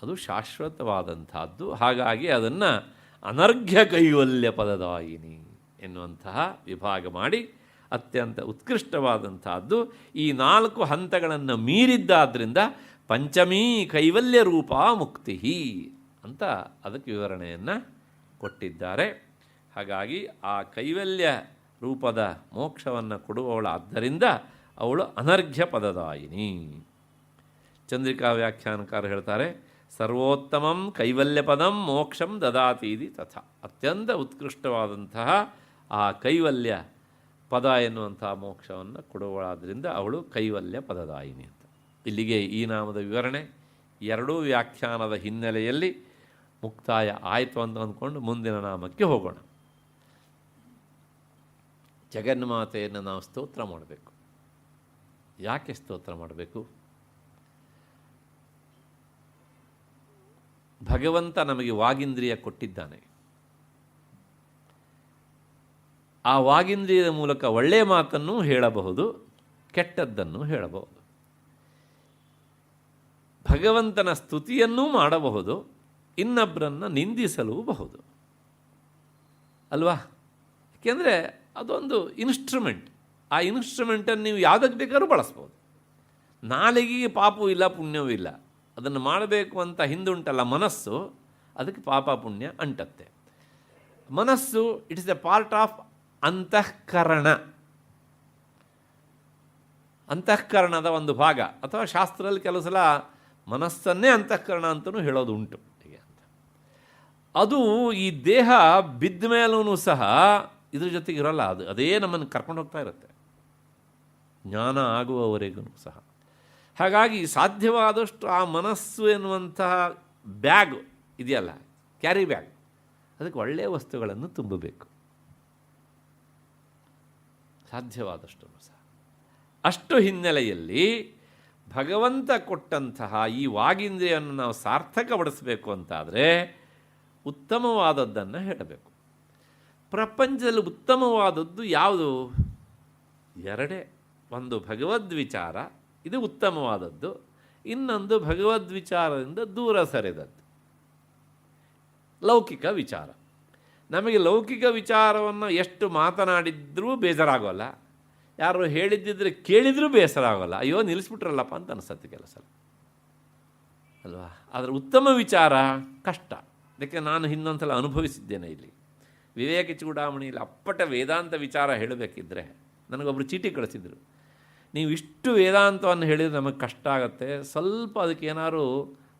ಅದು ಶಾಶ್ವತವಾದಂಥದ್ದು. ಹಾಗಾಗಿ ಅದನ್ನು ಅನರ್ಘ್ಯ ಕೈವಲ್ಯ ಪದದಾಯಿನಿ ಎನ್ನುವಂತಹ ವಿಭಾಗ ಮಾಡಿ ಅತ್ಯಂತ ಉತ್ಕೃಷ್ಟವಾದಂತಹದ್ದು. ಈ 4 ಹಂತಗಳನ್ನು ಮೀರಿದ್ದಾದ್ದರಿಂದ ಪಂಚಮೀ ಕೈವಲ್ಯ ರೂಪ ಮುಕ್ತಿ ಅಂತ ಅದಕ್ಕೆ ವಿವರಣೆಯನ್ನು ಕೊಟ್ಟಿದ್ದಾರೆ. ಹಾಗಾಗಿ ಆ ಕೈವಲ್ಯ ರೂಪದ ಮೋಕ್ಷವನ್ನು ಕೊಡುವವಳಾದ್ದರಿಂದ ಅವಳು ಅನರ್ಘ್ಯ ಪದದಾಯಿನಿ. ಚಂದ್ರಿಕಾ ವ್ಯಾಖ್ಯಾನಕಾರ ಹೇಳ್ತಾರೆ, ಸರ್ವೋತ್ತಮಂ ಕೈವಲ್ಯ ಪದಂ ಮೋಕ್ಷಂ ದದಾತೀದಿ ತಥಾ. ಅತ್ಯಂತ ಉತ್ಕೃಷ್ಟವಾದಂತಹ ಆ ಕೈವಲ್ಯ ಪದ ಎನ್ನುವಂತಹ ಮೋಕ್ಷವನ್ನು ಕೊಡುವಳಾದ್ದರಿಂದ ಅವಳು ಕೈವಲ್ಯ ಪದದಾಯಿನಿ ಅಂತ. ಇಲ್ಲಿಗೆ ಈ ನಾಮದ ವಿವರಣೆ 2 ವ್ಯಾಖ್ಯಾನದ ಹಿನ್ನೆಲೆಯಲ್ಲಿ ಮುಕ್ತಾಯ ಆಯಿತು ಅಂತ ಅಂದ್ಕೊಂಡು ಮುಂದಿನ ನಾಮಕ್ಕೆ ಹೋಗೋಣ. ಜಗನ್ಮಾತೆಯನ್ನು ನಾವು ಸ್ತೋತ್ರ ಮಾಡಬೇಕು. ಯಾಕೆ ಸ್ತೋತ್ರ ಮಾಡಬೇಕು? ಭಗವಂತ ನಮಗೆ ವಾಗೀಂದ್ರಿಯ ಕೊಟ್ಟಿದ್ದಾನೆ. ಆ ವಾಗೀಂದ್ರಿಯದ ಮೂಲಕ ಒಳ್ಳೆಯ ಮಾತನ್ನು ಹೇಳಬಹುದು, ಕೆಟ್ಟದ್ದನ್ನು ಹೇಳಬಹುದು. ಭಗವಂತನ ಸ್ತುತಿಯನ್ನೂ ಮಾಡಬಹುದು, ಇನ್ನೊಬ್ಬರನ್ನು ನಿಂದಿಸಲೂಬಹುದು ಅಲ್ವಾ? ಏಕೆಂದರೆ ಅದೊಂದು ಇನ್ಸ್ಟ್ರುಮೆಂಟ್. ಆ ಇನ್ಸ್ಟ್ರುಮೆಂಟನ್ನು ನೀವು ಯಾವುದಕ್ಕೆ ಬೇಕಾದ್ರೂ ಬಳಸ್ಬೋದು. ನಾಲಿಗೆಗೆ ಪಾಪವೂ ಇಲ್ಲ, ಪುಣ್ಯವೂ ಇಲ್ಲ. ಅದನ್ನು ಮಾಡಬೇಕು ಅಂತ ಹಿಂದುಂಟಲ್ಲ ಮನಸ್ಸು, ಅದಕ್ಕೆ ಪಾಪ ಪುಣ್ಯ ಅಂಟತ್ತೆ. ಮನಸ್ಸು it is A part of ಅಂತಃಕರಣ, ಅಂತಃಕರಣದ ಒಂದು ಭಾಗ. ಅಥವಾ ಶಾಸ್ತ್ರದಲ್ಲಿ ಕೆಲವು ಸಲ ಮನಸ್ಸನ್ನೇ ಅಂತಃಕರಣ ಅಂತಲೂ ಹೇಳೋದು ಉಂಟು. ಹೀಗೆ ಅಂತ ಅದು ಈ ದೇಹ ಬಿದ್ದ ಮೇಲೂ ಸಹ ಇದ್ರ ಜೊತೆಗೆ ಇರೋಲ್ಲ, ಅದೇ ನಮ್ಮನ್ನು ಕರ್ಕೊಂಡು ಹೋಗ್ತಾ ಇರುತ್ತೆ ಜ್ಞಾನ ಆಗುವವರೆಗೂ ಸಹ. ಹಾಗಾಗಿ ಸಾಧ್ಯವಾದಷ್ಟು ಆ ಮನಸ್ಸು ಎನ್ನುವಂತಹ ಬ್ಯಾಗ್ ಇದೆಯಲ್ಲ, ಕ್ಯಾರಿ ಬ್ಯಾಗ್, ಅದಕ್ಕೆ ಒಳ್ಳೆಯ ವಸ್ತುಗಳನ್ನು ತುಂಬಬೇಕು ಸಾಧ್ಯವಾದಷ್ಟು ಸಹ. ಅಷ್ಟು ಹಿನ್ನೆಲೆಯಲ್ಲಿ ಭಗವಂತ ಕೊಟ್ಟಂತಹ ಈ ವಾಗೀಂದ್ರಿಯನ್ನು ನಾವು ಸಾರ್ಥಕಪಡಿಸಬೇಕು ಅಂತಾದರೆ ಉತ್ತಮವಾದದ್ದನ್ನು ಹೇಳಬೇಕು. ಪ್ರಪಂಚದಲ್ಲಿ ಉತ್ತಮವಾದದ್ದು ಯಾವುದು? 2. ಒಂದು ಭಗವದ್ವಿಚಾರ, ಇದು ಉತ್ತಮವಾದದ್ದು. ಇನ್ನೊಂದು ಭಗವದ್ವಿಚಾರದಿಂದ ದೂರ ಸರಿದದ್ದು ಲೌಕಿಕ ವಿಚಾರ. ನಮಗೆ ಲೌಕಿಕ ವಿಚಾರವನ್ನು ಎಷ್ಟು ಮಾತನಾಡಿದ್ರೂ ಬೇಜಾರಾಗೋಲ್ಲ, ಯಾರು ಹೇಳಿದ್ದಿದ್ರೆ ಕೇಳಿದ್ರೂ ಬೇಸರ ಆಗೋಲ್ಲ. ಅಯ್ಯೋ ನಿಲ್ಲಿಸ್ಬಿಟ್ರಲ್ಲಪ್ಪ ಅಂತ ಅನಿಸುತ್ತೆ ಕೆಲಸ ಅಲ್ವಾ? ಆದರೆ ಉತ್ತಮ ವಿಚಾರ ಕಷ್ಟ. ಅದಕ್ಕೆ ನಾನು ಇನ್ನೊಂದು ಸಲ ಅನುಭವಿಸಿದ್ದೇನೆ. ಇಲ್ಲಿ ವಿವೇಕ ಚೂಡಾಮಣಿಯಲ್ಲಿ ಅಪ್ಪಟ ವೇದಾಂತ ವಿಚಾರ ಹೇಳಬೇಕಿದ್ರೆ ನನಗೊಬ್ಬರು ಚೀಟಿ ಕಳಿಸಿದರು. ನೀವು ಇಷ್ಟು ವೇದಾಂತವನ್ನು ಹೇಳಿದರೆ ನಮಗೆ ಕಷ್ಟ ಆಗುತ್ತೆ, ಸ್ವಲ್ಪ ಅದಕ್ಕೆ ಏನಾದ್ರು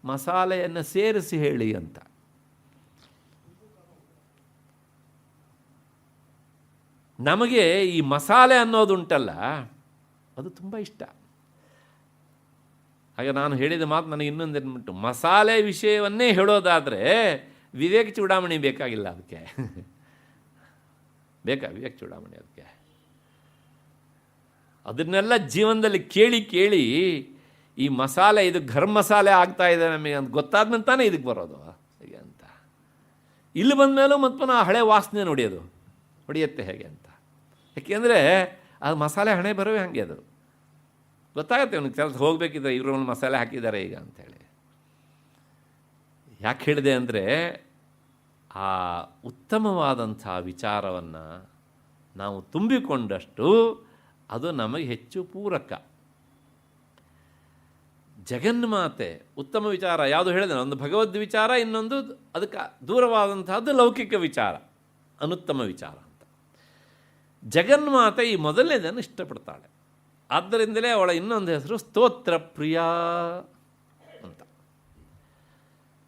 ಮಸಾಲೆಯನ್ನು ಸೇರಿಸಿ ಹೇಳಿ ಅಂತ. ನಮಗೆ ಈ ಮಸಾಲೆ ಅನ್ನೋದುಂಟಲ್ಲ, ಅದು ತುಂಬ ಇಷ್ಟ. ಹಾಗೆ ನಾನು ಹೇಳಿದ ಮಾತು ನನಗೆ ಇನ್ನೊಂದೇನ್ಬಿಟ್ಟು, ಮಸಾಲೆ ವಿಷಯವನ್ನೇ ಹೇಳೋದಾದರೆ ವಿವೇಕ ಚೂಡಾಮಣಿ ಬೇಕಾಗಿಲ್ಲ, ಅದಕ್ಕೆ ಬೇಕಾ ವಿವೇಕ ಚೂಡಾಮಣಿ? ಅದಕ್ಕೆ ಅದನ್ನೆಲ್ಲ ಜೀವನದಲ್ಲಿ ಕೇಳಿ ಕೇಳಿ ಈ ಮಸಾಲೆ, ಇದು ಗರಂ ಮಸಾಲೆ ಆಗ್ತಾ ಇದೆ ನಮಗೆ ಅಂತ ಗೊತ್ತಾದ್ಮೇಲೆ ತಾನೇ ಇದಕ್ಕೆ ಬರೋದು ಹೇಗೆ ಅಂತ. ಇಲ್ಲಿ ಬಂದ ಮೇಲೂ ಮತ್ತು ಪುನಃ ಹಳೆ ವಾಸನೆ ಹೊಡೆಯುತ್ತೆ ಹೇಗೆ ಅಂತ. ಯಾಕೆಂದರೆ ಅದು ಮಸಾಲೆ ಹಣೆ ಬರೋವೆ ಹಾಗೆ, ಅದು ಗೊತ್ತಾಗುತ್ತೆ ಅವ್ನಿಗೆ ಕೆಲಸ ಹೋಗಬೇಕಿದ್ರೆ ಇವರು ಒಂದು ಮಸಾಲೆ ಹಾಕಿದ್ದಾರೆ ಈಗ ಅಂಥೇಳಿ. ಯಾಕೆ ಹೇಳಿದೆ ಅಂದರೆ ಆ ಉತ್ತಮವಾದಂಥ ವಿಚಾರವನ್ನು ನಾವು ತುಂಬಿಕೊಂಡಷ್ಟು ಅದು ನಮಗೆ ಹೆಚ್ಚು ಪೂರಕ. ಜಗನ್ಮಾತೆ ಉತ್ತಮ ವಿಚಾರ ಯಾವುದು ಹೇಳಿದೆ, ಒಂದು ಭಗವದ್ ವಿಚಾರ, ಇನ್ನೊಂದು ಅದಕ್ಕೆ ದೂರವಾದಂತಹದ್ದು ಲೌಕಿಕ ವಿಚಾರ, ಅನುತ್ತಮ ವಿಚಾರ ಅಂತ. ಜಗನ್ಮಾತೆ ಈ ಮೊದಲನೇದನ್ನು ಇಷ್ಟಪಡ್ತಾಳೆ. ಆದ್ದರಿಂದಲೇ ಅವಳ ಇನ್ನೊಂದು ಹೆಸರು ಸ್ತೋತ್ರ ಪ್ರಿಯ ಅಂತ.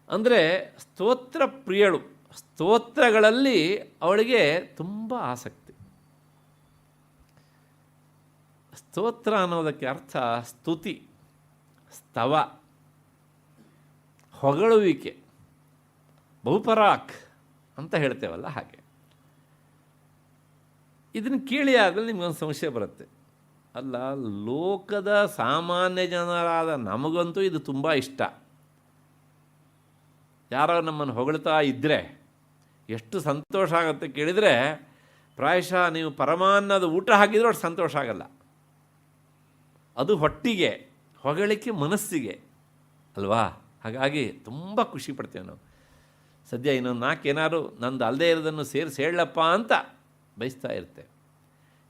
ಅಂದರೆ ಸ್ತೋತ್ರ ಪ್ರಿಯಳು, ಸ್ತೋತ್ರಗಳಲ್ಲಿ ಅವಳಿಗೆ ತುಂಬ ಆಸಕ್ತಿ. ಸ್ತೋತ್ರ ಅನ್ನೋದಕ್ಕೆ ಅರ್ಥ ಸ್ತುತಿ, ಸ್ತವ, ಹೊಗಳುವಿಕೆ, ಬಹುಪರಾಕ್ ಅಂತ ಹೇಳ್ತೇವಲ್ಲ ಹಾಗೆ. ಇದನ್ನು ಕೇಳಿ ಆಗಲಿ ನಿಮಗೊಂದು ಸಂಶಯ ಬರುತ್ತೆ, ಅಲ್ಲ ಲೋಕದ ಸಾಮಾನ್ಯ ಜನರಾದ ನಮಗಂತೂ ಇದು ತುಂಬ ಇಷ್ಟ. ಯಾರೋ ನಮ್ಮನ್ನು ಹೊಗಳ್ತಾ ಇದ್ದರೆ ಎಷ್ಟು ಸಂತೋಷ ಆಗುತ್ತೆ ಕೇಳಿದರೆ, ಪ್ರಾಯಶಃ ನೀವು ಪರಮಾನ್ನದ ಊಟ ಹಾಕಿದರೂ ಅಷ್ಟು ಸಂತೋಷ ಆಗಲ್ಲ. ಅದು ಹೊಟ್ಟಿಗೆ, ಹೊಗಳಿಕೆ ಮನಸ್ಸಿಗೆ ಅಲ್ವಾ. ಹಾಗಾಗಿ ತುಂಬ ಖುಷಿ ಪಡ್ತೇವೆ ನಾವು. ಸದ್ಯ ಇನ್ನೊಂದು 4 ಏನಾದ್ರು ನಂದು ಅಲ್ಲದೆ ಇರೋದನ್ನು ಸೇರಿಸಿ ಹೇಳಪ್ಪ ಅಂತ ಬಯಸ್ತಾ ಇರ್ತೇವೆ.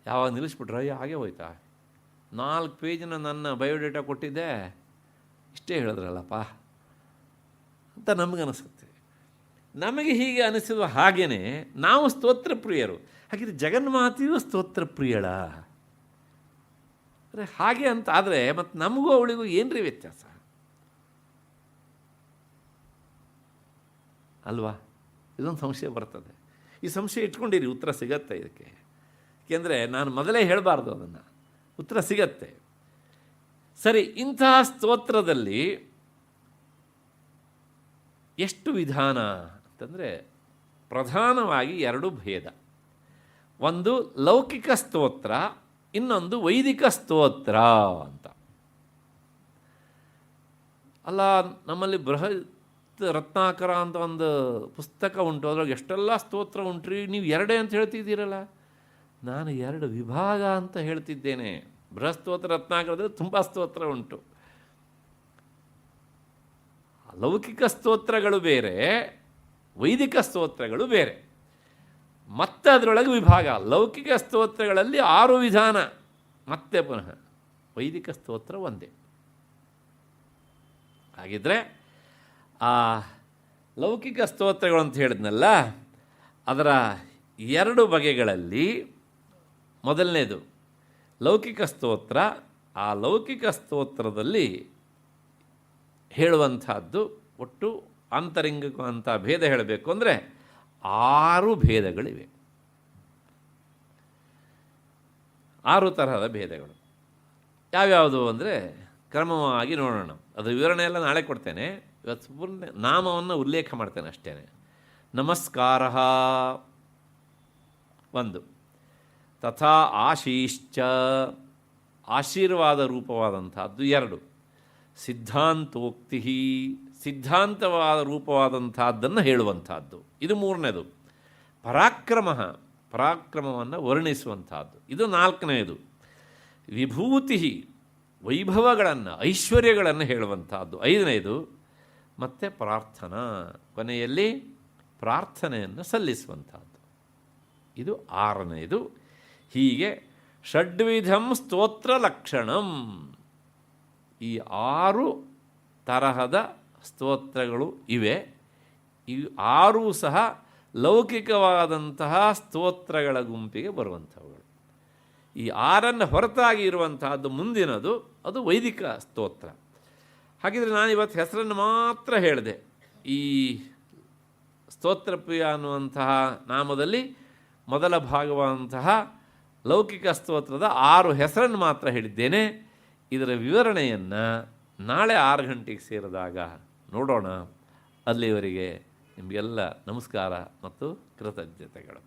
ಯಾವಾಗ ನಿಲ್ಲಿಸ್ಬಿಟ್ರೆ ಅಯ್ಯೋ ಹಾಗೆ ಹೋಯ್ತಾ, 4 ಪೇಜಿನ ನನ್ನ ಬಯೋಡೇಟಾ ಕೊಟ್ಟಿದ್ದೆ, ಇಷ್ಟೇ ಹೇಳಿದ್ರಲ್ಲಪ್ಪ ಅಂತ ನಮಗನಿಸುತ್ತೆ. ನಮಗೆ ಹೀಗೆ ಅನಿಸುವ ಹಾಗೆಯೇ ನಾವು ಸ್ತೋತ್ರ ಪ್ರಿಯರು. ಹಾಗಿದ್ರೆ ಜಗನ್ಮಾತೆಯೂ ಸ್ತೋತ್ರ ಪ್ರಿಯಳ ಅಂದರೆ ಹಾಗೆ ಅಂತ ಆದರೆ ಮತ್ತು ನಮಗೂ ಅವಳಿಗೂ ಏನ್ರಿ ವ್ಯತ್ಯಾಸ ಅಲ್ವಾ? ಇದೊಂದು ಸಂಶಯ ಬರ್ತದೆ. ಈ ಸಂಶಯ ಇಟ್ಕೊಂಡಿರಿ, ಉತ್ತರ ಸಿಗತ್ತೆ ಇದಕ್ಕೆ. ಏಕೆಂದರೆ ನಾನು ಮೊದಲೇ ಹೇಳಬಾರ್ದು, ಅದನ್ನು ಉತ್ತರ ಸಿಗತ್ತೆ. ಸರಿ, ಇಂತಹ ಸ್ತೋತ್ರದಲ್ಲಿ ಎಷ್ಟು ವಿಧಾನ ಅಂತಂದರೆ ಪ್ರಧಾನವಾಗಿ 2 ಭೇದ. ಒಂದು ಲೌಕಿಕ ಸ್ತೋತ್ರ, ಇನ್ನೊಂದು ವೈದಿಕ ಸ್ತೋತ್ರ ಅಂತ. ಅಲ್ಲ, ನಮ್ಮಲ್ಲಿ ಬೃಹತ್ ರತ್ನಾಕರ ಅಂತ ಒಂದು ಪುಸ್ತಕ ಉಂಟು, ಅದ್ರೊಳಗೆ ಎಷ್ಟೆಲ್ಲ ಸ್ತೋತ್ರ ಉಂಟ್ರಿ, ನೀವು 2 ಅಂತ ಹೇಳ್ತಿದ್ದೀರಲ್ಲ. ನಾನು 2 ವಿಭಾಗ ಅಂತ ಹೇಳ್ತಿದ್ದೇನೆ. ಬೃಹಸ್ತೋತ್ರ ರತ್ನಾಕರದಲ್ಲಿ ತುಂಬ ಸ್ತೋತ್ರ ಉಂಟು. ಲೌಕಿಕ ಸ್ತೋತ್ರಗಳು ಬೇರೆ, ವೈದಿಕ ಸ್ತೋತ್ರಗಳು ಬೇರೆ. ಮತ್ತೆ ಅದರೊಳಗೆ ವಿಭಾಗ. ಲೌಕಿಕ ಸ್ತೋತ್ರಗಳಲ್ಲಿ 6 ವಿಧಾನ, ಮತ್ತೆ ಪುನಃ ವೈದಿಕ ಸ್ತೋತ್ರ ಒಂದೇ. ಹಾಗಿದ್ರೆ ಆ ಲೌಕಿಕ ಸ್ತೋತ್ರಗಳು ಅಂತ ಹೇಳಿದ್ನಲ್ಲ, ಅದರ 2 ಬಗೆಗಳಲ್ಲಿ ಮೊದಲನೇದು ಲೌಕಿಕ ಸ್ತೋತ್ರ. ಆ ಲೌಕಿಕ ಸ್ತೋತ್ರದಲ್ಲಿ ಹೇಳುವಂಥದ್ದು ಒಟ್ಟು ಆಂತರಿಂಗಿಕ ಅಂತ ಭೇದ ಹೇಳಬೇಕು ಅಂದರೆ 6 ಭೇದಗಳಿವೆ. 6 ತರಹದ ಭೇದಗಳು ಯಾವ್ಯಾವುದು ಅಂದರೆ ಕ್ರಮವಾಗಿ ನೋಡೋಣ. ಅದರ ವಿವರಣೆ ಎಲ್ಲ ನಾಳೆ ಕೊಡ್ತೇನೆ. ಇವತ್ತು ಪೂರ್ಣ ನಾಮವನ್ನು ಉಲ್ಲೇಖ ಮಾಡ್ತೇನೆ ಅಷ್ಟೇ. ನಮಸ್ಕಾರ 1, ತಥಾ ಆಶೀಶ್ಚ ಆಶೀರ್ವಾದ ರೂಪವಾದಂಥದ್ದು 2, ಸಿದ್ಧಾಂತೋಕ್ತಿ ಸಿದ್ಧಾಂತವಾದ ರೂಪವಾದಂಥದ್ದನ್ನು ಹೇಳುವಂಥದ್ದು ಇದು 3ನೇದು, ಪರಾಕ್ರಮವನ್ನು ವರ್ಣಿಸುವಂಥದ್ದು ಇದು 4ನೇದು, ವಿಭೂತಿ ವೈಭವಗಳನ್ನು ಐಶ್ವರ್ಯಗಳನ್ನು ಹೇಳುವಂಥದ್ದು 5ನೇದು, ಮತ್ತು ಪ್ರಾರ್ಥನಾ ಕೊನೆಯಲ್ಲಿ ಪ್ರಾರ್ಥನೆಯನ್ನು ಸಲ್ಲಿಸುವಂಥದ್ದು ಇದು 6ನೇದು. ಹೀಗೆ ಷಡ್ವಿಧಂ ಸ್ತೋತ್ರ ಲಕ್ಷಣಂ, ಈ 6 ತರಹದ ಸ್ತೋತ್ರಗಳು ಇವೆ. ಈ 6 ಸಹ ಲೌಕಿಕವಾದಂತಹ ಸ್ತೋತ್ರಗಳ ಗುಂಪಿಗೆ ಬರುವಂಥವುಗಳು. ಈ 6ನ್ನು ಹೊರತಾಗಿ ಇರುವಂತಹದ್ದು ಮುಂದಿನದು, ಅದು ವೈದಿಕ ಸ್ತೋತ್ರ. ಹಾಗಿದ್ರೆ ನಾನಿವತ್ತು ಹೆಸರನ್ನು ಮಾತ್ರ ಹೇಳಿದೆ. ಈ ಸ್ತೋತ್ರಪ್ರಿಯ ಅನ್ನುವಂತಹ ನಾಮದಲ್ಲಿ ಮೊದಲ ಭಾಗವಾದಂತಹ ಲೌಕಿಕ ಸ್ತೋತ್ರದ 6 ಹೆಸರನ್ನು ಮಾತ್ರ ಹೇಳಿದ್ದೇನೆ. ಇದರ ವಿವರಣೆಯನ್ನು ನಾಳೆ 6 ಗಂಟೆಗೆ ಸೇರಿದಾಗ ನೋಡೋಣ. ಅಲ್ಲಿವರೆಗೆ ನಿಮಗೆಲ್ಲ ನಮಸ್ಕಾರ ಮತ್ತು ಕೃತಜ್ಞತೆಗಳು.